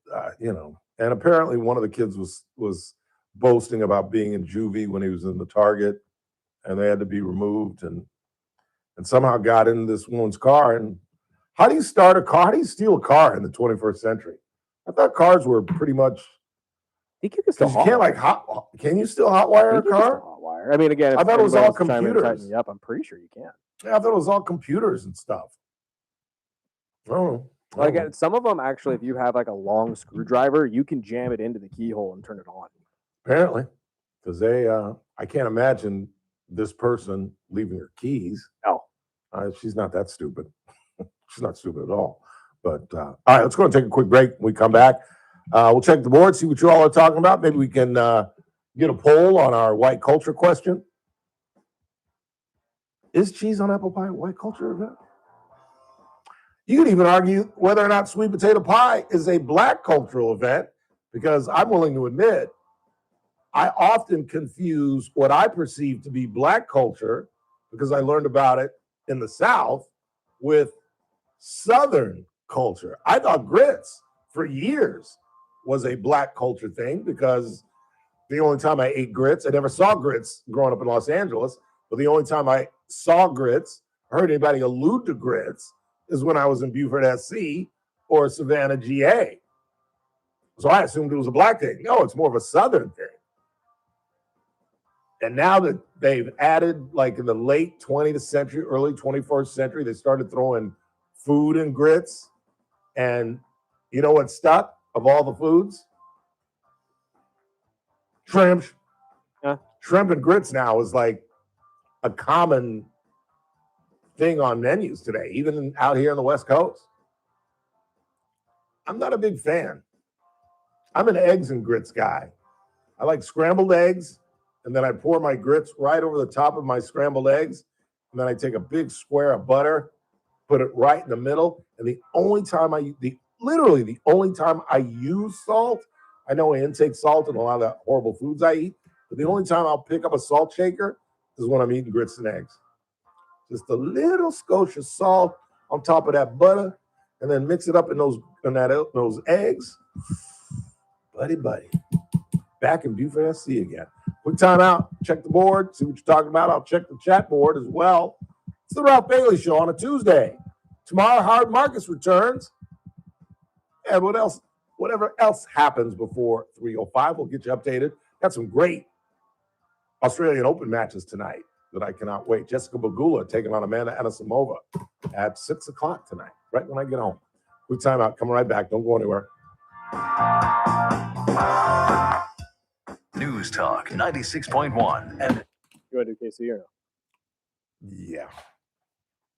And apparently, one of the kids was boasting about being in juvie when he was in the Target, and they had to be removed, and somehow got in this woman's car. And how do you start a car? How do you steal a car in the 21st century? I thought cars were pretty much. You can still can you still hotwire a car? I mean, again, I thought it was all computers. Yep, I'm pretty sure you can. Yeah, I thought it was all computers and stuff. Oh, again, some of them actually, if you have like a long screwdriver, you can jam it into the keyhole and turn it on. Apparently, because I can't imagine this person leaving her keys. No, she's not that stupid. She's not stupid at all. But all right, let's go and take a quick break. When we come back, we'll check the board, see what you all are talking about. Maybe we can get a poll on our white culture question. Is cheese on apple pie a white culture event? You could even argue whether or not sweet potato pie is a black cultural event, because I'm willing to admit I often confuse what I perceive to be black culture, because I learned about it in the South, with Southern culture. I thought grits for years was a black culture thing, because the only time I ate grits, I never saw grits growing up in Los Angeles, but the only time I saw grits, heard anybody allude to grits, is when I was in Beaufort, SC or Savannah, GA. So I assumed it was a black thing. No, it's more of a Southern thing. And now that they've added, like in the late 20th century, early 21st century, they started throwing food in grits. And you know what stuck of all the foods? Shrimp. Yeah. Shrimp and grits now is like a common thing on menus today, even out here on the West Coast. I'm not a big fan. I'm an eggs and grits guy. I like scrambled eggs, and then I pour my grits right over the top of my scrambled eggs, and then I take a big square of butter, put it right in the middle, and the only time I use salt, I know I intake salt in a lot of the horrible foods I eat, but the only time I'll pick up a salt shaker is when I'm eating grits and eggs. Just a little skosh of salt on top of that butter, and then mix it up in those eggs. Buddy. Back in Beaufort, SC again. Quick time out. Check the board. See what you're talking about. I'll check the chat board as well. It's the Ralph Bailey Show on a Tuesday. Tomorrow, Howard Marcus returns. And whatever else happens before 3:05, we'll get you updated. Got some great Australian Open matches tonight. that I cannot wait. Jessica Bagula taking on Amanda Anisimova at 6 o'clock tonight, right when I get home. Quick time out. Coming right back. Don't go anywhere. News Talk 96.1 and You want to do KC or no? Yeah.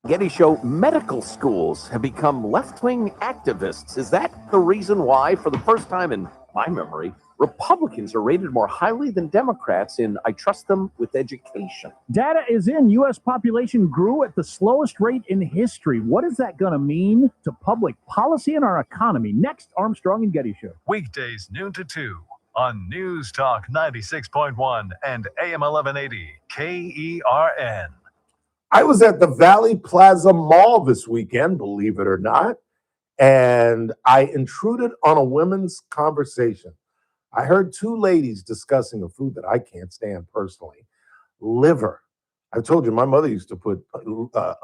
Getty Show, medical schools have become left-wing activists. Is that the reason why, for the first time in my memory, Republicans are rated more highly than Democrats in I trust them with education? Data is in. U.S. population grew at the slowest rate in history. What is that going to mean to public policy and our economy? Next, Armstrong and Getty Show. weekdays noon to 2 on News Talk 96.1 and AM 1180 KERN. I was at the Valley Plaza Mall this weekend, believe it or not, and I intruded on a women's conversation. I heard two ladies discussing a food that I can't stand personally, liver. I told you, my mother used to put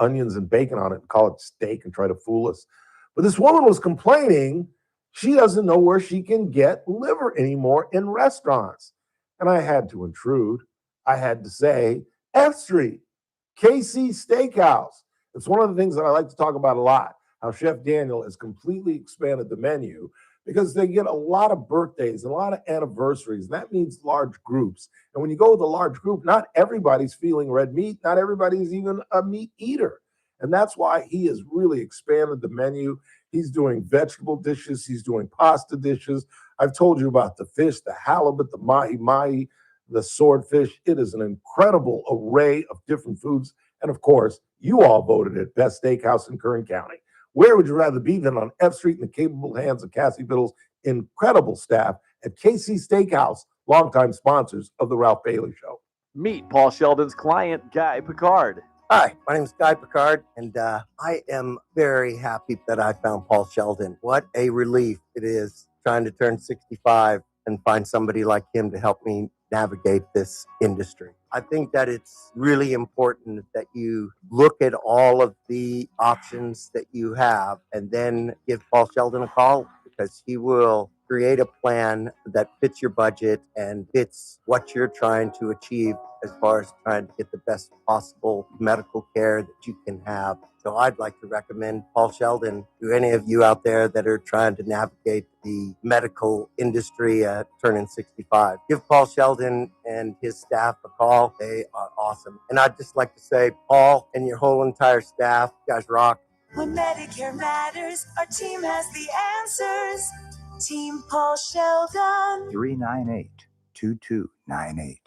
onions and bacon on it and call it steak and try to fool us. But this woman was complaining she doesn't know where she can get liver anymore in restaurants. And I had to intrude. I had to say, F Street, KC Steakhouse. It's one of the things that I like to talk about a lot, how Chef Daniel has completely expanded the menu because they get a lot of birthdays and a lot of anniversaries, and that means large groups. And when you go with a large group, not everybody's feeling red meat, not everybody's even a meat eater. And that's why he has really expanded the menu. He's doing vegetable dishes, he's doing pasta dishes. I've told you about the fish, the halibut, the mahi-mahi, the swordfish. It is an incredible array of different foods. And of course, you all voted it best steakhouse in Kern County. Where would you rather be than on F Street in the capable hands of Cassie Biddle's incredible staff at KC Steakhouse, longtime sponsors of the Ralph Bailey Show? Meet Paul Sheldon's client, Guy Picard. Hi, my name is Guy Picard, and I am very happy that I found Paul Sheldon. What a relief it is trying to turn 65 and find somebody like him to help me navigate this industry. I think that it's really important that you look at all of the options that you have and then give Paul Sheldon a call, because he will create a plan that fits your budget and fits what you're trying to achieve as far as trying to get the best possible medical care that you can have. So I'd like to recommend Paul Sheldon to any of you out there that are trying to navigate the medical industry at turning 65. Give Paul Sheldon and his staff a call. They are awesome. And I'd just like to say, Paul and your whole entire staff, you guys rock. When Medicare matters, our team has the answers. Team Paul Sheldon. 398-2298.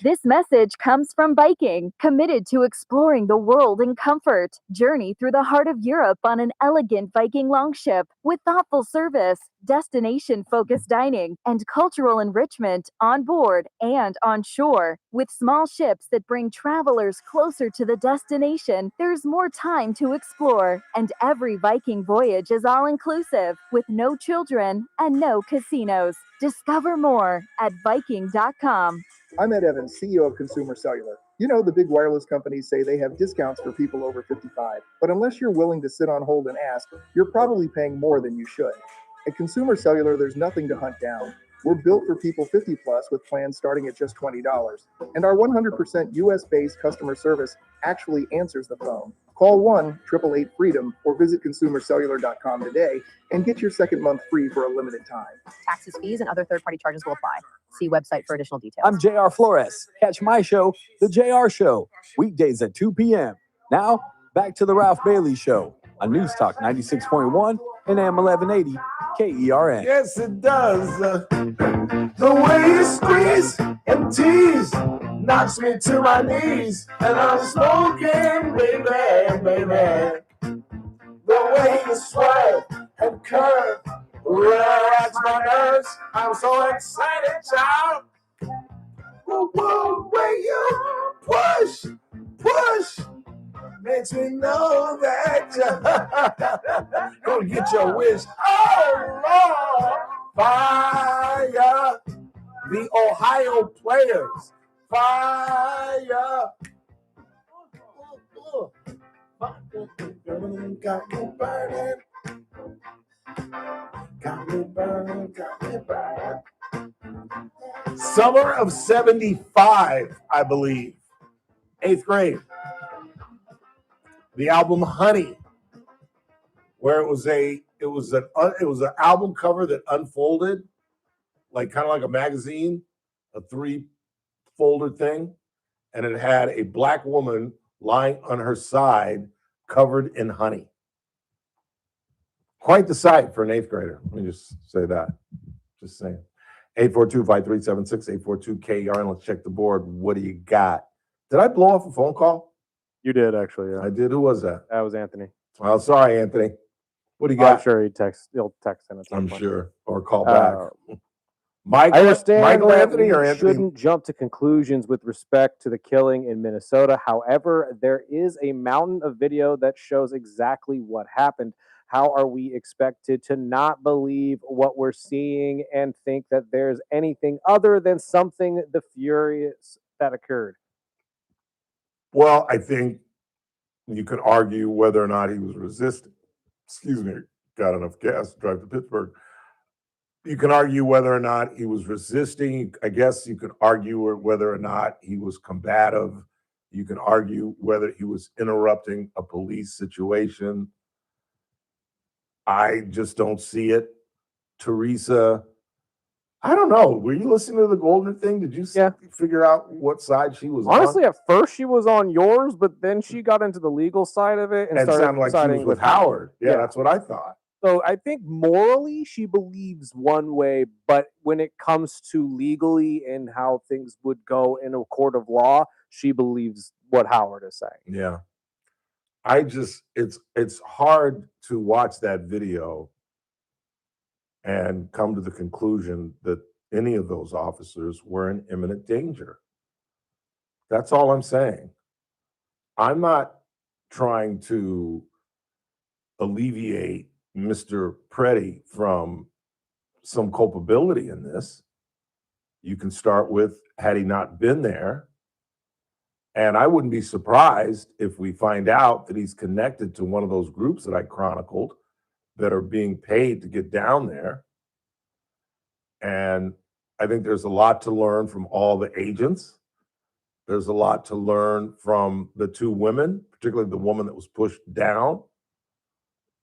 This message comes from Viking, committed to exploring the world in comfort. Journey through the heart of Europe on an elegant Viking longship with thoughtful service, destination-focused dining, and cultural enrichment on board and on shore. With small ships that bring travelers closer to the destination, there's more time to explore, and every Viking voyage is all-inclusive with no children and no casinos. Discover more at Viking.com. I'm Ed Evans, CEO of Consumer Cellular. You know, the big wireless companies say they have discounts for people over 55, but unless you're willing to sit on hold and ask, you're probably paying more than you should. At Consumer Cellular, there's nothing to hunt down. We're built for people 50 plus with plans starting at just $20. And our 100% US-based customer service actually answers the phone. Call 1-888-FREEDOM or visit consumercellular.com today and get your second month free for a limited time. Taxes, fees, and other third-party charges will apply. See website for additional details. I'm JR Flores. Catch my show, The JR Show, weekdays at 2 p.m. Now, back to the Ralph Bailey Show on News Talk 96.1 and AM 1180 KERN. Yes, it does. The way you squeeze and tease knocks me to my knees, and I'm smoking, baby, baby. The way you sweat and curve relax my nerves. I'm so excited, child. The way you push makes me know that you're gonna get your wish. Oh, Lord, fire. The Ohio players, fire. Got me burning. Got me burning, got me burning. Summer of 75, I believe. 8th grade. the album Honey, where it was an album cover that unfolded, like kind of like a magazine, a 3-folded thing, and it had a black woman lying on her side covered in honey. Quite the sight for an 8th grader. Let me just say that. Just saying. 842-5376, 842-KERN. Let's check the board. What do you got? Did I blow off a phone call? You did, actually, yeah. I did. Who was that? That was Anthony. Well, sorry, Anthony. What do you got? I'm sure he'll text him at some I'm point. sure. Or call back. I understand Michael that Anthony or we Anthony? shouldn't jump to conclusions with respect to the killing in Minnesota. However, there is a mountain of video that shows exactly what happened. How are we expected to not believe what we're seeing and think that there's anything other than something the furious that occurred? Well, I think you could argue whether or not he was resisting. Excuse me, got enough gas to drive to Pittsburgh. You can argue whether or not he was resisting. I guess you could argue whether or not he was combative. You can argue whether he was interrupting a police situation. I just don't see it. Teresa, I don't know. Were you listening to the Goldner thing? Did you figure out what side she was on? Honestly, at first she was on yours, but then she got into the legal side of it and started sounded like she siding was with Howard. him. Yeah, that's what I thought. So I think morally she believes one way, but when it comes to legally and how things would go in a court of law, she believes what Howard is saying. Yeah. It's hard to watch that video and come to the conclusion that any of those officers were in imminent danger. That's all I'm saying. I'm not trying to alleviate Mr. Preddy from some culpability in this. You can start with, had he not been there, and I wouldn't be surprised if we find out that he's connected to one of those groups that I chronicled that are being paid to get down there. And I think there's a lot to learn from all the agents. There's a lot to learn from the 2 women, particularly the woman that was pushed down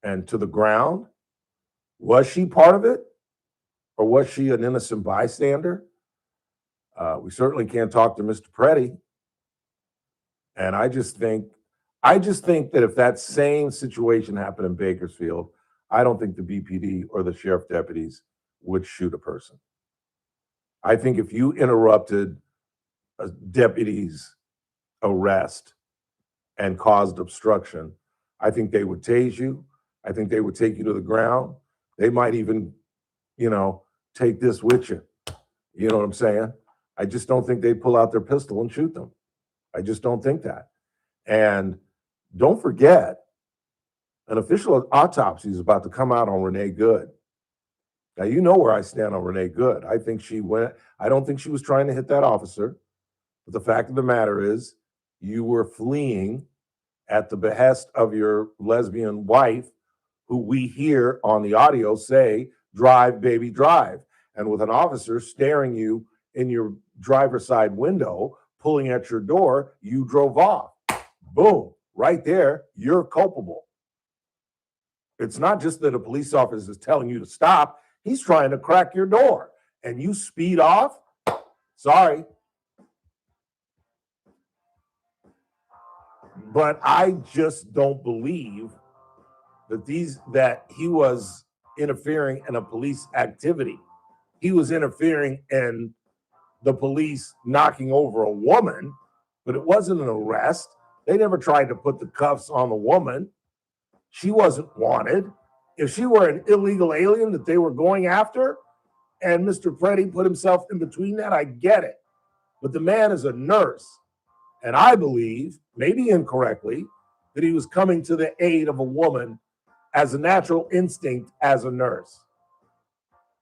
and to the ground. Was she part of it? Or was she an innocent bystander? We certainly can't talk to Mr. Preddy. And I just think that if that same situation happened in Bakersfield, I don't think the BPD or the sheriff deputies would shoot a person. I think if you interrupted a deputy's arrest and caused obstruction, I think they would tase you. I think they would take you to the ground. They might even, take this with you. You know what I'm saying? I just don't think they'd pull out their pistol and shoot them. I just don't think that. And don't forget, an official autopsy is about to come out on Renee Good. Now, you know where I stand on Renee Good. I don't think she was trying to hit that officer. But the fact of the matter is, you were fleeing at the behest of your lesbian wife, who we hear on the audio say, "Drive, baby, drive." And with an officer staring you in your driver's side window, pulling at your door, you drove off. Boom, right there, you're culpable. It's not just that a police officer is telling you to stop. He's trying to crack your door and you speed off. Sorry. But I just don't believe that he was interfering in a police activity. He was interfering in the police knocking over a woman, but it wasn't an arrest. They never tried to put the cuffs on the woman. She wasn't wanted. If she were an illegal alien that they were going after, and Mr. Preddy put himself in between that, I get it. But the man is a nurse. And I believe, maybe incorrectly, that he was coming to the aid of a woman as a natural instinct as a nurse.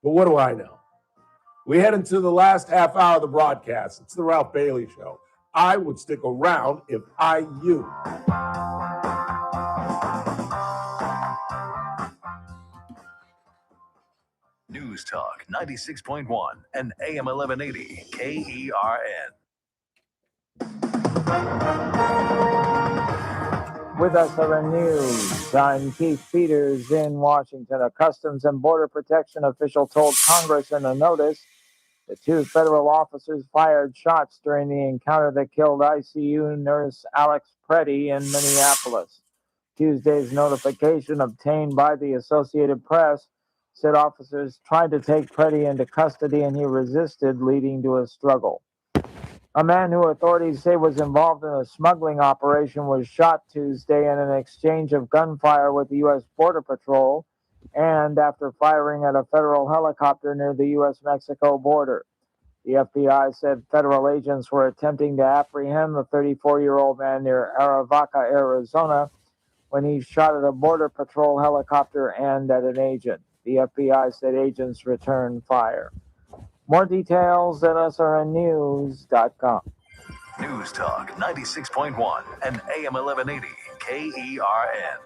But what do I know? We head into the last half hour of the broadcast. It's the Ralph Bailey Show. I would stick around if I you. News Talk 96.1 and AM 1180 KERN. With SRN News, I'm Keith Peters in Washington. A Customs and Border Protection official told Congress in a notice the 2 federal officers fired shots during the encounter that killed ICU nurse Alex Preddy in Minneapolis. Tuesday's notification obtained by the Associated Press said officers tried to take Preddy into custody and he resisted, leading to a struggle. A man who authorities say was involved in a smuggling operation was shot Tuesday in an exchange of gunfire with the U.S. Border Patrol and after firing at a federal helicopter near the U.S.-Mexico border. The FBI said federal agents were attempting to apprehend the 34-year-old man near Arivaca, Arizona, when he shot at a Border Patrol helicopter and at an agent. The FBI said agents returned fire. More details at srnnews.com. News Talk 96.1 and AM 1180 KERN.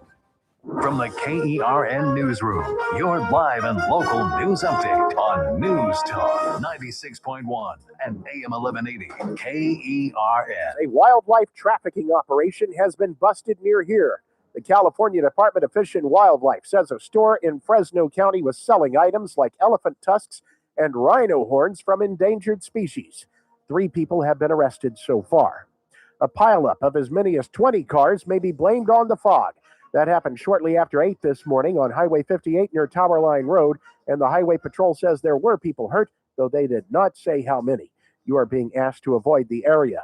From the KERN Newsroom, your live and local news update on News Talk 96.1 and AM 1180 KERN. A wildlife trafficking operation has been busted near here. The California Department of Fish and Wildlife says a store in Fresno County was selling items like elephant tusks and rhino horns from endangered species. 3 people have been arrested so far. A pileup of as many as 20 cars may be blamed on the fog. That happened shortly after 8 this morning on Highway 58 near Tower Line Road, and the Highway Patrol says there were people hurt, though they did not say how many. You are being asked to avoid the area.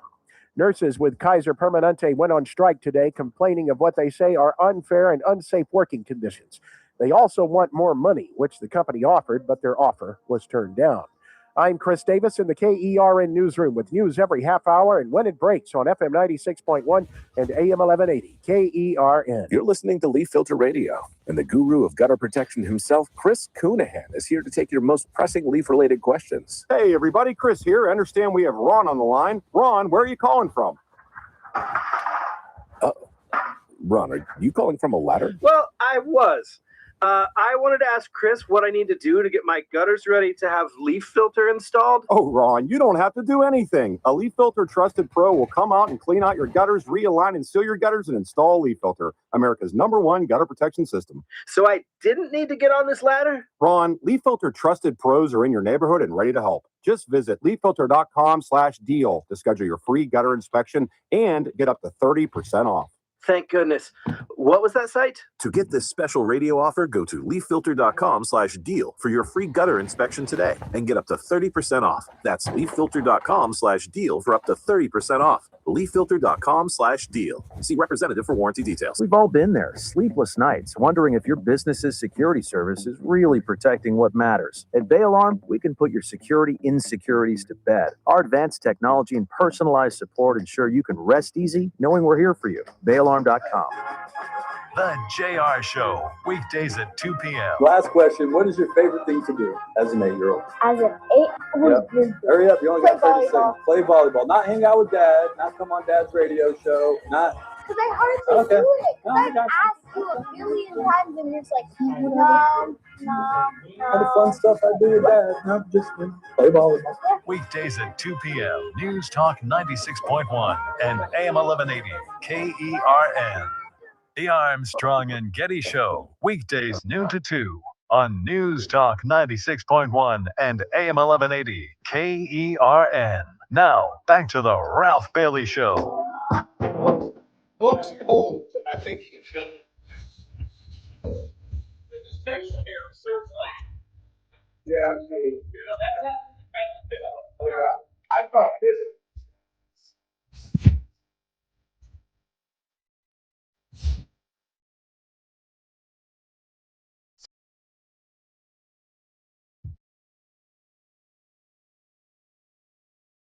Nurses with Kaiser Permanente went on strike today, complaining of what they say are unfair and unsafe working conditions. They also want more money, which the company offered, but their offer was turned down. I'm Chris Davis in the KERN Newsroom with news every half hour and when it breaks on FM 96.1 and AM 1180 KERN. You're listening to Leaf Filter Radio, and the guru of gutter protection himself, Chris Coonahan, is here to take your most pressing leaf-related questions. Hey, everybody, Chris here. I understand we have Ron on the line. Ron, where are you calling from? Ron, are you calling from a ladder? Well, I was. I wanted to ask Chris what I need to do to get my gutters ready to have leaf filter installed. Oh, Ron, you don't have to do anything. A Leaf Filter Trusted Pro will come out and clean out your gutters, realign and seal your gutters, and install Leaf Filter, America's #1 gutter protection system. So I didn't need to get on this ladder? Ron, Leaf Filter Trusted Pros are in your neighborhood and ready to help. Just visit leaffilter.com/deal to schedule your free gutter inspection and get up to 30% off. Thank goodness. What was that site? To get this special radio offer, go to leaffilter.com/deal for your free gutter inspection today and get up to 30% off. That's leaffilter.com/deal for up to 30% off. leaffilter.com/deal. See representative for warranty details. We've all been there, sleepless nights, wondering if your business's security service is really protecting what matters. At Bay Alarm, we can put your security insecurities to bed. Our advanced technology and personalized support ensure you can rest easy knowing we're here for you. BayAlarm.com. The JR Show, weekdays at 2 p.m. Last question. What is your favorite thing to do as an 8-year-old? As an 8? Yep. Hurry up. You only got 30 seconds. Play volleyball. Not hang out with Dad. Not come on Dad's radio show. Not. Because I hardly do it. I've asked you a million times and you're just like, no. All the fun stuff I do with Dad. No, just play volleyball. Weekdays at 2 p.m. News Talk 96.1 and AM 1180 KERN. The Armstrong and Getty Show, weekdays noon to 2 on News Talk 96.1 and AM 1180 KERN. Now, back to the Ralph Bailey Show. Oops. Oh, I think you should. Yeah, I thought this.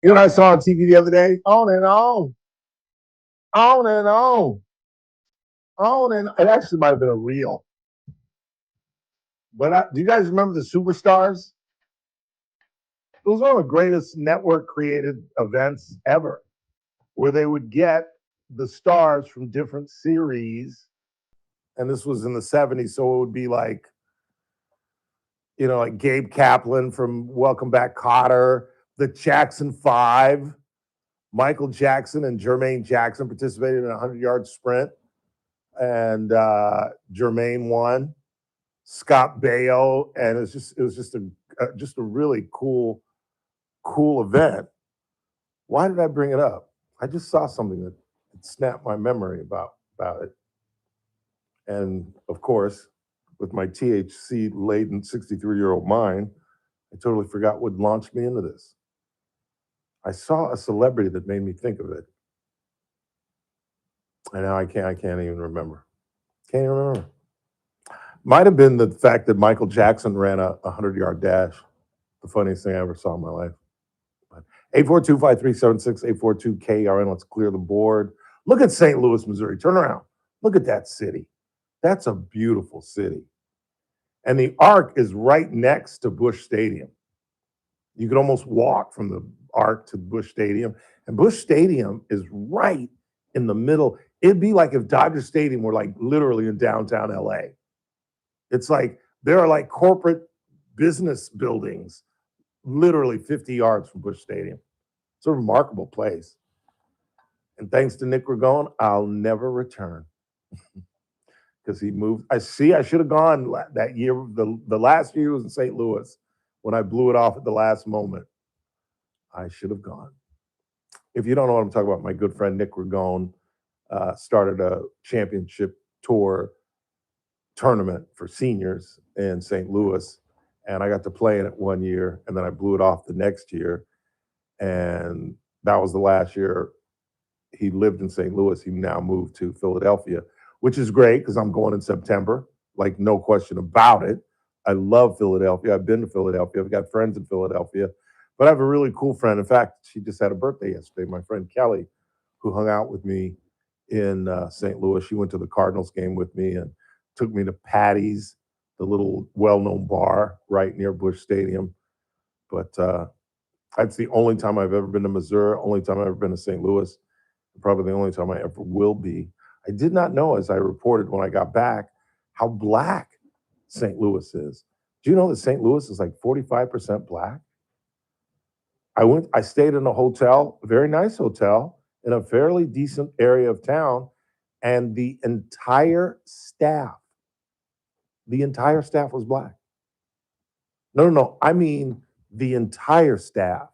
You know what I saw on TV the other day? On and on. On and on. On and on. It actually might have been a reel. But do you guys remember the Superstars? It was one of the greatest network-created events ever, where they would get the stars from different series. And this was in the 70s, so it would be like, you know, like Gabe Kaplan from Welcome Back, Kotter, the Jackson 5, Michael Jackson and Jermaine Jackson participated in a 100-yard sprint. and Jermaine won. Scott Baio, and it was just a really cool event. Why did I bring it up? I just saw something that snapped my memory about it. And of course, with my THC-laden 63-year-old mind, I totally forgot what launched me into this. I saw a celebrity that made me think of it. And now I can't even remember. Can't even remember. Might have been the fact that Michael Jackson ran a 100-yard dash. The funniest thing I ever saw in my life. 842-5376, 842-KRN. Let's clear the board. Look at St. Louis, Missouri. Turn around. Look at that city. That's a beautiful city. And the Arc is right next to Busch Stadium. You could almost walk from the Arc to Busch Stadium. And Busch Stadium is right in the middle. It'd be like if Dodger Stadium were like literally in downtown LA. It's like there are like corporate business buildings literally 50 yards from Busch Stadium. It's a remarkable place. And thanks to Nick Ragone, I'll never return. Because he moved. I should have gone that year. The last year was in St. Louis when I blew it off at the last moment. I should have gone. If you don't know what I'm talking about, my good friend Nick Ragone started a championship tour tournament for seniors in St. Louis. And I got to play in it one year, and then I blew it off the next year. And that was the last year he lived in St. Louis. He now moved to Philadelphia, which is great because I'm going in September, like no question about it. I love Philadelphia. I've been to Philadelphia. I've got friends in Philadelphia. But I have a really cool friend. In fact, she just had a birthday yesterday, my friend Kelly, who hung out with me in St. Louis. She went to the Cardinals game with me and took me to Patty's, the little well-known bar right near Busch Stadium. But that's the only time I've ever been to Missouri, only time I've ever been to St. Louis, probably the only time I ever will be. I did not know, as I reported when I got back, how black St. Louis is. Do you know that St. Louis is like 45% black? I stayed in a hotel, a very nice hotel, in a fairly decent area of town, and the entire staff was black. No, I mean the entire staff.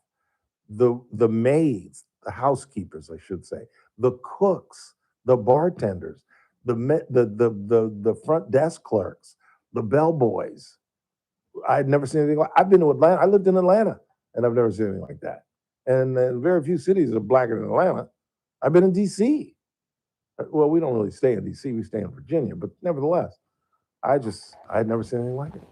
The maids, the housekeepers, I should say, the cooks, the bartenders, the front desk clerks, the bellboys. I'd never seen anything like. I've been to Atlanta. I lived in Atlanta, and I've never seen anything like that. And very few cities are blacker than Atlanta. I've been in D.C. Well, we don't really stay in D.C. We stay in Virginia, but nevertheless, I'd never seen anything like it.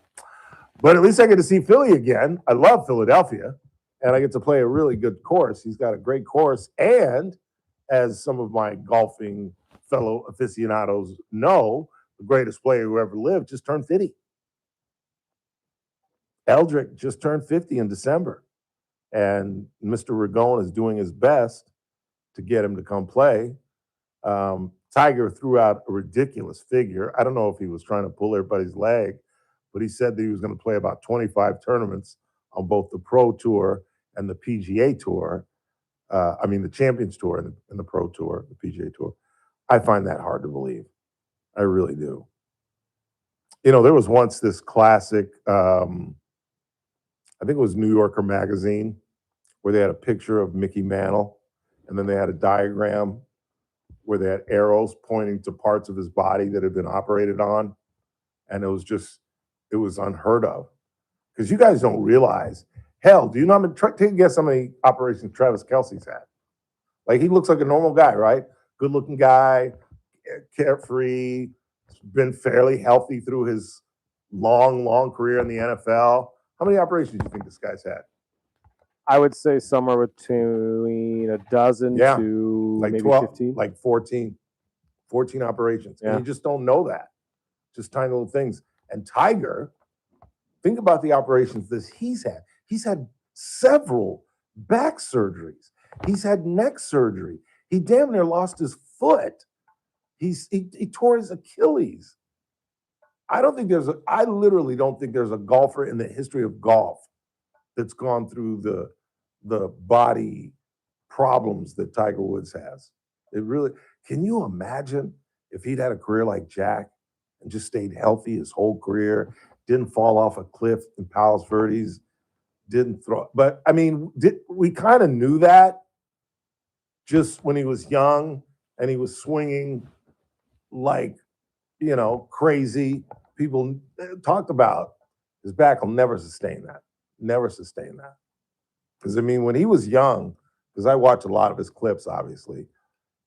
But at least I get to see Philly again. I love Philadelphia, and I get to play a really good course. He's got a great course, and as some of my golfing fellow aficionados know, the greatest player who ever lived just turned 50. Eldrick just turned 50 in December, and Mr. Ragone is doing his best to get him to come play. Tiger threw out a ridiculous figure. I don't know if he was trying to pull everybody's leg, but he said that he was going to play about 25 tournaments on both the Pro Tour and the PGA Tour. The Champions Tour and the Pro Tour, the PGA Tour. I find that hard to believe. I really do. You know, there was once this classic, I think it was New Yorker magazine, where they had a picture of Mickey Mantle, and then they had a diagram where they had arrows pointing to parts of his body that had been operated on. And it was unheard of. Because you guys don't realize, hell, do you know take a guess how many operations Travis Kelce's had? Like, he looks like a normal guy, right? Good looking guy, carefree, been fairly healthy through his long career in the NFL. How many operations do you think this guy's had? I would say somewhere between a dozen to like maybe 12, 15. like 14 operations. Yeah. And you just don't know that. Just tiny little things. And Tiger, think about the operations that he's had. He's had several back surgeries. He's had neck surgery. He damn near lost his foot. He tore his Achilles. I literally don't think there's a golfer in the history of golf that's gone through the body problems that Tiger Woods has. It really, can you imagine if he'd had a career like Jack and just stayed healthy his whole career, didn't fall off a cliff in Palos Verdes, didn't throw. But I mean, we kind of knew that just when he was young and he was swinging like, crazy. People talked about his back will never sustain that. Never sustain that. Because, I mean, when he was young, because I watch a lot of his clips, obviously,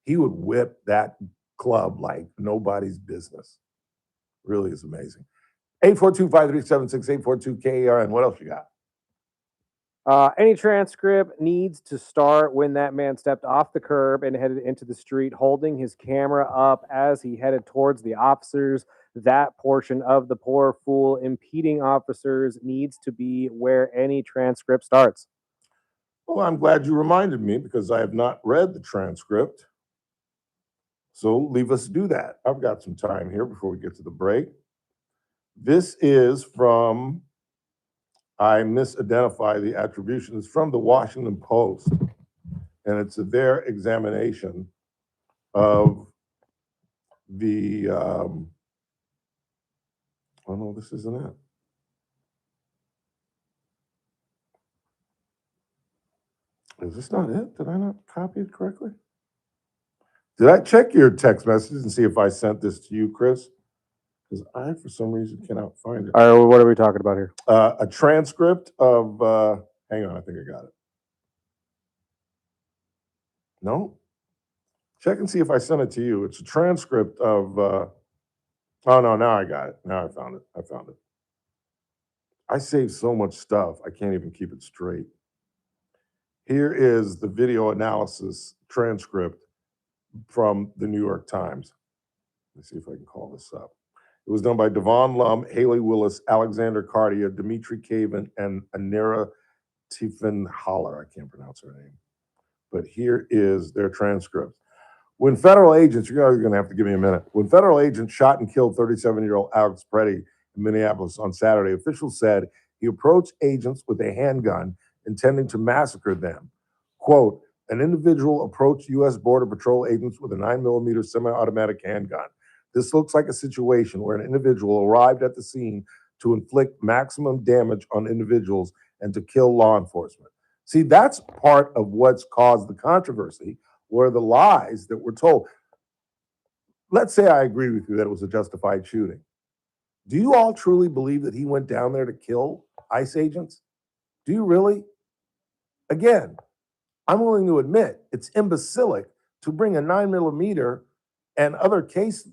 he would whip that club like nobody's business. Really is amazing. 842-5376, 842-KERN. What else you got? Any transcript needs to start when that man stepped off the curb and headed into the street, holding his camera up as he headed towards the officers. That portion of the poor fool impeding officers needs to be where any transcript starts. Well, I'm glad you reminded me because I have not read the transcript. So leave us do that. I've got some time here before we get to the break. This is from, I misidentify the attribution. It's from the Washington Post, and it's their examination of the, oh no, this isn't it. Is this not it? Did I not copy it correctly? Did I check your text messages and see if I sent this to you, Chris? Because I, for some reason, cannot find it. All right, what are we talking about here? A transcript of, hang on, I think I got it. No? Check and see if I sent it to you. It's a transcript of, oh no, now I got it. Now I found it. I saved so much stuff, I can't even keep it straight. Here is the video analysis transcript from the New York Times. Let's see if I can call this up. It was done by Devon Lum, Haley Willis, Alexander Cardia, Dimitri Caven, and Anira Tiefenhaller. I can't pronounce her name. But here is their transcript. When federal agents, you're going to have to give me a minute. When federal agents shot and killed 37-year-old Alex Preddy in Minneapolis on Saturday, officials said he approached agents with a handgun intending to massacre them. Quote, an individual approached U.S. Border Patrol agents with a 9mm semi-automatic handgun. This looks like a situation where an individual arrived at the scene to inflict maximum damage on individuals and to kill law enforcement. See, that's part of what's caused the controversy, were the lies that were told. Let's say I agree with you that it was a justified shooting. Do you all truly believe that he went down there to kill ICE agents? Do you really? Again, I'm willing to admit it's imbecilic to bring a 9mm and other cases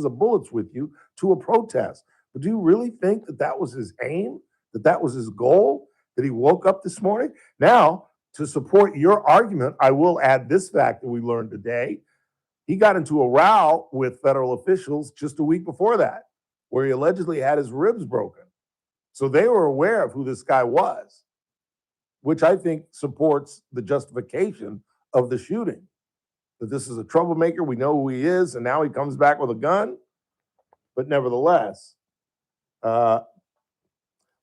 of bullets with you to a protest. But do you really think that that was his aim? That was his goal? That he woke up this morning? Now, to support your argument, I will add this fact that we learned today. He got into a row with federal officials just a week before that, where he allegedly had his ribs broken. So they were aware of who this guy was, which I think supports the justification of the shooting. That this is a troublemaker, we know who he is, and now he comes back with a gun. But nevertheless, but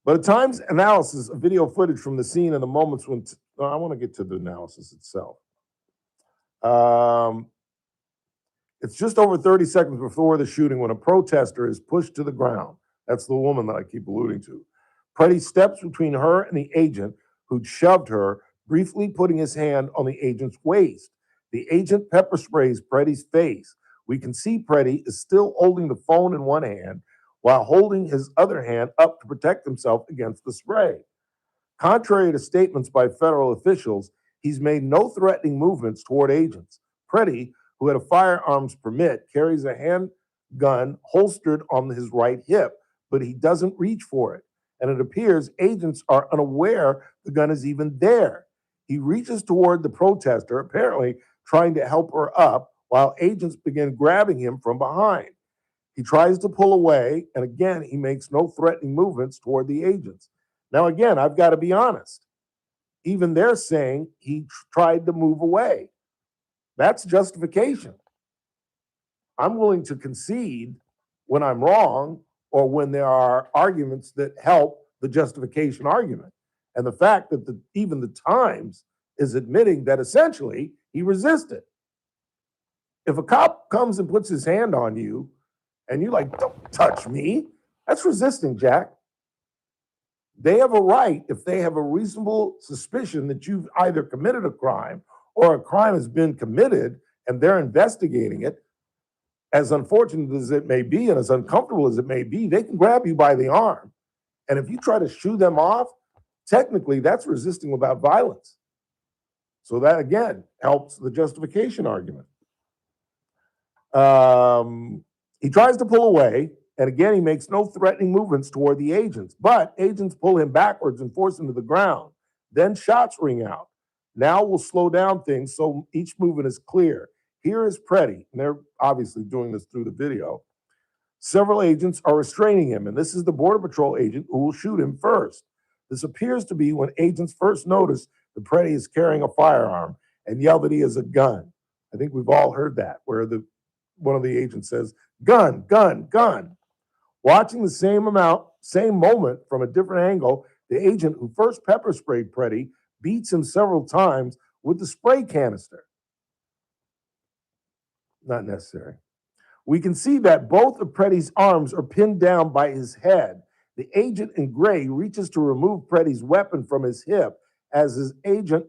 at times analysis of video footage from the scene and the moments when, I want to get to the analysis itself. It's just over 30 seconds before the shooting when a protester is pushed to the ground. That's the woman that I keep alluding to. Preddy steps between her and the agent who'd shoved her, briefly putting his hand on the agent's waist. The agent pepper sprays Preddy's face. We can see Preddy is still holding the phone in one hand while holding his other hand up to protect himself against the spray. Contrary to statements by federal officials, he's made no threatening movements toward agents. Preddy, who had a firearms permit, carries a handgun holstered on his right hip, but he doesn't reach for it. And it appears agents are unaware the gun is even there. He reaches toward the protester, apparently trying to help her up, while agents begin grabbing him from behind. He tries to pull away, and again, he makes no threatening movements toward the agents. Now, again, I've got to be honest. Even they're saying he tried to move away. That's justification. I'm willing to concede when I'm wrong or when there are arguments that help the justification argument. And the fact that even the Times is admitting that essentially he resisted. If a cop comes and puts his hand on you and you're like, don't touch me, that's resisting, Jack. They have a right, if they have a reasonable suspicion that you've either committed a crime or a crime has been committed and they're investigating it, as unfortunate as it may be and as uncomfortable as it may be, they can grab you by the arm. And if you try to shoo them off, technically that's resisting without violence. So that, again, helps the justification argument. He tries to pull away, and again, he makes no threatening movements toward the agents, but agents pull him backwards and force him to the ground. Then shots ring out. Now we'll slow down things so each movement is clear. Here is Preddy, and they're obviously doing this through the video. Several agents are restraining him, and this is the Border Patrol agent who will shoot him first. This appears to be when agents first notice that Preddy is carrying a firearm and yell that he has a gun. I think we've all heard that, where one of the agents says, gun, gun, gun. Watching the same moment from a different angle, the agent who first pepper sprayed Preddy beats him several times with the spray canister. Not necessary. We can see that both of Preddy's arms are pinned down by his head. The agent in gray reaches to remove Preddy's weapon from his hip as this agent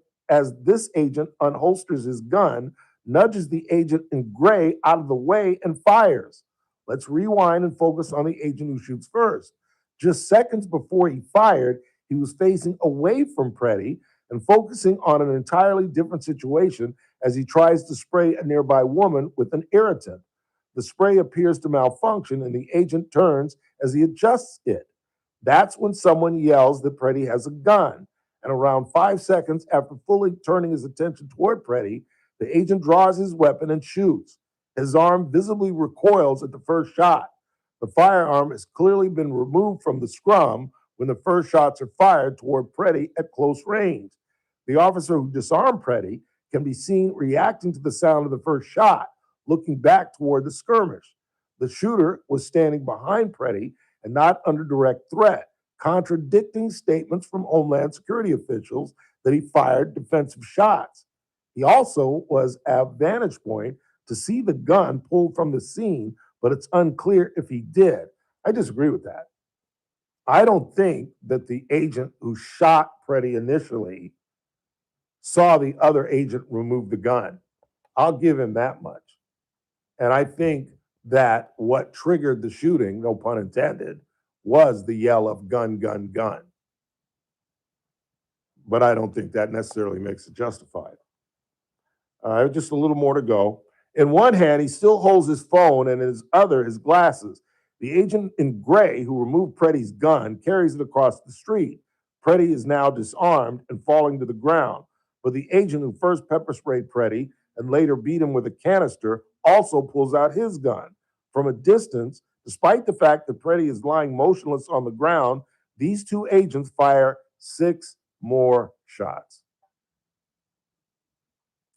unholsters his gun, nudges the agent in gray out of the way, and fires. Let's rewind and focus on the agent who shoots first. Just seconds before he fired, he was facing away from Preddy and focusing on an entirely different situation as he tries to spray a nearby woman with an irritant. The spray appears to malfunction and the agent turns as he adjusts it. That's when someone yells that Preddy has a gun. And around 5 seconds after fully turning his attention toward Preddy, the agent draws his weapon and shoots. His arm visibly recoils at the first shot. The firearm has clearly been removed from the scrum when the first shots are fired toward Preddy at close range. The officer who disarmed Preddy can be seen reacting to the sound of the first shot, looking back toward the skirmish. The shooter was standing behind Preddy and not under direct threat, contradicting statements from Homeland Security officials that he fired defensive shots. He also was at a vantage point to see the gun pulled from the scene, but it's unclear if he did. I disagree with that. I don't think that the agent who shot Preddy initially saw the other agent remove the gun. I'll give him that much. And I think that what triggered the shooting, no pun intended, was the yell of gun, gun, gun. But I don't think that necessarily makes it justified. Just a little more to go. In one hand, he still holds his phone, and in his other, his glasses. The agent in gray who removed Preddy's gun carries it across the street. Preddy is now disarmed and falling to the ground. But the agent who first pepper sprayed Preddy and later beat him with a canister also pulls out his gun. From a distance, despite the fact that Preddy is lying motionless on the ground, these two agents fire 6 more shots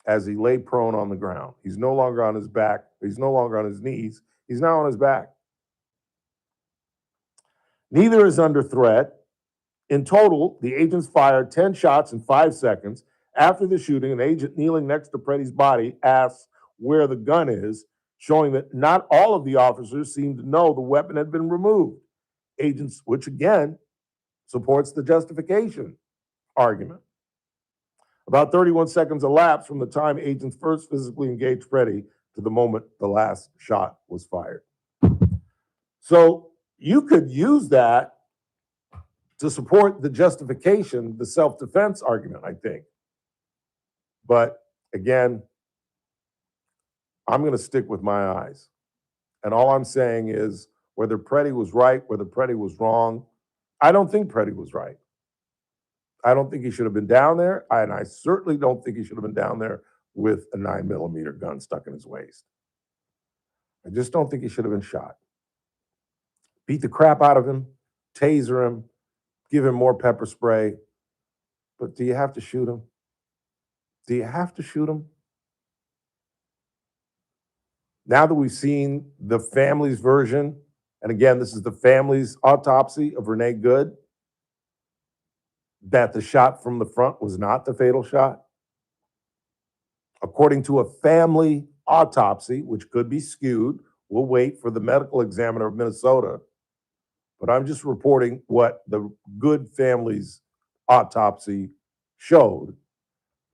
as he lay prone on the ground. He's no longer on his back. He's no longer on his knees. He's now on his back. Neither is under threat. In total, the agents fired 10 shots in 5 seconds. After the shooting, an agent kneeling next to Preddy's body asks where the gun is, showing that not all of the officers seemed to know the weapon had been removed. Agents, which again supports the justification argument. About 31 seconds elapsed from the time agents first physically engaged Preddy to the moment the last shot was fired. So you could use that to support the justification, the self-defense argument, I think. But again, I'm going to stick with my eyes. And all I'm saying is whether Preddy was right, whether Preddy was wrong, I don't think Preddy was right. I don't think he should have been down there, and I certainly don't think he should have been down there with a 9mm gun stuck in his waist. I just don't think he should have been shot. Beat the crap out of him, taser him, give him more pepper spray. But do you have to shoot him? Do you have to shoot him? Now that we've seen the family's version, and again, this is the family's autopsy of Renee Good, that the shot from the front was not the fatal shot. According to a family autopsy, which could be skewed. We'll wait for the medical examiner of Minnesota. But I'm just reporting what the Good family's autopsy showed,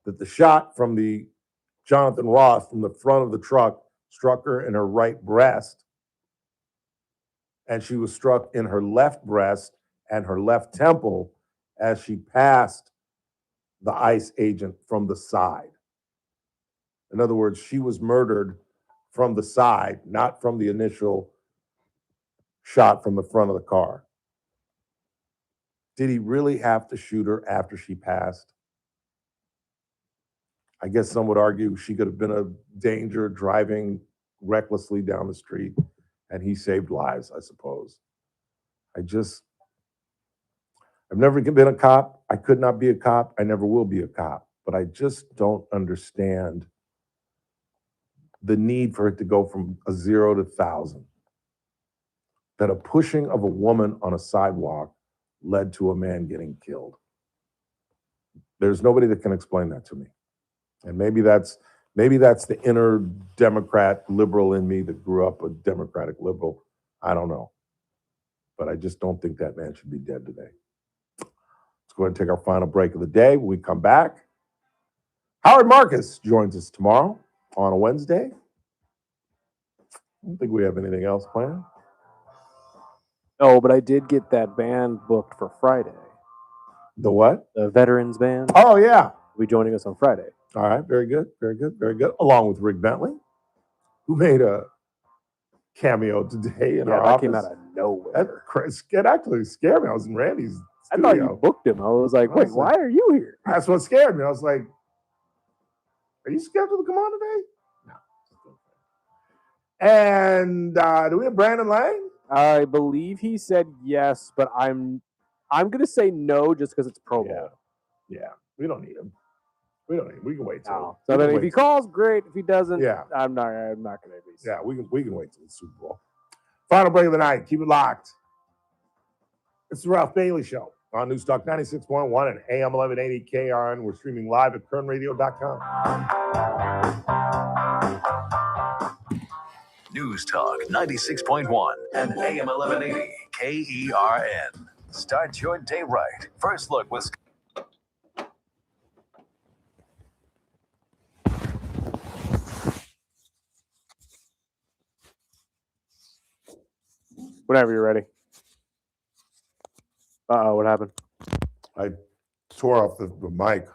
that the shot from the Jonathan Roth from the front of the truck struck her in her right breast, and she was struck in her left breast and her left temple as she passed the ICE agent from the side. In other words, she was murdered from the side, not from the initial shot from the front of the car. Did he really have to shoot her after she passed? I guess some would argue she could have been a danger driving recklessly down the street, and he saved lives, I suppose. I've never been a cop. I could not be a cop. I never will be a cop. But I just don't understand the need for it to go from a 0 to 1,000. That a pushing of a woman on a sidewalk led to a man getting killed. There's nobody that can explain that to me. And maybe that's the inner Democrat liberal in me that grew up a Democratic liberal. I don't know. But I just don't think that man should be dead today. Let's go ahead and take our final break of the day. When we come back, Howard Marcus joins us tomorrow on a Wednesday. I don't think we have anything else planned. No, but I did get that band booked for Friday. The what? The Veterans Band. Oh, yeah. Will be joining us on Friday. All right. Very good. Very good. Very good. Along with Rick Bentley, who made a cameo today in our office. Came out of nowhere. It actually scared me. I was in Randy's studio. I thought you booked him. I was like, wait, why are you here? That's what scared me. I was like, are you scheduled to come on today? No. And do we have Brandon Lang? I believe he said yes, but I'm gonna say no just because it's promo. Yeah. We don't need him. We can wait till. No. So then if he calls, great. If he doesn't, yeah, I'm not gonna be. Yeah, we can wait till the Super Bowl. Final break of the night. Keep it locked. It's the Ralph Bailey Show on News Talk 96.1 and AM 1180 KRN. We're streaming live at kernradio.com. News Talk 96.1 and AM 1180 KERN. Start your day right. First look with Whenever you're ready. What happened? I tore off the mic.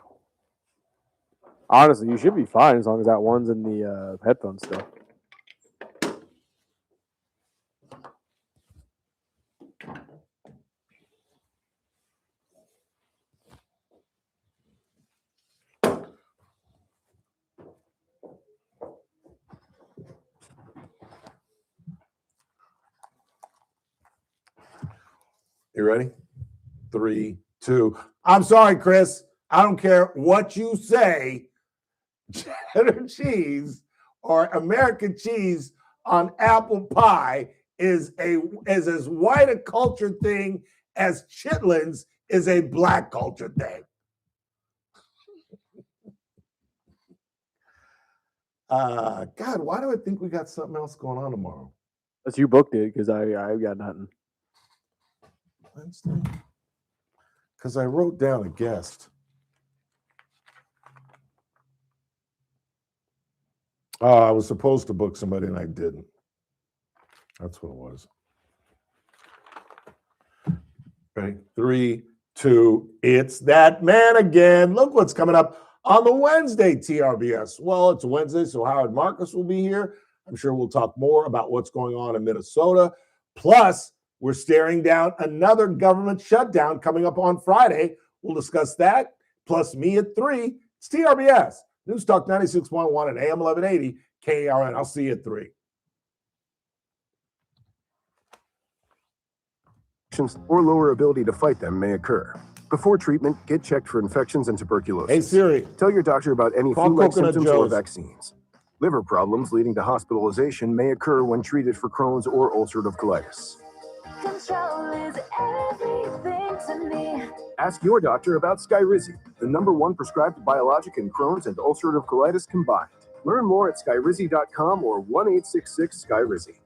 Honestly, you should be fine as long as that one's in the headphones still. You ready? 3, 2. I'm sorry, Chris. I don't care what you say. Cheddar cheese or American cheese on apple pie is as white a culture thing as chitlins is a black culture thing. God, why do I think we got something else going on tomorrow? Unless you booked it, because I got nothing. Wednesday? Because I wrote down a guest. I was supposed to book somebody and I didn't. That's what it was. Ready? 3, 2. It's that man again. Look what's coming up on the Wednesday TRBS. Well, it's Wednesday, so Howard Marcus will be here. I'm sure we'll talk more about what's going on in Minnesota. Plus, we're staring down another government shutdown coming up on Friday. We'll discuss that. Plus me at 3. It's TRBS. News Talk 96.1 and AM 1180 KRN. I'll see you at 3. Or lower ability to fight them may occur. Before treatment, get checked for infections and tuberculosis. Hey, Siri. Tell your doctor about any Call flu-like Coconut symptoms or Joe's. vaccines. Liver problems leading to hospitalization may occur when treated for Crohn's or ulcerative colitis. Control is everything to me. Ask your doctor about Skyrizi, the #1 prescribed biologic in Crohn's and ulcerative colitis combined. Learn more at skyrizzy.com or 1-866-SKY-RIZZY.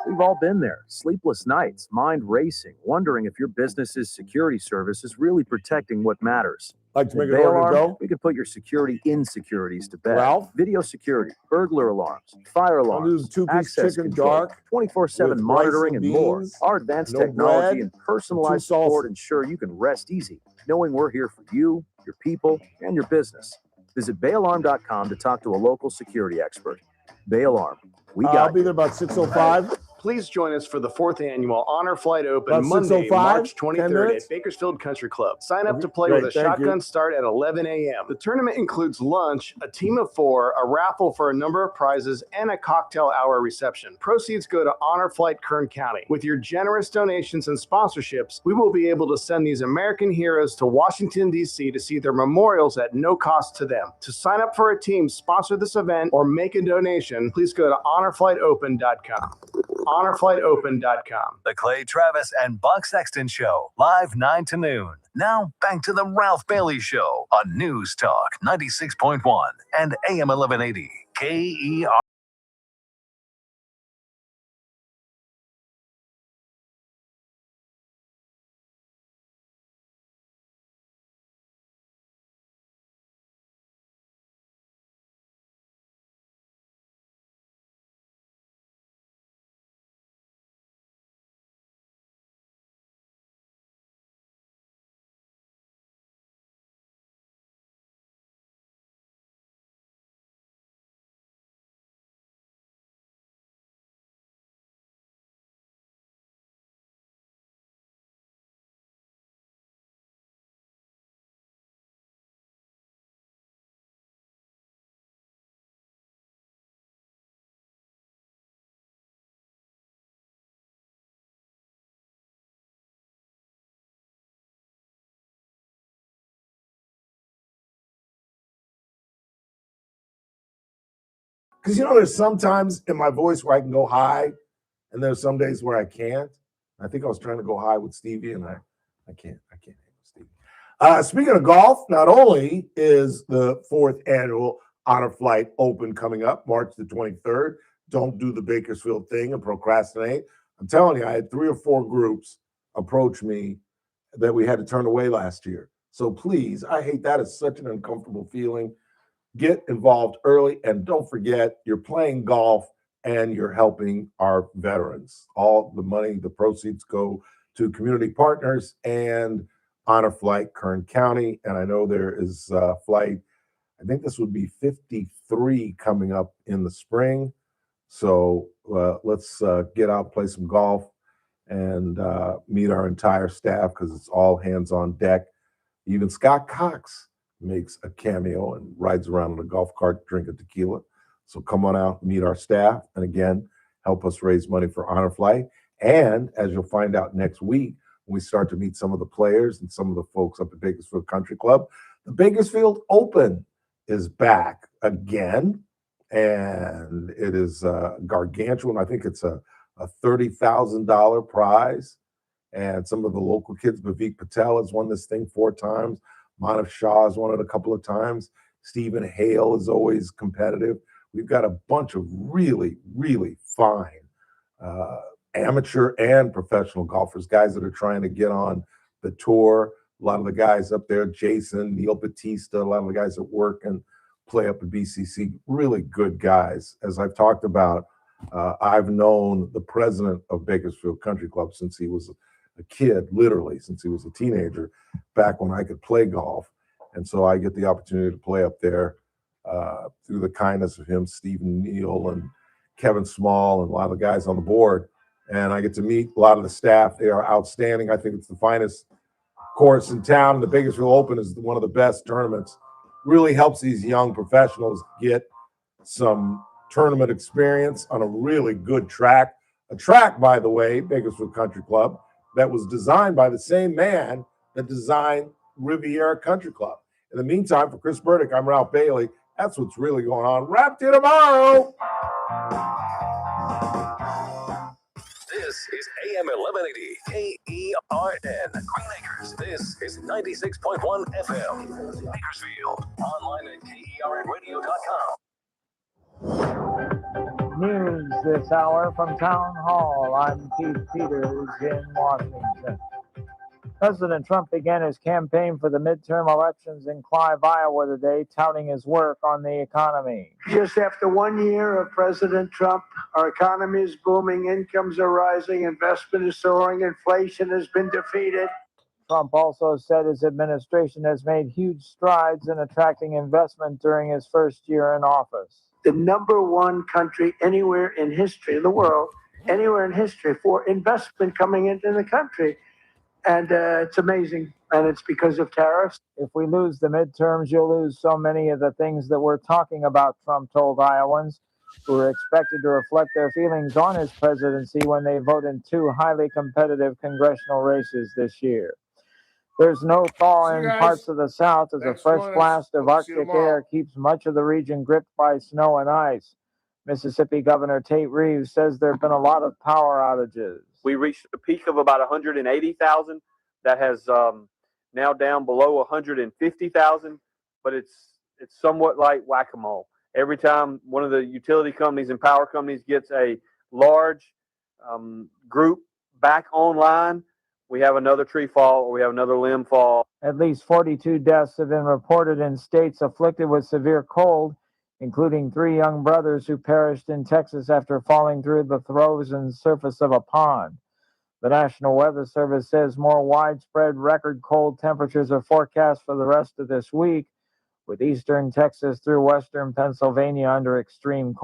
We've all been there. Sleepless nights, mind racing, wondering if your business's security service is really protecting what matters. Like to make At an order Bail go? Alarm, we can put your security insecurities to bed. Ralph? Video security, burglar alarms, fire I'll do alarms, the two-piece access chicken control, dark 24/7 with monitoring rice and and more. beans, Our advanced no technology bread, and personalized two salsas. support ensure you can rest easy, knowing we're here for you, your people, and your business. Visit bailalarm.com to talk to a local security expert. Bail Alarm, we got I'll be there about 6:05. Please join us for the 4th annual Honor Flight Open About Monday, 6:05, March 10 23rd minutes. at Bakersfield Country Club. Sign up to play Great, with a thank you. shotgun start at 11 a.m. The tournament includes lunch, a team of 4, a raffle for a number of prizes, and a cocktail hour reception. Proceeds go to Honor Flight Kern County. With your generous donations and sponsorships, we will be able to send these American heroes to Washington, D.C. to see their memorials at no cost to them. To sign up for a team, sponsor this event, or make a donation, please go to honorflightopen.com. honorflightopen.com. The Clay Travis and Buck Sexton Show, live 9 to noon. Now back to the Ralph Bailey Show on News Talk 96.1 and AM 1180 KER. Because there's sometimes in my voice where I can go high, and there's some days where I can't. I think I was trying to go high with Stevie, and I can't handle Stevie. Speaking of golf, not only is the 4th annual Honor Flight Open coming up March the 23rd. Don't do the Bakersfield thing and procrastinate. I'm telling you, I had 3 or 4 groups approach me that we had to turn away last year. So please, I hate that. It's such an uncomfortable feeling. Get involved early, and don't forget, you're playing golf and you're helping our veterans. All the money, the proceeds go to community partners and Honor Flight Kern County. And I know there is a flight, I think this would be 53 coming up in the spring. So let's get out, play some golf, and meet our entire staff, because it's all hands on deck. Even Scott Cox makes a cameo and rides around in a golf cart drinking tequila. So come on out, meet our staff, and again, help us raise money for Honor Flight. And as you'll find out next week, when we start to meet some of the players and some of the folks up at Bakersfield Country Club, the Bakersfield Open is back again, and it is gargantuan. I think it's a $30,000 prize, and some of the local kids, Vivek Patel has won this thing 4 times. Manav Shah has won it a couple of times. Stephen Hale is always competitive. We've got a bunch of really, really fine amateur and professional golfers, guys that are trying to get on the tour. A lot of the guys up there, Jason, Neil Batista, a lot of the guys that work and play up at BCC, really good guys. As I've talked about, I've known the president of Bakersfield Country Club since he was a kid, literally, since he was a teenager, back when I could play golf. And so I get the opportunity to play up there through the kindness of him, Stephen Neal and Kevin Small, and a lot of the guys on the board. And I get to meet a lot of the staff. They are outstanding. I think it's the finest course in town. The Bakersfield Open is one of the best tournaments. Really helps these young professionals get some tournament experience on a really good track. A track, by the way, Bakersfield Country Club, that was designed by the same man that designed Riviera Country Club. In the meantime, for Chris Burdick, I'm Ralph Bailey. That's what's really going on. Wrap to tomorrow. This is AM 1180 KERN, Green Acres. This is 96.1 FM, Bakersfield. Online at KERNradio.com. News this hour from Town Hall. I'm Keith Peters in Washington. President Trump began his campaign for the midterm elections in Clive, Iowa today, touting his work on the economy. Just after 1 year of President Trump, our economy is booming, incomes are rising, investment is soaring, inflation has been defeated. Trump also said his administration has made huge strides in attracting investment during his first year in office. The number one country anywhere in history, in the world, anywhere in history for investment coming into the country. And it's amazing. And it's because of tariffs. If we lose the midterms, you'll lose so many of the things that we're talking about, Trump told Iowans, who are expected to reflect their feelings on his presidency when they vote in two highly competitive congressional races this year. There's no thaw in parts of the South as a fresh blast of Arctic air keeps much of the region gripped by snow and ice. Mississippi Governor Tate Reeves says there have been a lot of power outages. We reached a peak of about 180,000. That has now down below 150,000, but it's somewhat like whack-a-mole. Every time one of the utility companies and power companies gets a large group back online, we have another tree fall or we have another limb fall. At least 42 deaths have been reported in states afflicted with severe cold, including 3 young brothers who perished in Texas after falling through the frozen surface of a pond. The National Weather Service says more widespread record cold temperatures are forecast for the rest of this week, with eastern Texas through western Pennsylvania under extreme cold.